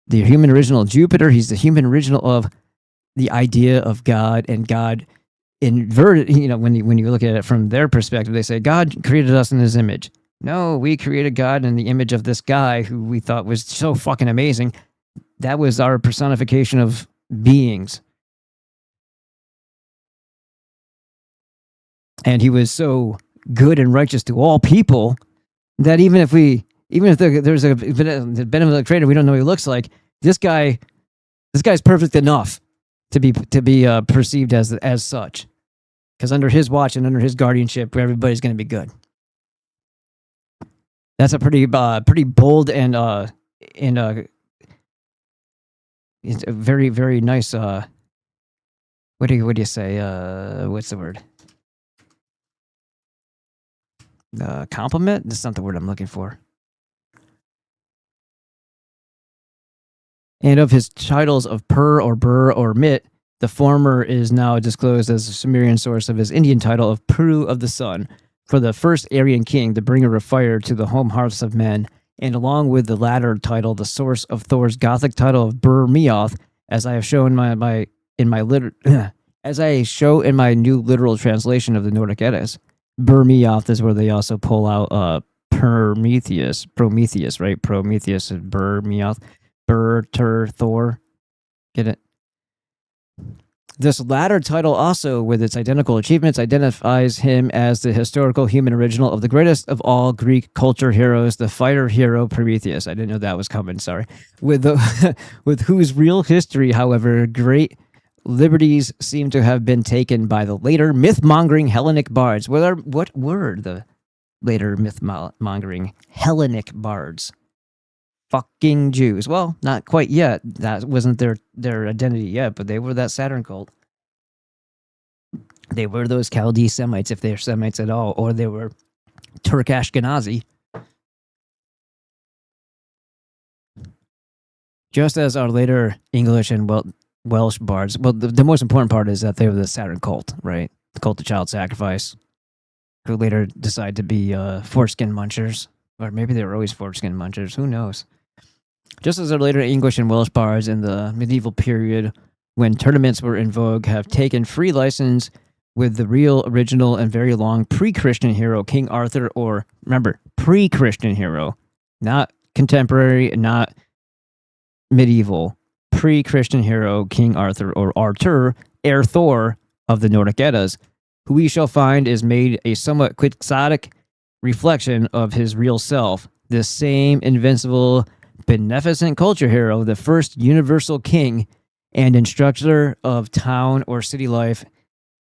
the human original of Jupiter. He's the human original of the idea of God, and God inverted. When you look at it from their perspective, they say God created us in His image. No, we created God in the image of this guy who we thought was so fucking amazing. That was our personification of beings. And he was so good and righteous to all people that even if there's a benevolent creator we don't know what he looks like, this guy's perfect enough to be perceived as such. Because under his watch and under his guardianship, everybody's going to be good. That's a pretty bold and it's a very, very nice. What do you say? What's the word? Compliment? That's not the word I'm looking for. And of his titles of Pur or Bur or Mit, the former is now disclosed as a Sumerian source of his Indian title of Puru of the Sun, for the first Aryan king, the bringer of fire to the home hearths of men, and along with the latter title, the source of Thor's Gothic title of Bur Mioth, as I have shown as I show in my new literal translation of the Nordic Eddas. Bur Mioth is where they also pull out Prometheus, right? Prometheus is Bur Mioth. Bur, Tur, Thor. Get it? This latter title also, with its identical achievements, identifies him as the historical human original of the greatest of all Greek culture heroes, the fighter hero Prometheus. I didn't know that was coming, sorry. With whose real history, however, great liberties seem to have been taken by the later myth-mongering Hellenic bards. What were the later myth-mongering Hellenic bards? Fucking Jews. Well, not quite yet. That wasn't their identity yet, but they were that Saturn cult. They were those Chaldee Semites, if they're Semites at all, or they were Turk Ashkenazi. Just as our later English and Welsh bards. Well, the most important part is that they were the Saturn cult, right? The cult of child sacrifice, who later decided to be foreskin munchers. Or maybe they were always foreskin munchers. Who knows? Just as our later English and Welsh bards in the medieval period, when tournaments were in vogue, have taken free license with the real, original, and very long pre-Christian hero, King Arthur, or, remember, pre-Christian hero, not contemporary, not medieval, pre-Christian hero, King Arthur, or Artur, Ere Thor of the Nordic Eddas, who we shall find is made a somewhat quixotic reflection of his real self, the same invincible, beneficent culture hero, the first universal king and instructor of town or city life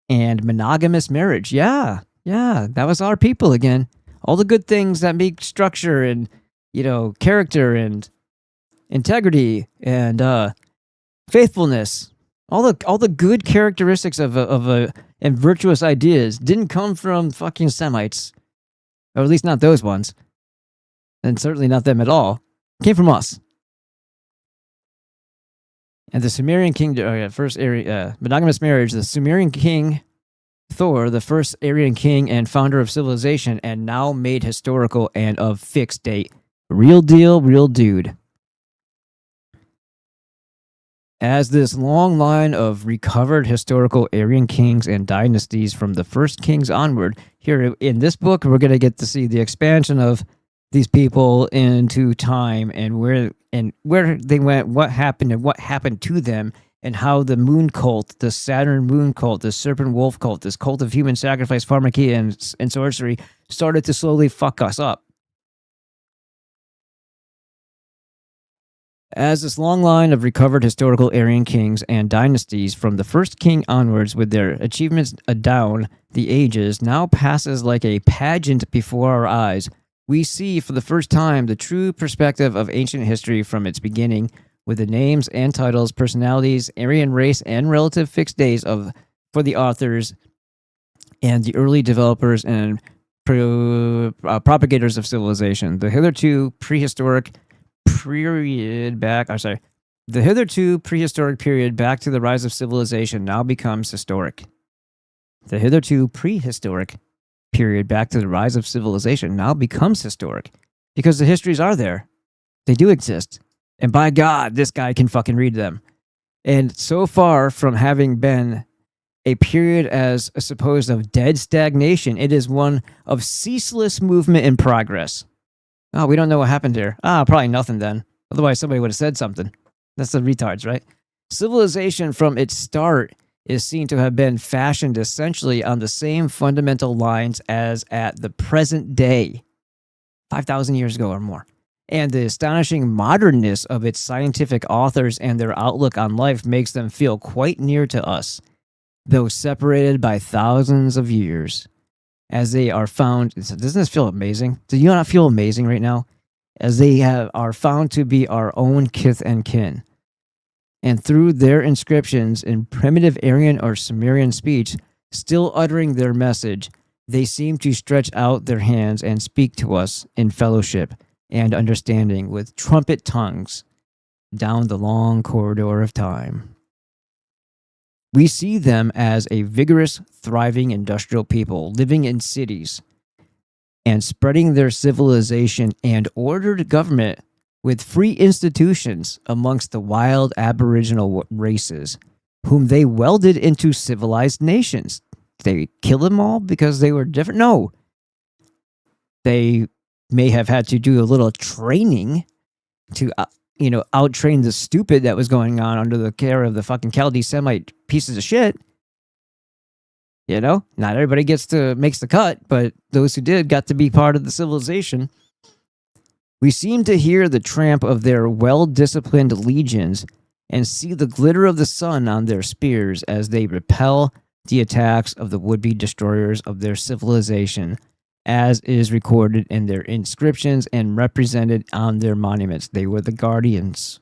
and monogamous marriage. Yeah, that was our people again. All the good things that make structure and, character and integrity and faithfulness. All the good characteristics of and virtuous ideas didn't come from fucking Semites. Or at least not those ones. And certainly not them at all. Came from us. And the Sumerian king, first monogamous marriage, the Sumerian king Thor, the first Aryan king and founder of civilization, and now made historical and of fixed date. Real deal, real dude. As this long line of recovered historical Aryan kings and dynasties from the first kings onward, here in this book, we're going to get to see the expansion of these people into time and where they went, what happened and what happened to them, and how the moon cult, the Saturn moon cult, the serpent wolf cult, this cult of human sacrifice, pharmakia, and sorcery started to slowly fuck us up. As this long line of recovered historical Aryan kings and dynasties from the first king onwards with their achievements down the ages now passes like a pageant before our eyes, we see for the first time the true perspective of ancient history from its beginning, with the names and titles, personalities, Aryan race, and relative fixed days for the authors and the early developers and propagators of civilization. The hitherto prehistoric period back to the rise of civilization now becomes historic. The hitherto prehistoric period back to the rise of civilization now becomes historic because the histories are there. They do exist. And by God, this guy can fucking read them. And so far from having been a period as supposed of dead stagnation, it is one of ceaseless movement and progress. Oh, we don't know what happened here. Probably nothing then. Otherwise, somebody would have said something. That's the retards, right? Civilization from its start is seen to have been fashioned essentially on the same fundamental lines as at the present day, 5,000 years ago or more. And the astonishing modernness of its scientific authors and their outlook on life makes them feel quite near to us, though separated by thousands of years, as they are found. Doesn't this feel amazing? Do you not feel amazing right now? As they are found to be our own kith and kin. And through their inscriptions in primitive Aryan or Sumerian speech, still uttering their message, they seem to stretch out their hands and speak to us in fellowship and understanding with trumpet tongues down the long corridor of time. We see them as a vigorous, thriving industrial people living in cities and spreading their civilization and ordered government with free institutions amongst the wild aboriginal races, whom they welded into civilized nations. They kill them all because they were different? No. They may have had to do a little training to, out-train the stupid that was going on under the care of the fucking Chaldean Semite pieces of shit. Not everybody makes the cut, but those who did got to be part of the civilization. We seem to hear the tramp of their well-disciplined legions and see the glitter of the sun on their spears as they repel the attacks of the would-be destroyers of their civilization, as is recorded in their inscriptions and represented on their monuments. They were the guardians.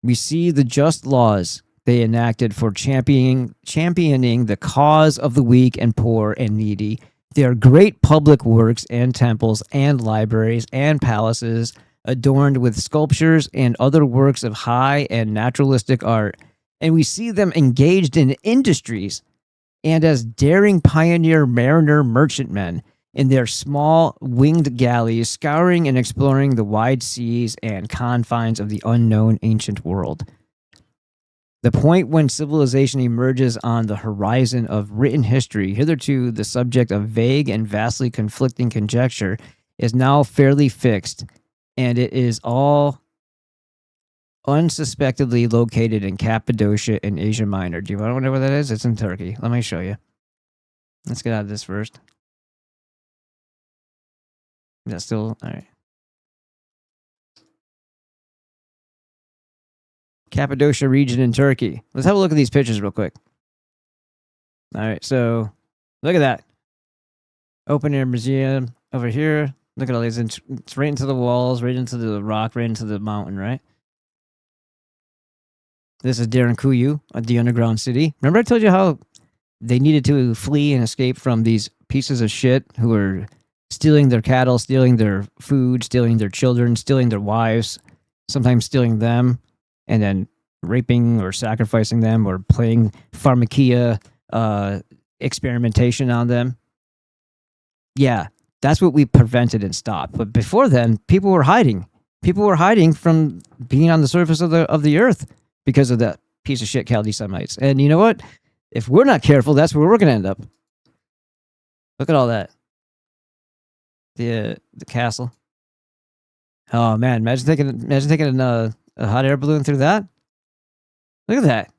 We see the just laws they enacted for championing the cause of the weak and poor and needy. Their great public works and temples and libraries and palaces adorned with sculptures and other works of high and naturalistic art. And we see them engaged in industries and as daring pioneer mariner merchantmen in their small winged galleys, scouring and exploring the wide seas and confines of the unknown ancient world. The point when civilization emerges on the horizon of written history, hitherto the subject of vague and vastly conflicting conjecture, is now fairly fixed, and it is all unsuspectedly located in Cappadocia in Asia Minor. Do you want to know where that is? It's in Turkey. Let me show you. Let's get out of this first. Is that still all right? Cappadocia region in Turkey. Let's have a look at these pictures real quick. All right, so look at that. Open air museum over here. Look at all these. It's right into the walls, right into the rock, right into the mountain, right? This is Derinkuyu, the underground city. Remember I told you how they needed to flee and escape from these pieces of shit who were stealing their cattle, stealing their food, stealing their children, stealing their wives, sometimes stealing them, and then raping or sacrificing them or playing pharmakia experimentation on them. Yeah, that's what we prevented and stopped. But before then, people were hiding. People were hiding from being on the surface of the earth because of that piece of shit Chaldean Semites. And you know what? If we're not careful, that's where we're going to end up. Look at all that. The castle. Oh man, imagine taking a hot air balloon through that. Look at that.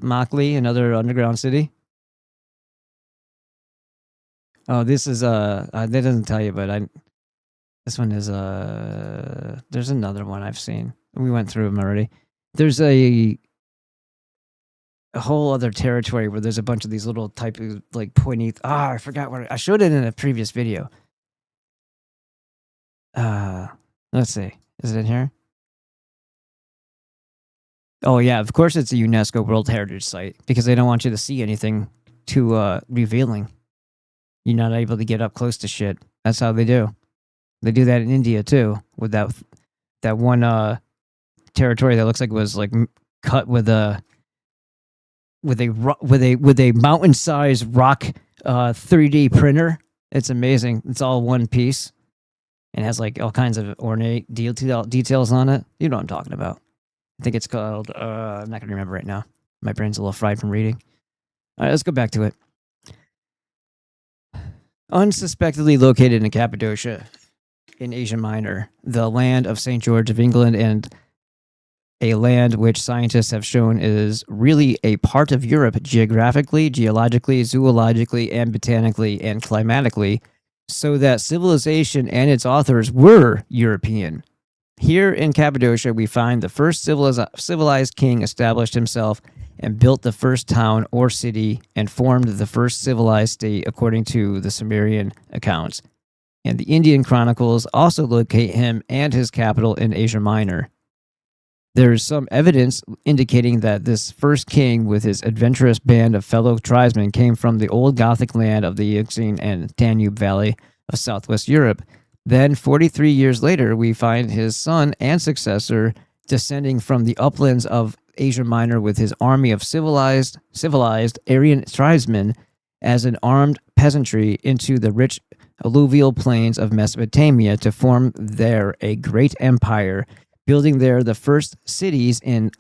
Makli, another underground city. Oh, this is that doesn't tell you, but this one is there's another one I've seen. We went through them already. There's a whole other territory where there's a bunch of these little type of like pointy. I forgot what I showed it in a previous video. Let's see. Is it in here? Oh yeah, of course it's a UNESCO World Heritage Site because they don't want you to see anything too revealing. You're not able to get up close to shit. That's how they do. They do that in India too, with that one territory that looks like it was like cut with a mountain-sized rock 3D printer. It's amazing. It's all one piece and has like all kinds of ornate details on it. You know what I'm talking about. I think it's called. I'm not gonna remember right now. My brain's a little fried from reading. All right, let's go back to it. Unsuspectedly located in Cappadocia, in Asia Minor, the land of St. George of England, and a land which scientists have shown is really a part of Europe geographically, geologically, zoologically, and botanically and climatically, so that civilization and its authors were European. Here in Cappadocia, we find the first civilized king established himself and built the first town or city and formed the first civilized state according to the Sumerian accounts. And the Indian chronicles also locate him and his capital in Asia Minor. There is some evidence indicating that this first king with his adventurous band of fellow tribesmen came from the old Gothic land of the Euxine and Danube Valley of southwest Europe. Then, 43 years later, we find his son and successor descending from the uplands of Asia Minor with his army of civilized Aryan tribesmen as an armed peasantry into the rich alluvial plains of Mesopotamia to form there a great empire, building there the first cities in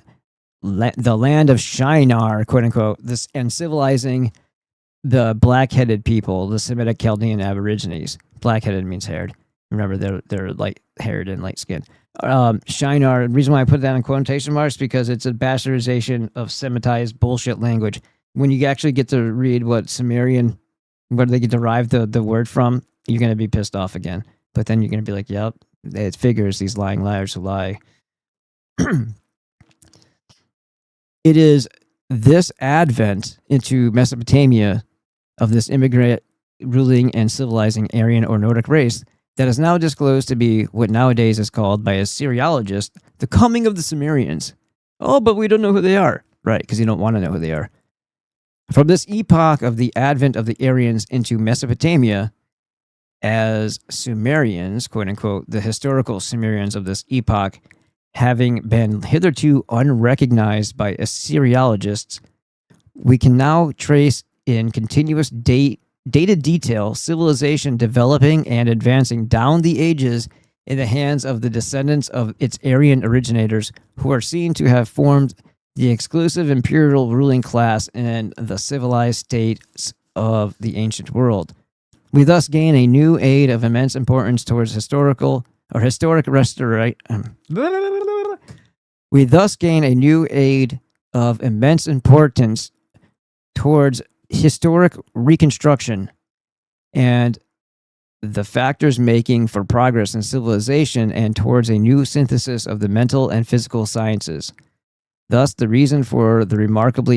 the land of Shinar, quote unquote, and civilizing the black-headed people, the Semitic Chaldean Aborigines. Black-headed means haired. Remember, they're light-haired and light-skinned. Shinar, the reason why I put that in quotation marks because it's a bastardization of Semitized bullshit language. When you actually get to read what Sumerian, where they derive the word from, you're going to be pissed off again. But then you're going to be like, yep, it figures these lying liars who lie. It is this advent into Mesopotamia of this immigrant ruling and civilizing Aryan or Nordic race that is now disclosed to be what nowadays is called by Assyriologists the coming of the Sumerians. Oh, but we don't know who they are. Right, because you don't want to know who they are. From this epoch of the advent of the Aryans into Mesopotamia as Sumerians, quote unquote, the historical Sumerians of this epoch, having been hitherto unrecognized by Assyriologists, we can now trace in continuous dated detail civilization developing and advancing down the ages in the hands of the descendants of its Aryan originators, who are seen to have formed the exclusive imperial ruling class in the civilized states of the ancient world. We thus gain a new aid of immense importance towards historic restoration. We thus gain a new aid of immense importance towards historic reconstruction and the factors making for progress in civilization and towards a new synthesis of the mental and physical sciences. Thus the reason for the remarkable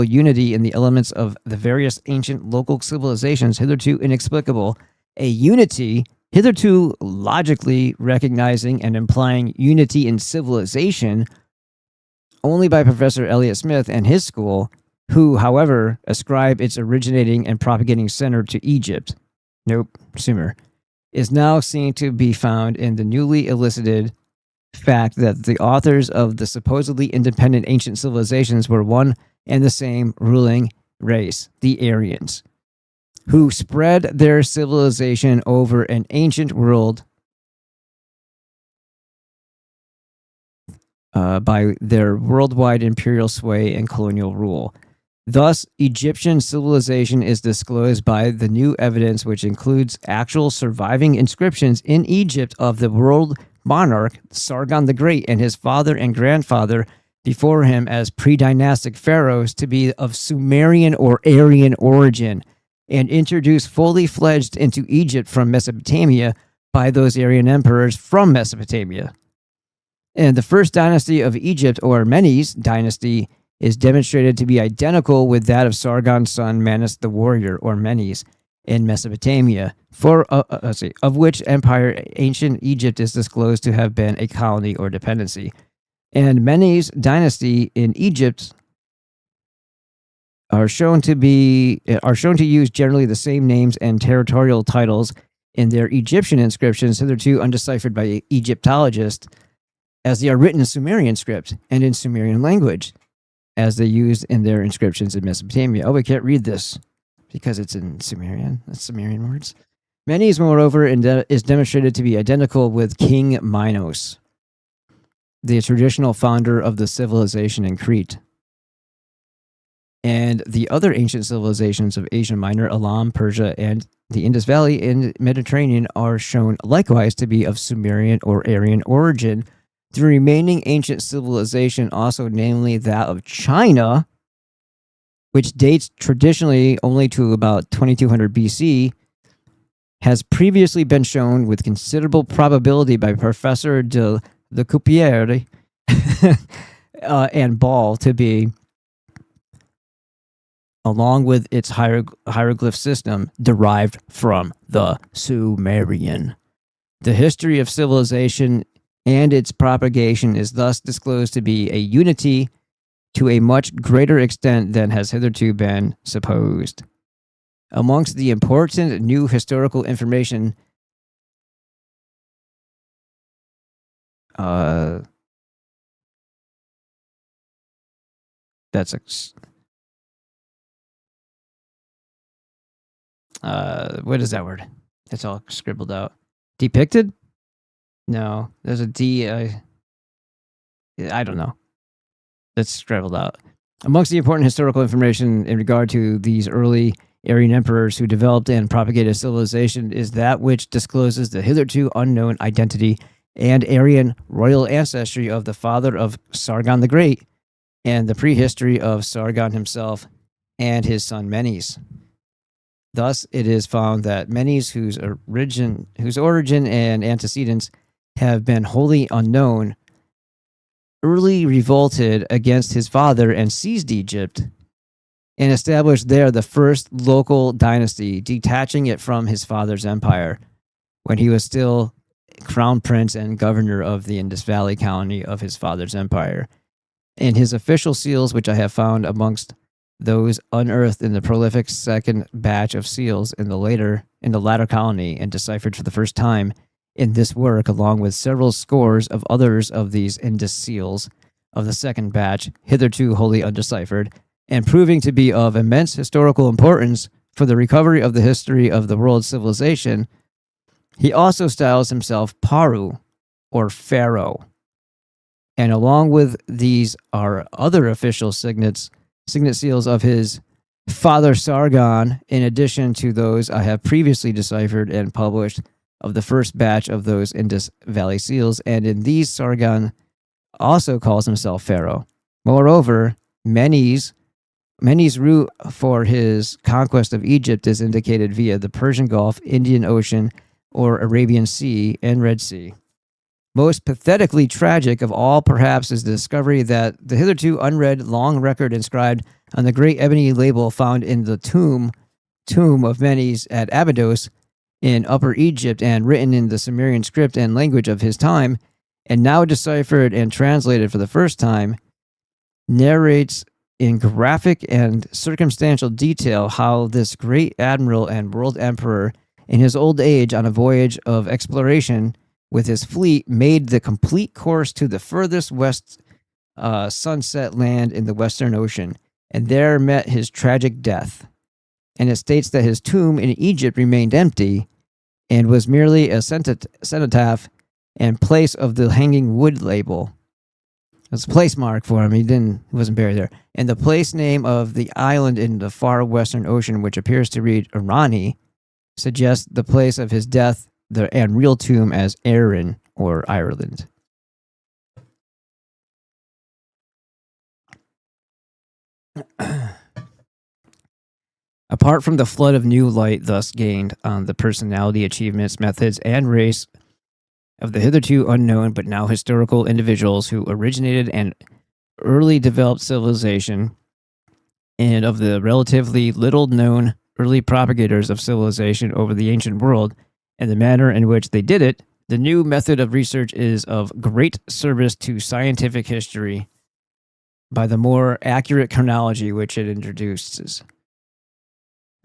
unity in the elements of the various ancient local civilizations hitherto inexplicable, a unity hitherto logically recognizing and implying unity in civilization only by Professor Elliot Smith and his school, who, however, ascribe its originating and propagating center to Egypt. Nope, Sumer. Is now seen to be found in the newly elicited fact that the authors of the supposedly independent ancient civilizations were one and the same ruling race, the Aryans, who spread their civilization over an ancient world by their worldwide imperial sway and colonial rule. Thus, Egyptian civilization is disclosed by the new evidence, which includes actual surviving inscriptions in Egypt of the world monarch Sargon the Great and his father and grandfather before him as pre-dynastic pharaohs to be of Sumerian or Aryan origin and introduced fully fledged into Egypt from Mesopotamia by those Aryan emperors from Mesopotamia. And the first dynasty of Egypt, or Menes dynasty, is demonstrated to be identical with that of Sargon's son Manus the warrior, or Menes, in Mesopotamia, of which empire ancient Egypt is disclosed to have been a colony or dependency. And Menes dynasty in Egypt are shown to use generally the same names and territorial titles in their Egyptian inscriptions, hitherto undeciphered by Egyptologists, as they are written in Sumerian script and in Sumerian language, as they used in their inscriptions in Mesopotamia. Oh, we can't read this because it's in Sumerian. That's Sumerian words. Menes, moreover, is demonstrated to be identical with King Minos, the traditional founder of the civilization in Crete. And the other ancient civilizations of Asia Minor, Elam, Persia, and the Indus Valley and Mediterranean are shown likewise to be of Sumerian or Aryan origin. The remaining ancient civilization, also namely that of China, which dates traditionally only to about 2200 BC, has previously been shown with considerable probability by Professor de Coupiere and Ball to be, along with its hieroglyph system, derived from the Sumerian. The history of civilization and its propagation is thus disclosed to be a unity to a much greater extent than has hitherto been supposed. Amongst the important new historical information what is that word? It's all scribbled out. Depicted? No, there's a D. I don't know. That's scribbled out. Amongst the important historical information in regard to these early Aryan emperors who developed and propagated civilization is that which discloses the hitherto unknown identity and Aryan royal ancestry of the father of Sargon the Great and the prehistory of Sargon himself and his son Menes. Thus, it is found that Menes, whose origin and antecedents have been wholly unknown, early revolted against his father and seized Egypt and established there the first local dynasty, detaching it from his father's empire when he was still crown prince and governor of the Indus Valley colony of his father's empire. In his official seals, which I have found amongst those unearthed in the prolific second batch of seals in the latter colony and deciphered for the first time in this work, along with several scores of others of these Indus seals of the second batch, hitherto wholly undeciphered, and proving to be of immense historical importance for the recovery of the history of the world's civilization, he also styles himself Paru, or Pharaoh. And along with these are other official signet seals of his father Sargon, in addition to those I have previously deciphered and published of the first batch of those Indus Valley seals, and in these Sargon also calls himself Pharaoh. Moreover, Menes' route for his conquest of Egypt is indicated via the Persian Gulf, Indian Ocean, or Arabian Sea, and Red Sea. Most pathetically tragic of all, perhaps, is the discovery that the hitherto unread long record inscribed on the great ebony label found in the tomb of Menes at Abydos in Upper Egypt and written in the Sumerian script and language of his time, and now deciphered and translated for the first time, narrates in graphic and circumstantial detail how this great admiral and world emperor, in his old age on a voyage of exploration with his fleet, made the complete course to the furthest west sunset land in the Western Ocean, and there met his tragic death. And it states that his tomb in Egypt remained empty and was merely a cenotaph and place of the hanging wood label. It's a place mark for him. He wasn't buried there. And the place name of the island in the far Western Ocean, which appears to read Irani, suggests the place of his death and real tomb as Erin, or Ireland. Apart from the flood of new light thus gained on the personality, achievements, methods, and race of the hitherto unknown but now historical individuals who originated and early developed civilization, and of the relatively little known early propagators of civilization over the ancient world and the manner in which they did it, the new method of research is of great service to scientific history by the more accurate chronology which it introduces.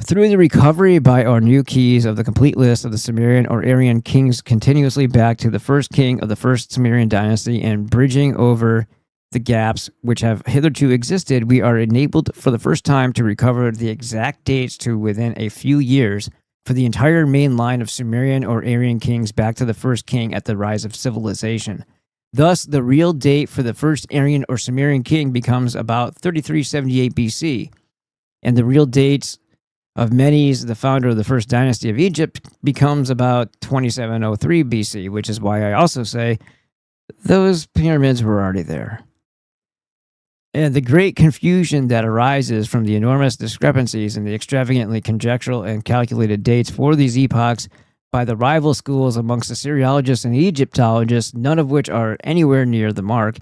Through the recovery by our new keys of the complete list of the Sumerian or Aryan kings continuously back to the first king of the first Sumerian dynasty and bridging over the gaps which have hitherto existed, we are enabled for the first time to recover the exact dates to within a few years for the entire main line of Sumerian or Aryan kings back to the first king at the rise of civilization. Thus, the real date for the first Aryan or Sumerian king becomes about 3378 BC, and the real dates of Menes, the founder of the first dynasty of Egypt, becomes about 2703 BC, which is why I also say those pyramids were already there. And the great confusion that arises from the enormous discrepancies in the extravagantly conjectural and calculated dates for these epochs by the rival schools amongst Assyriologists and Egyptologists, none of which are anywhere near the mark,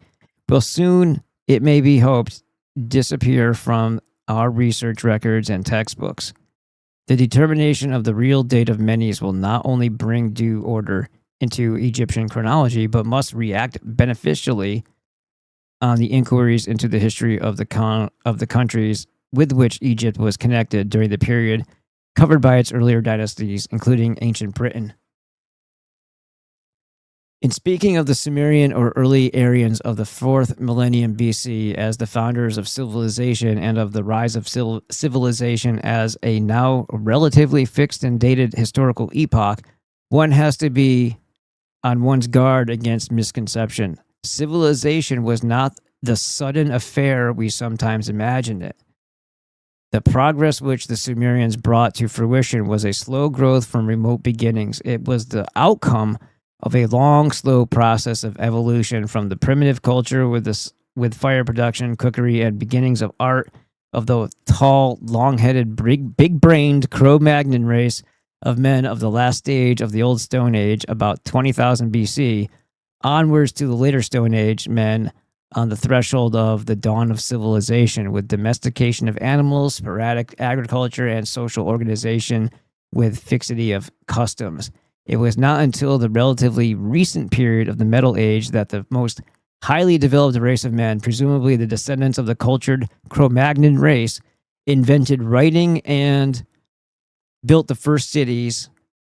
will soon, it may be hoped, disappear from our research records and textbooks. The determination of the real date of Menes will not only bring due order into Egyptian chronology, but must react beneficially on the inquiries into the history of the countries with which Egypt was connected during the period covered by its earlier dynasties, including ancient Britain. In speaking of the Sumerian or early Aryans of the 4th millennium BC as the founders of civilization and of the rise of civilization as a now relatively fixed and dated historical epoch, one has to be on one's guard against misconception. Civilization was not the sudden affair we sometimes imagined it. The progress which the Sumerians brought to fruition was a slow growth from remote beginnings. It was the outcome of a long, slow process of evolution from the primitive culture with fire production, cookery, and beginnings of art of the tall, long-headed, big-brained Cro-Magnon race of men of the last stage of the Old Stone Age, about 20,000 BC, onwards to the later Stone Age men on the threshold of the dawn of civilization, with domestication of animals, sporadic agriculture, and social organization with fixity of customs. It was not until the relatively recent period of the Metal Age that the most highly developed race of men, presumably the descendants of the cultured Cro-Magnon race, invented writing and built the first cities,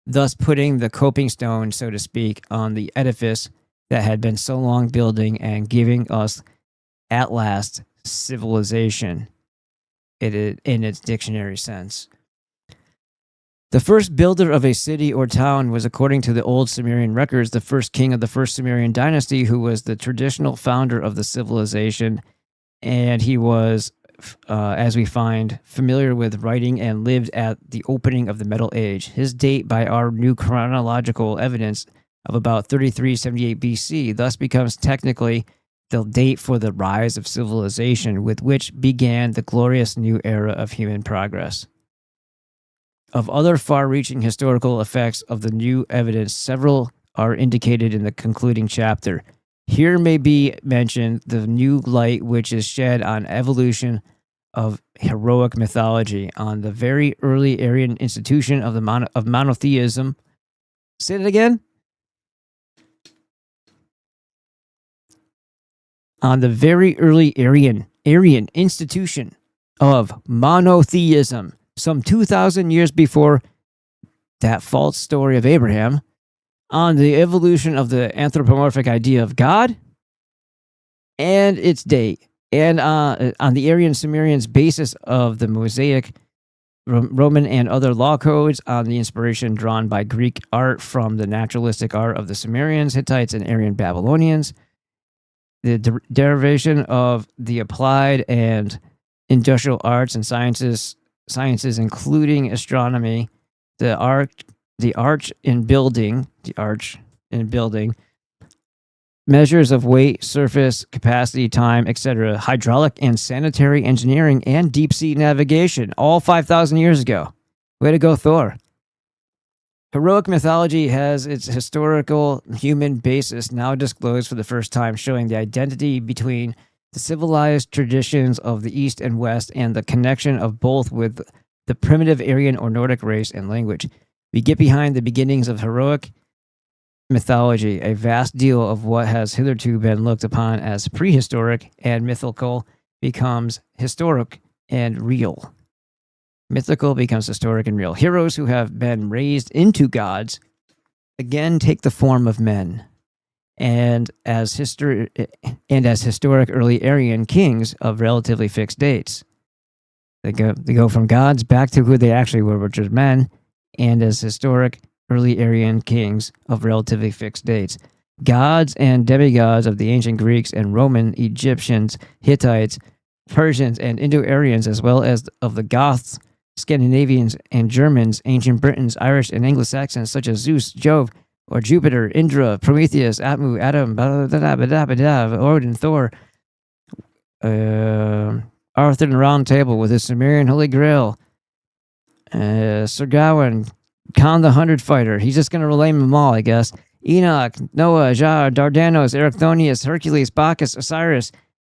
thus putting the coping stone, so to speak, on the edifice that had been so long building and giving us, at last, civilization in its dictionary sense. The first builder of a city or town was, according to the old Sumerian records, the first king of the first Sumerian dynasty, who was the traditional founder of the civilization, and he was, as we find, familiar with writing and lived at the opening of the Metal Age. His date, by our new chronological evidence, of about 3378 BC, thus becomes technically the date for the rise of civilization, with which began the glorious new era of human progress. Of other far-reaching historical effects of the new evidence, several are indicated in the concluding chapter. Here may be mentioned the new light which is shed on evolution of heroic mythology, on the very early Aryan institution of monotheism. Say it again. On the very early Aryan institution of monotheism, some 2,000 years before that false story of Abraham, on the evolution of the anthropomorphic idea of God and its date, and on the Aryan Sumerians' basis of the Mosaic, Roman, and other law codes, on the inspiration drawn by Greek art from the naturalistic art of the Sumerians, Hittites, and Aryan Babylonians, the derivation of the applied and industrial arts and sciences, including astronomy, the arch in building, measures of weight, surface, capacity, time, etc., hydraulic and sanitary engineering, and deep sea navigation, all 5,000 years ago. Way to go, Thor. Heroic mythology has its historical human basis now disclosed for the first time, showing the identity between the civilized traditions of the East and West and the connection of both with the primitive Aryan or Nordic race and language. We get behind the beginnings of heroic mythology. A vast deal of what has hitherto been looked upon as prehistoric and mythical becomes historic and real. Mythical becomes historic and real. Heroes who have been raised into gods again take the form of men. And as historic early Aryan kings of relatively fixed dates. They go from gods back to who they actually were, which was men, and as historic early Aryan kings of relatively fixed dates. Gods and demigods of the ancient Greeks and Roman, Egyptians, Hittites, Persians, and Indo-Aryans, as well as of the Goths, Scandinavians, and Germans, ancient Britons, Irish, and Anglo-Saxons, such as Zeus, Jove, or Jupiter, Indra, Prometheus, Atmu, Adam, Odin, Thor, Arthur and Round Table with his Sumerian Holy Grail, Sir Gawain, Khan the Hundred Fighter. He's just going to relay them all, I guess. Enoch, Noah, Jah, Dardanos, Erichthonius, Hercules, Bacchus, Osiris,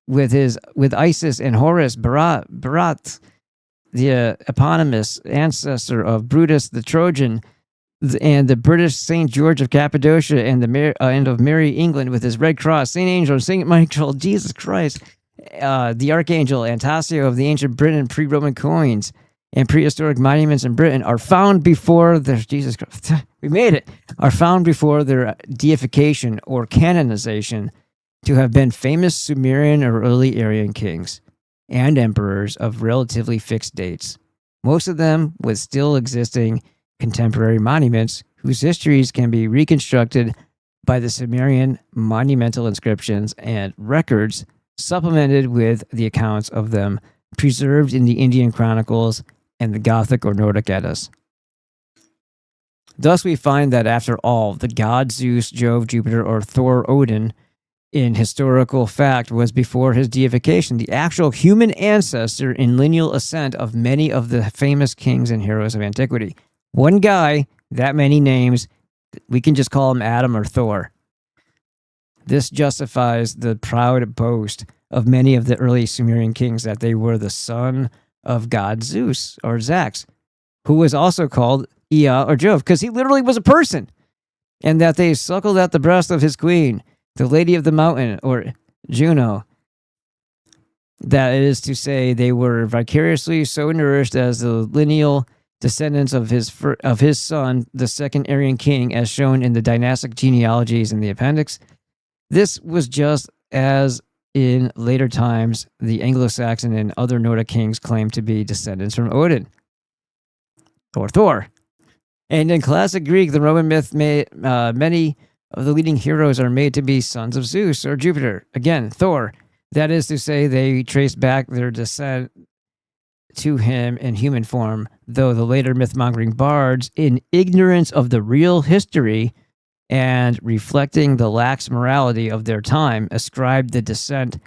with Isis and Horus, Barat, the eponymous ancestor of Brutus the Trojan, and the British Saint George of Cappadocia, and of Mary England with his Red Cross, Saint Angel, Saint Michael, Jesus Christ, the Archangel, Antasio of the ancient Britain pre-Roman coins and prehistoric monuments in Britain are found before their Jesus Christ. We made it. Are found before their deification or canonization to have been famous Sumerian or early Aryan kings and emperors of relatively fixed dates. Most of them with still existing contemporary monuments whose histories can be reconstructed by the Sumerian monumental inscriptions and records, supplemented with the accounts of them preserved in the Indian chronicles and the Gothic or Nordic Eddas. Thus we find that after all, the god Zeus, Jove, Jupiter, or Thor Odin, in historical fact, was before his deification the actual human ancestor in lineal ascent of many of the famous kings and heroes of antiquity. One guy, that many names, we can just call him Adam or Thor. This justifies the proud boast of many of the early Sumerian kings that they were the son of god Zeus or Zax, who was also called Ea or Jove, because he literally was a person, and that they suckled at the breast of his queen, the Lady of the Mountain, or Juno. That is to say, they were vicariously so nourished as the lineal descendants of his son, the second Aryan king, as shown in the dynastic genealogies in the appendix. This was just as in later times, the Anglo-Saxon and other Nordic kings claimed to be descendants from Odin or Thor. And in classic Greek, the Roman myth, many of the leading heroes are made to be sons of Zeus or Jupiter. Again, Thor. That is to say, they trace back their descent to him in human form, though the later myth-mongering bards, in ignorance of the real history and reflecting the lax morality of their time, ascribed the descent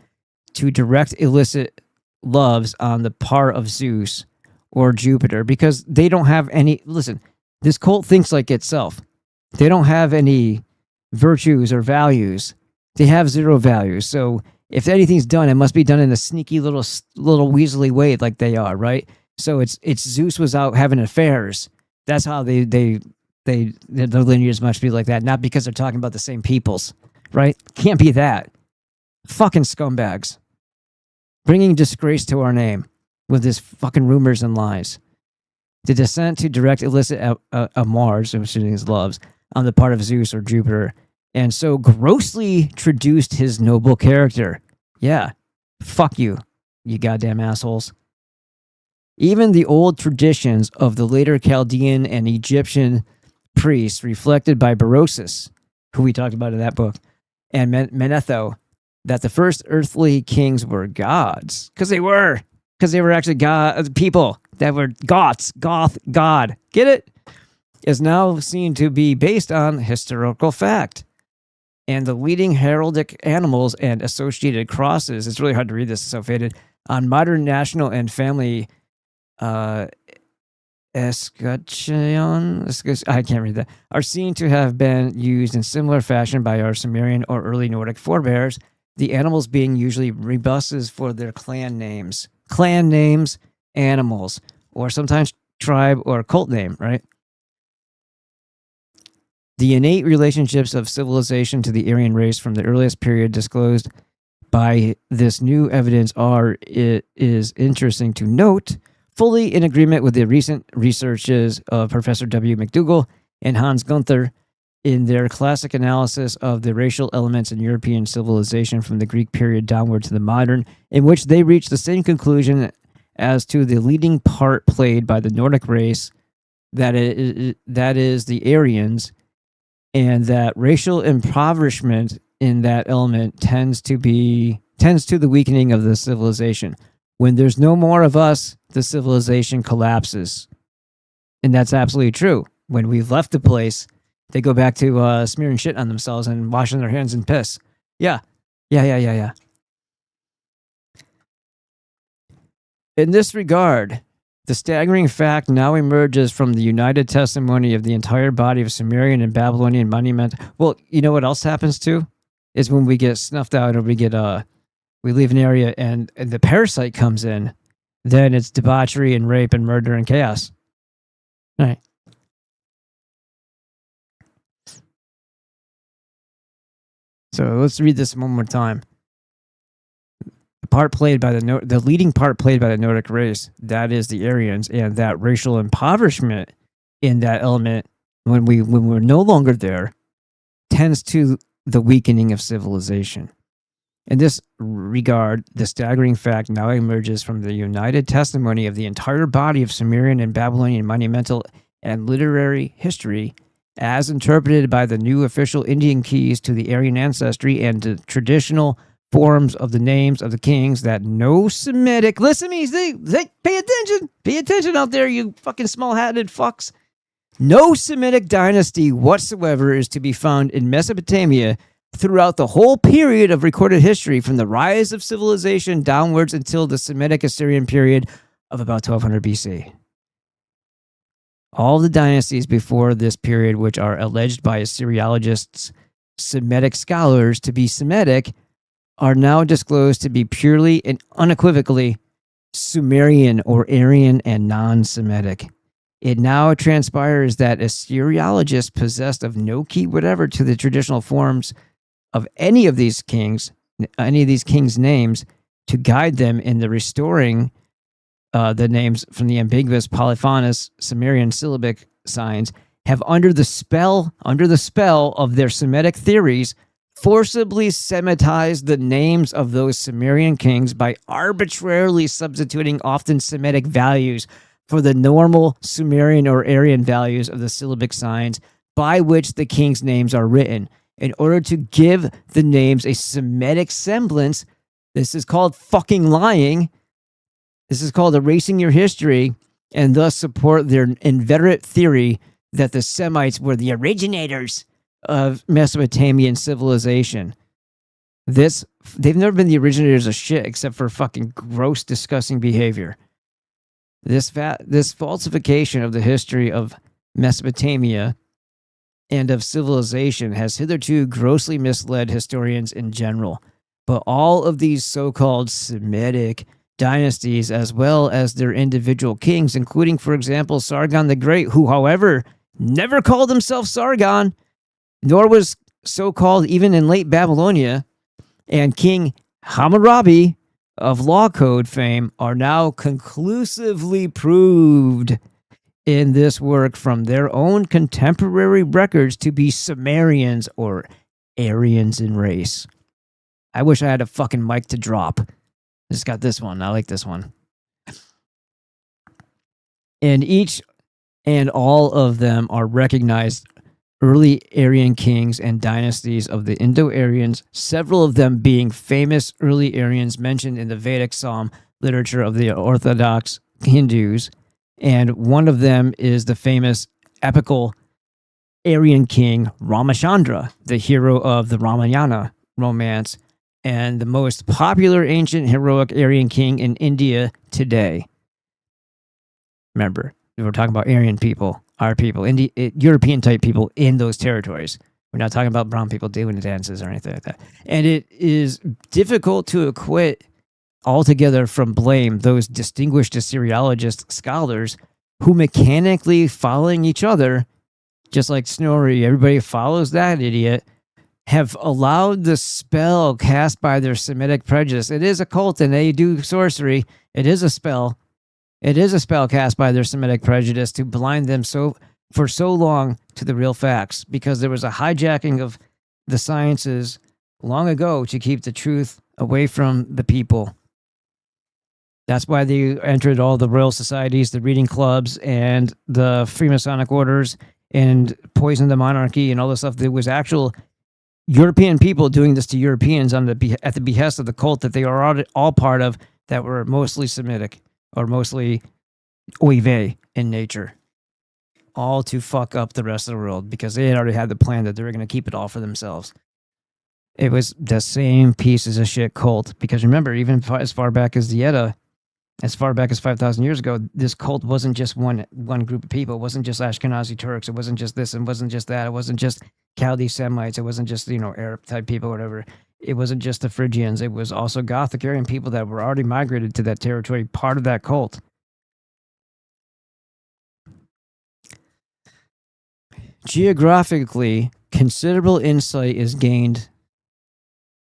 to direct illicit loves on the part of Zeus or Jupiter, because they don't have any... Listen, this cult thinks like itself. They don't have any virtues or values. They have zero values. So if anything's done, it must be done in a sneaky little weaselly way, like they are, right? So it's Zeus was out having affairs. That's how their lineage must be like that. Not because they're talking about the same peoples, right? Can't be that. Fucking scumbags, bringing disgrace to our name with this fucking rumors and lies. The descent to direct illicit amours, which is loves, on the part of Zeus or Jupiter, and so grossly traduced his noble character. Yeah, fuck you, you goddamn assholes. Even the old traditions of the later Chaldean and Egyptian priests, reflected by Berosus, who we talked about in that book, and Manetho, that the first earthly kings were gods, because they were actually people that were gods, god. Get it? Is now seen to be based on historical fact. And the leading heraldic animals and associated crosses, it's really hard to read this, it's so faded, on modern national and family escutcheon, I can't read that, are seen to have been used in similar fashion by our Sumerian or early Nordic forebears, the animals being usually rebuses for their clan names, animals, or sometimes tribe or cult name, right? The innate relationships of civilization to the Aryan race from the earliest period disclosed by this new evidence it is interesting to note, fully in agreement with the recent researches of Professor W. McDougall and Hans Gunther in their classic analysis of the racial elements in European civilization from the Greek period downward to the modern, in which they reached the same conclusion as to the leading part played by the Nordic race, that is the Aryans, and that racial impoverishment in that element tends to the weakening of the civilization. When there's no more of us, the civilization collapses. And that's absolutely true. When we've left the place, they go back to smearing shit on themselves and washing their hands in piss. Yeah. In this regard, the staggering fact now emerges from the united testimony of the entire body of Sumerian and Babylonian monument. Well, you know what else happens too? Is when we get snuffed out or we leave an area and the parasite comes in, then it's debauchery and rape and murder and chaos. All right. So let's read this one more time. The leading part played by the Nordic race, that is the Aryans, and that racial impoverishment in that element when we're no longer there tends to the weakening of civilization. In this regard, the staggering fact now emerges from the united testimony of the entire body of Sumerian and Babylonian monumental and literary history, as interpreted by the new official Indian keys to the Aryan ancestry and the traditional forms of the names of the kings, that no Semitic, listen to me, pay attention out there, you fucking small-hatted fucks. No Semitic dynasty whatsoever is to be found in Mesopotamia throughout the whole period of recorded history, from the rise of civilization downwards until the Semitic Assyrian period of about 1200 BC. All the dynasties before this period, which are alleged by Assyriologists, Semitic scholars to be Semitic, are now disclosed to be purely and unequivocally Sumerian or Aryan and non-Semitic. It now transpires that Assyriologists possessed of no key whatever to the traditional forms of any of these kings' names to guide them in the restoring the names from the ambiguous polyphonous Sumerian syllabic signs, have under the spell of their Semitic theories forcibly Semitized the names of those Sumerian kings by arbitrarily substituting often Semitic values for the normal Sumerian or Aryan values of the syllabic signs by which the kings' names are written, in order to give the names a Semitic semblance. This is called fucking lying. This is called erasing your history, and thus support their inveterate theory that the Semites were the originators of Mesopotamian civilization. They've never been the originators of shit except for fucking gross, disgusting behavior. This falsification of the history of Mesopotamia and of civilization has hitherto grossly misled historians in general. But all of these so-called Semitic dynasties, as well as their individual kings, including, for example, Sargon the Great, who, however, never called himself Sargon, nor was so called even in late Babylonia, and King Hammurabi of law code fame, are now conclusively proved in this work from their own contemporary records to be Sumerians or Aryans in race. I wish I had a fucking mic to drop. I just got this one. I like this one. And each and all of them are recognized early Aryan kings and dynasties of the Indo-Aryans, several of them being famous early Aryans mentioned in the Vedic Psalm literature of the Orthodox Hindus, and one of them is the famous epical Aryan king Ramachandra, the hero of the Ramayana romance, and the most popular ancient heroic Aryan king in India today. Remember, we're talking about Aryan people, our people, European type people in those territories. We're not talking about brown people doing the dances or anything like that. And it is difficult to acquit altogether from blame those distinguished Assyriologist scholars who mechanically following each other, just like Snorri, everybody follows that idiot, have allowed the spell cast by their Semitic prejudice. It is a cult and they do sorcery. It is a spell. It is a spell cast by their Semitic prejudice to blind them for so long to the real facts, because there was a hijacking of the sciences long ago to keep the truth away from the people. That's why they entered all the royal societies, the reading clubs, and the Freemasonic orders, and poisoned the monarchy and all this stuff. There was actual European people doing this to Europeans at the behest of the cult that they are all part of, that were mostly Semitic or mostly Oive in nature, all to fuck up the rest of the world, because they had already had the plan that they were going to keep it all for themselves. It was the same pieces of shit cult, because remember, even as far back as the Edda, as far back as 5,000 years ago, this cult wasn't just one group of people. It wasn't just Ashkenazi Turks. It wasn't just this. It wasn't just that. It wasn't just Chaldean Semites. It wasn't just, Arab type people, whatever. It wasn't just the Phrygians. It was also Gothic Aryan people that were already migrated to that territory, part of that cult. Geographically, considerable insight is gained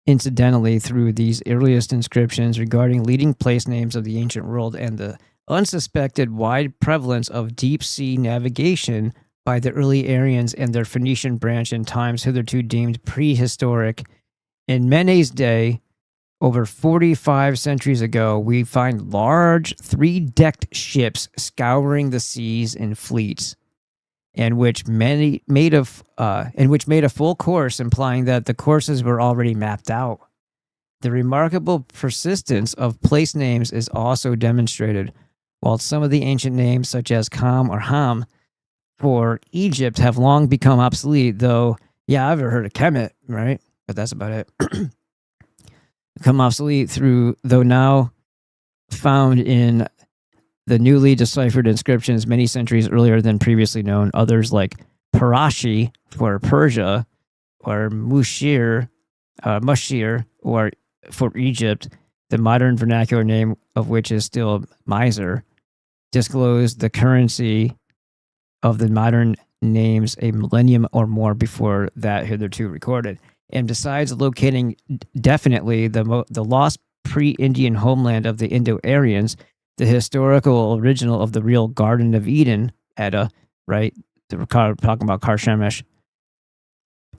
incidentally through these earliest inscriptions regarding leading place names of the ancient world and the unsuspected wide prevalence of deep sea navigation by the early Aryans and their Phoenician branch in times hitherto deemed prehistoric. In Mene's day, over 45 centuries ago, we find large 3-decked ships scouring the seas in fleets, and which made a full course, implying that the courses were already mapped out. The remarkable persistence of place names is also demonstrated. While some of the ancient names, such as Kam or Ham, for Egypt have long become obsolete, though, yeah, I've ever heard of Kemet, right? But that's about it. Become obsolete though now found in the newly deciphered inscriptions many centuries earlier than previously known. Others like Parashi for Persia, or Mushir, or for Egypt, the modern vernacular name of which is still Miser, disclosed the currency of the modern names a millennium or more before that hitherto recorded. And besides locating definitely the lost pre-Indian homeland of the Indo-Aryans, the historical original of the real Garden of Eden, Edda, right? We're talking about Karshemish.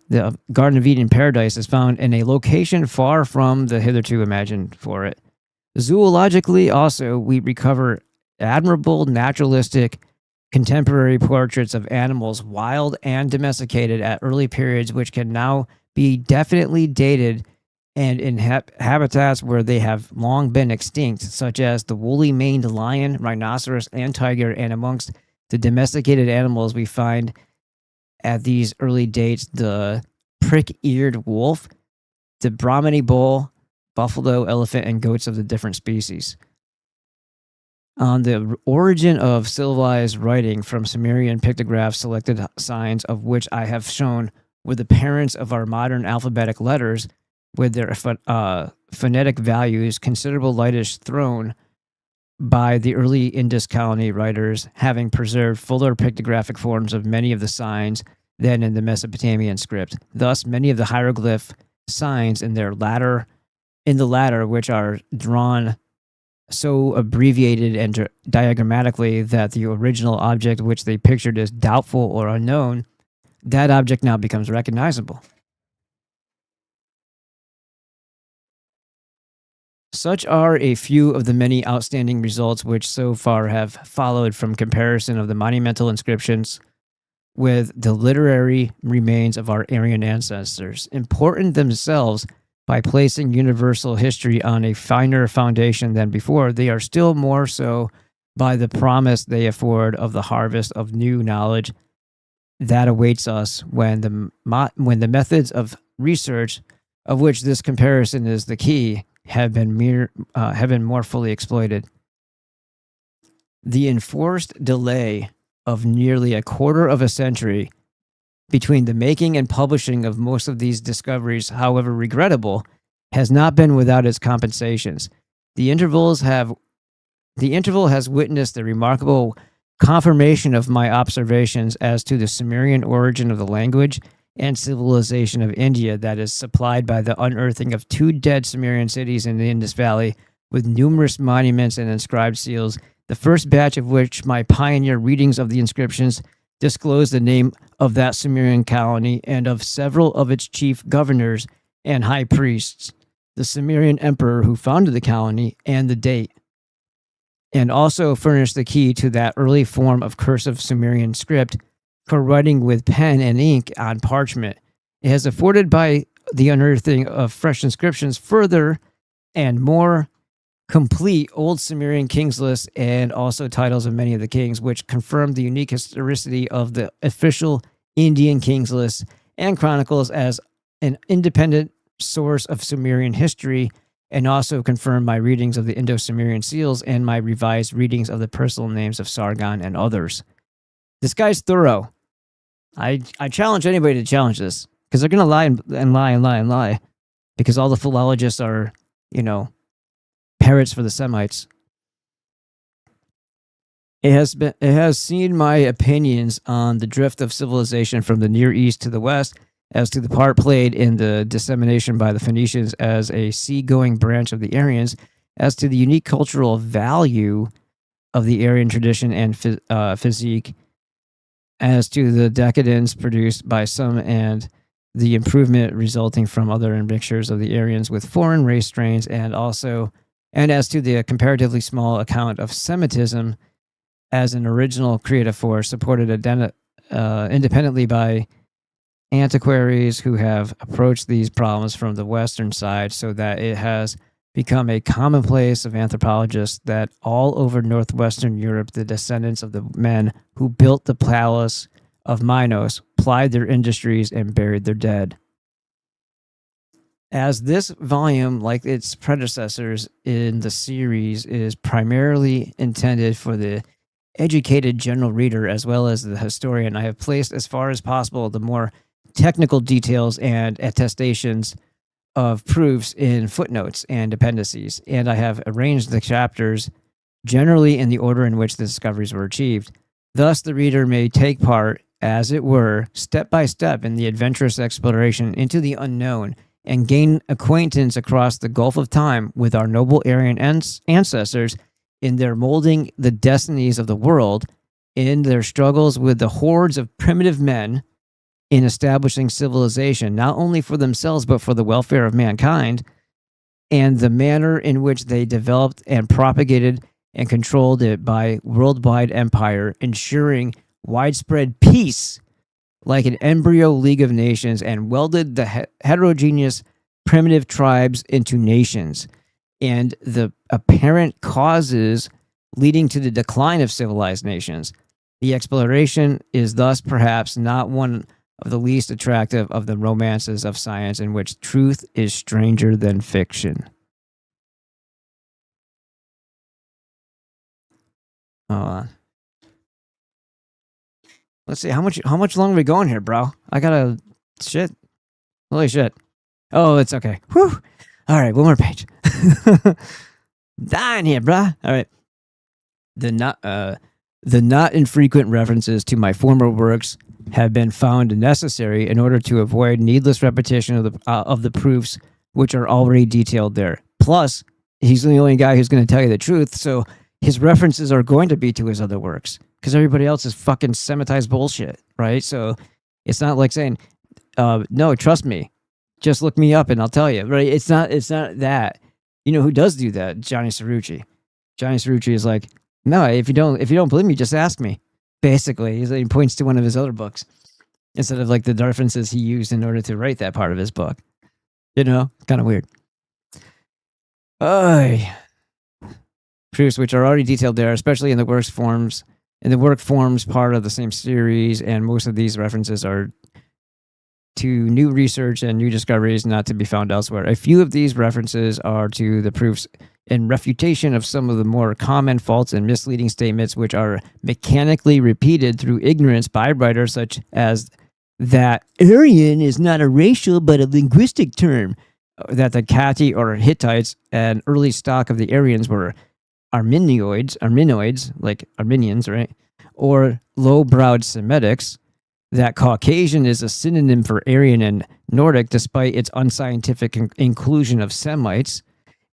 The Garden of Eden paradise is found in a location far from the hitherto imagined for it. Zoologically, also, we recover admirable naturalistic contemporary portraits of animals, wild and domesticated, at early periods, which can now be definitely dated and in habitats where they have long been extinct, such as the woolly maned lion, rhinoceros, and tiger. And amongst the domesticated animals we find at these early dates, the prick-eared wolf, the Brahmini bull, buffalo, elephant, and goats of the different species. On the origin of civilized writing from Sumerian pictographs, selected signs of which I have shown were the parents of our modern alphabetic letters, with their phonetic values, considerable light is thrown by the early Indus colony writers, having preserved fuller pictographic forms of many of the signs than in the Mesopotamian script. Thus, many of the hieroglyph signs in the latter, which are drawn so abbreviated and diagrammatically that the original object which they pictured as doubtful or unknown, that object now becomes recognizable. Such are a few of the many outstanding results which so far have followed from comparison of the monumental inscriptions with the literary remains of our Aryan ancestors, important themselves by placing universal history on a finer foundation than before. They are still more so by the promise they afford of the harvest of new knowledge that awaits us when the methods of research, of which this comparison is the key, have been more fully exploited. The enforced delay of nearly a quarter of a century between the making and publishing of most of these discoveries, however regrettable, has not been without its compensations. The interval has witnessed the remarkable confirmation of my observations as to the Sumerian origin of the language and civilization of India that is supplied by the unearthing of 2 dead Sumerian cities in the Indus Valley with numerous monuments and inscribed seals the first batch of which my pioneer readings of the inscriptions disclose the name of that Sumerian colony and of several of its chief governors and high priests, the Sumerian emperor who founded the colony, and the date, and also furnish the key to that early form of cursive Sumerian script for writing with pen and ink on parchment. It has afforded by the unearthing of fresh inscriptions further and more complete old Sumerian kings lists and also titles of many of the kings, which confirm the unique historicity of the official Indian kings lists and chronicles as an independent source of Sumerian history, and also confirm my readings of the Indo-Sumerian seals and my revised readings of the personal names of Sargon and others. This guy's thorough. I challenge anybody to challenge this, because they're going to lie and lie and lie and lie, because all the philologists are, parrots for the Semites. It has seen my opinions on the drift of civilization from the Near East to the West, as to the part played in the dissemination by the Phoenicians as a seagoing branch of the Aryans, as to the unique cultural value of the Aryan tradition and physique, as to the decadence produced by some and the improvement resulting from other mixtures of the Aryans with foreign race strains, and as to the comparatively small account of Semitism as an original creative force supported independently by antiquaries who have approached these problems from the Western side, so that it has become a commonplace of anthropologists that all over Northwestern Europe, the descendants of the men who built the palace of Minos plied their industries and buried their dead. As this volume, like its predecessors in the series, is primarily intended for the educated general reader as well as the historian, I have placed as far as possible the more technical details and attestations of proofs in footnotes and appendices, and I have arranged the chapters generally in the order in which the discoveries were achieved. Thus, the reader may take part, as it were, step by step in the adventurous exploration into the unknown and gain acquaintance across the gulf of time with our noble Aryan ancestors in their molding the destinies of the world, in their struggles with the hordes of primitive men, in establishing civilization, not only for themselves, but for the welfare of mankind, and the manner in which they developed and propagated and controlled it by worldwide empire, ensuring widespread peace like an embryo League of Nations, and welded the heterogeneous primitive tribes into nations, and the apparent causes leading to the decline of civilized nations. The exploration is thus perhaps not one of the least attractive of the romances of science in which truth is stranger than fiction. Let's see, how much longer are we going here, bro? I gotta shit. Holy shit. Oh, it's okay. Whew. All right, one more page. Dying here, bro. All right. The not infrequent references to my former works have been found necessary in order to avoid needless repetition of the proofs which are already detailed there. Plus, he's the only guy who's going to tell you the truth, so his references are going to be to his other works, because everybody else is fucking Semitized bullshit, right? So it's not like saying, no, trust me, just look me up and I'll tell you, right? It's not that. You know who does do that? Johnny Cerrucci. Johnny Cerrucci is like, no, if you don't believe me, just ask me. Basically, he points to one of his other books instead of like the references he used in order to write that part of his book. Kind of weird. Proofs which are already detailed there, especially in the work forms part of the same series, and most of these references are to new research and new discoveries not to be found elsewhere. A few of these references are to the proofs in refutation of some of the more common false and misleading statements which are mechanically repeated through ignorance by writers such as that Aryan is not a racial but a linguistic term, that the Kati or Hittites, an early stock of the Aryans, were Armenoids, like Armenians, right? Or low-browed Semitics, that Caucasian is a synonym for Aryan and Nordic despite its unscientific inclusion of Semites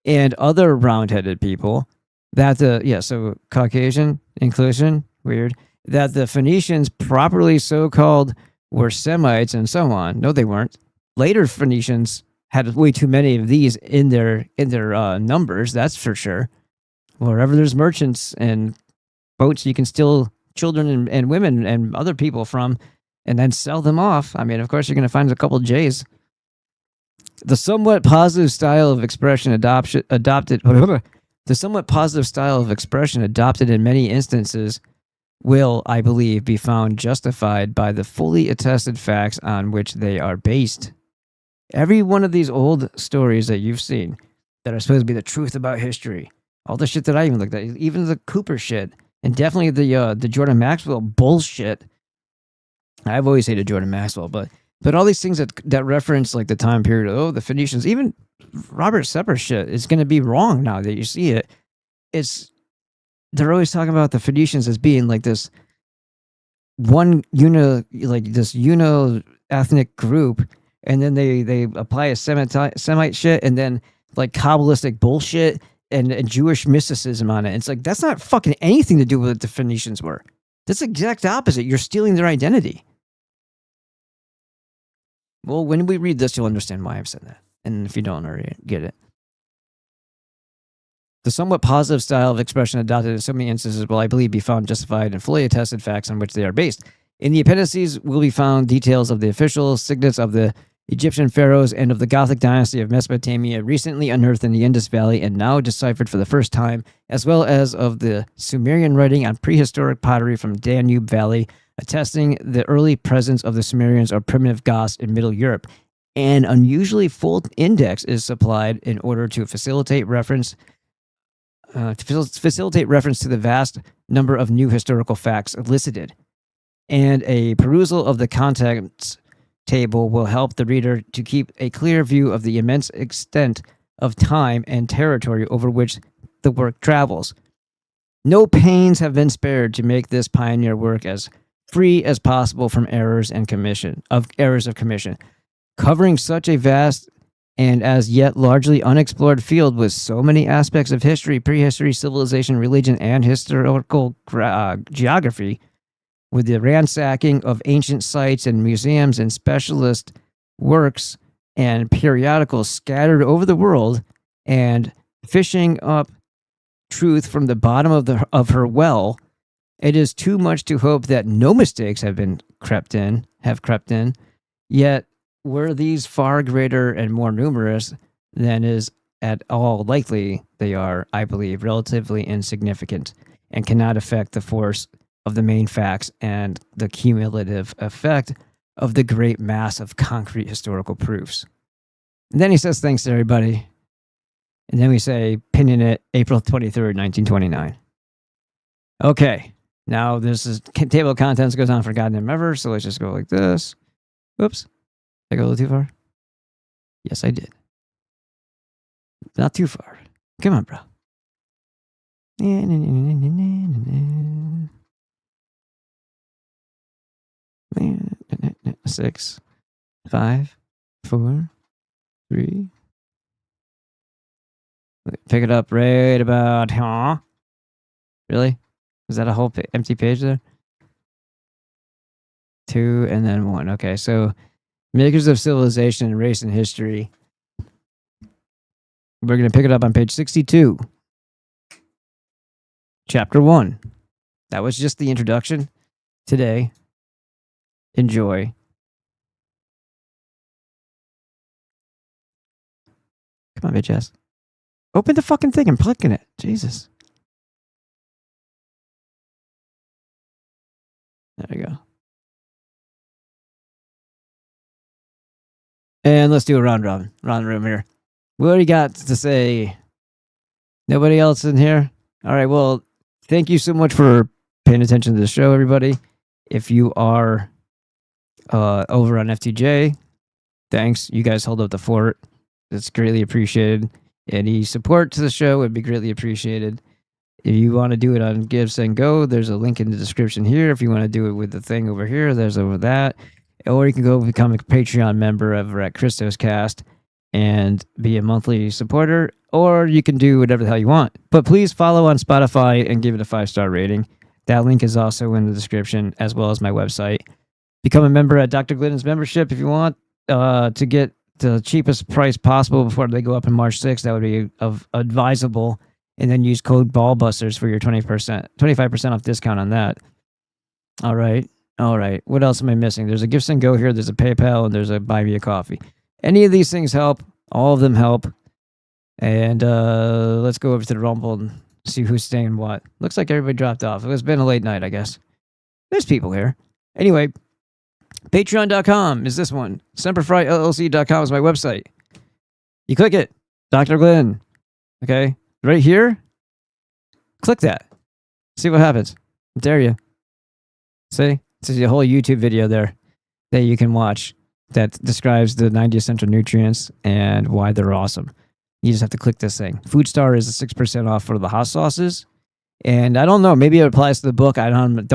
and other round-headed people, That so Caucasian inclusion, weird. That the Phoenicians, properly so called, were Semites and so on. No, they weren't. Later Phoenicians had way too many of these in their numbers. That's for sure. Wherever there's merchants and boats, you can steal children and women and other people from, and then sell them off. I mean, of course, you're going to find a couple J's. The somewhat positive style of expression adopted the somewhat positive style of expression adopted in many instances will, I believe, be found justified by the fully attested facts on which they are based. Every one of these old stories that you've seen that are supposed to be the truth about history, all the shit that I even looked at, even the Cooper shit, and definitely the Jordan Maxwell bullshit. I've always hated Jordan Maxwell, but all these things that reference like the time period, the Phoenicians, even Robert Sepper shit is going to be wrong now that you see it. They're always talking about the Phoenicians as being like this ethnic group, and then they apply a Semite shit, and then like Kabbalistic bullshit and Jewish mysticism on it. It's like that's not fucking anything to do with what the Phoenicians were. That's the exact opposite. You're stealing their identity. Well, when we read this, you'll understand why I've said that. And if you don't already get it. The somewhat positive style of expression adopted in so many instances will, I believe, be found justified in fully attested facts on which they are based. In the appendices will be found details of the official signets of the Egyptian pharaohs and of the Gothic dynasty of Mesopotamia, recently unearthed in the Indus Valley and now deciphered for the first time, as well as of the Sumerian writing on prehistoric pottery from Danube Valley, attesting the early presence of the Sumerians or primitive Goths in Middle Europe. An unusually full index is supplied in order to facilitate reference to the vast number of new historical facts elicited. And a perusal of the contents table will help the reader to keep a clear view of the immense extent of time and territory over which the work travels. No pains have been spared to make this pioneer work as free as possible from errors of commission, covering such a vast and as yet largely unexplored field with so many aspects of history, prehistory, civilization, religion, and historical geography, with the ransacking of ancient sites and museums and specialist works and periodicals scattered over the world, and fishing up truth from the bottom of her well, it is too much to hope that no mistakes have crept in. Yet were these far greater and more numerous than is at all likely, they are, I believe, relatively insignificant and cannot affect the force of the main facts and the cumulative effect of the great mass of concrete historical proofs. And then he says, thanks to everybody. And then we say, pinning it, April 23rd, 1929. Okay, now this is table of contents goes on for goddamn ever, so let's just go like this. Whoops. Did I go a little too far? Yes, I did. Not too far. Come on, bro. 6, 5, 4, 3. Pick it up right about, Really? Is that a whole empty page there? 2 and then 1. Okay, so makers of civilization and race and history. We're going to pick it up on page 62. Chapter 1. That was just the introduction. Today. Enjoy. Come on, bitch ass. Open the fucking thing. I'm clicking it. Jesus. There you go. And let's do a round robin. Round room here. What do you got to say? Nobody else in here? All right, well, thank you so much for paying attention to the show, everybody. If you are over on FTJ, thanks. You guys hold up the fort. It's greatly appreciated. Any support to the show would be greatly appreciated. If you want to do it on Give, Send, Go, there's a link in the description here. If you want to do it with the thing over here, there's over that. Or you can go become a Patreon member over at Christos Cast and be a monthly supporter. or you can do whatever the hell you want. But please follow on Spotify and give it a 5-star rating. That link is also in the description, as well as my website. Become a member at Dr. Glidden's membership if you want to get the cheapest price possible before they go up in March 6th. That would be advisable. And then use code BALLBUSTERS for your 25% off discount on that. All right. What else am I missing? There's a Gifts and Go here. There's a PayPal, and there's a Buy Me a Coffee. Any of these things help. All of them help. And let's go over to the Rumble and see who's saying what. Looks like everybody dropped off. It's been a late night, I guess. There's people here. Anyway, Patreon.com is this one. SemperFryLLC.com is my website. You click it. Dr. Glidden. Okay? Right here. Click that. See what happens. I dare you. See? This is a whole YouTube video there that you can watch that describes the 90 essential nutrients and why they're awesome. You just have to click this thing. Food Star is a 6% off for the hot sauces. And I don't know, maybe it applies to the book. I don't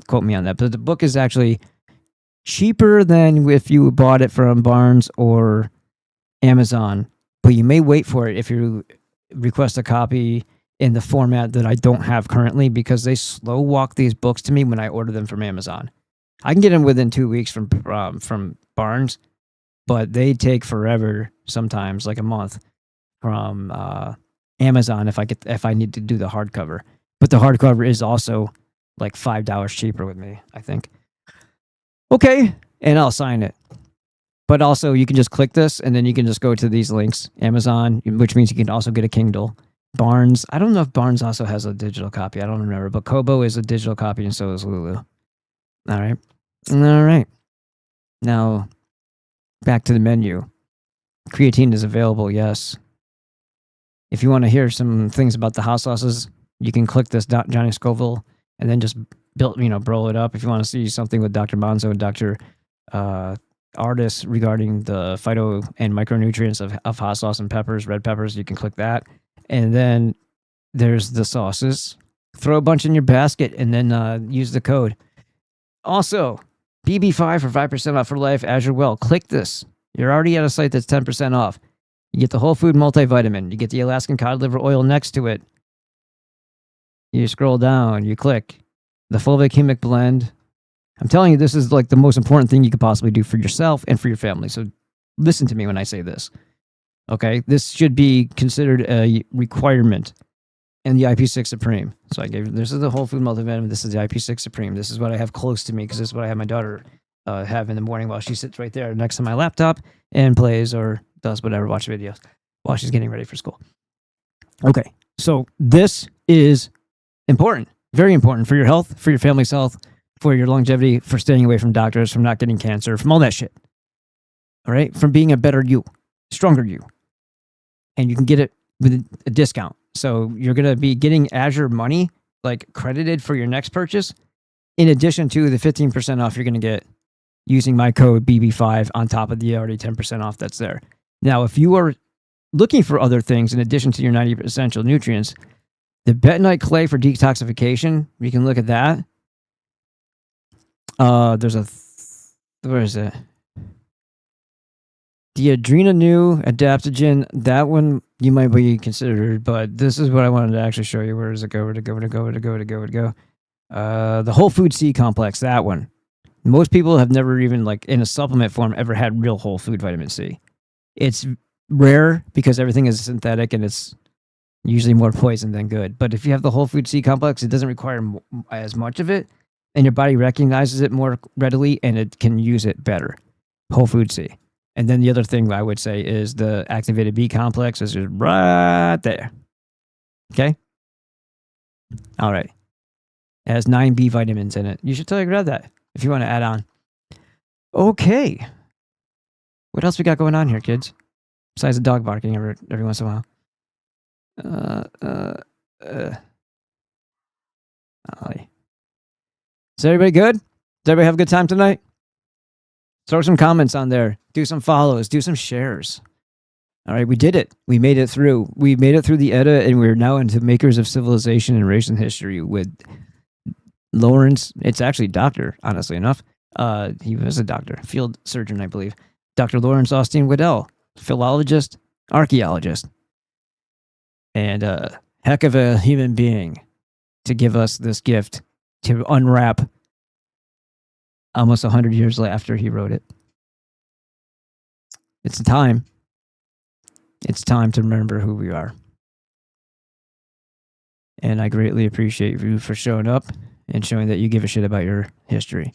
quote me on that. But the book is actually cheaper than if you bought it from Barnes or Amazon. But you may wait for it if you request a copy in the format that I don't have currently, because they slow walk these books to me when I order them from Amazon. I can get them within 2 weeks from Barnes, but they take forever, sometimes like a month, from Amazon if I need to do the hardcover. But the hardcover is also like $5 cheaper with me, I think. Okay, and I'll sign it. But also, you can just click this, and then you can just go to these links. Amazon, which means you can also get a Kindle. Barnes, I don't know if Barnes also has a digital copy. I don't remember. But Kobo is a digital copy, and so is Lulu. All right. Now, back to the menu. Creatine is available, yes. If you want to hear some things about the hot sauces, you can click this Johnny Scoville and then just roll it up. If you want to see something with Dr. Monzo and Dr. Artis regarding the phyto and micronutrients of hot sauce and peppers, red peppers, you can click that. And then there's the sauces. Throw a bunch in your basket and then use the code. Also, BB5 for 5% off for life as you're well. Click this. You're already at a site that's 10% off. You get the whole food multivitamin. You get the Alaskan cod liver oil next to it. You scroll down. You click the fulvic humic blend. I'm telling you, this is like the most important thing you could possibly do for yourself and for your family. So listen to me when I say this. Okay? This should be considered a requirement in the IP6 Supreme. So this is the whole food multivitamin. This is the IP6 Supreme. This is what I have close to me because this is what I have my daughter have in the morning while she sits right there next to my laptop and plays or does whatever, watch videos while she's getting ready for school. Okay, so this is important, very important for your health, for your family's health, for your longevity, for staying away from doctors, from not getting cancer, from all that shit. All right, from being a better you, stronger you. And you can get it with a discount. So you're going to be getting Azure money, like credited for your next purchase, in addition to the 15% off you're going to get using my code BB5 on top of the already 10% off that's there. Now, if you are looking for other things in addition to your 90 essential nutrients, the bentonite clay for detoxification, you can look at that. There's where is it? The Adrena adaptogen, that one you might be considered, but this is what I wanted to actually show you. Where does it go? Where to go? The whole food C complex, that one. Most people have never even, like, in a supplement form, ever had real whole food vitamin C. It's rare because everything is synthetic and it's usually more poison than good. But if you have the whole food C complex, it doesn't require as much of it, and your body recognizes it more readily and it can use it better. Whole food C. And then the other thing I would say is the activated B complex is just right there. Okay? All right. It has 9 B vitamins in it. You should totally grab that if you want to add on. Okay. What else we got going on here, kids? Besides the dog barking every once in a while. Is everybody good? Does everybody have a good time tonight? Throw some comments on there. Do some follows. Do some shares. All right, we did it. We made it through. We made it through the Edda, and we're now into Makers of Civilization and Race and History with Lawrence. It's actually doctor, honestly enough. He was a doctor, field surgeon, I believe. Dr. Lawrence Austin Waddell, philologist, archaeologist. and a heck of a human being to give us this gift to unwrap almost 100 years after he wrote it. It's time. It's time to remember who we are. And I greatly appreciate you for showing up and showing that you give a shit about your history.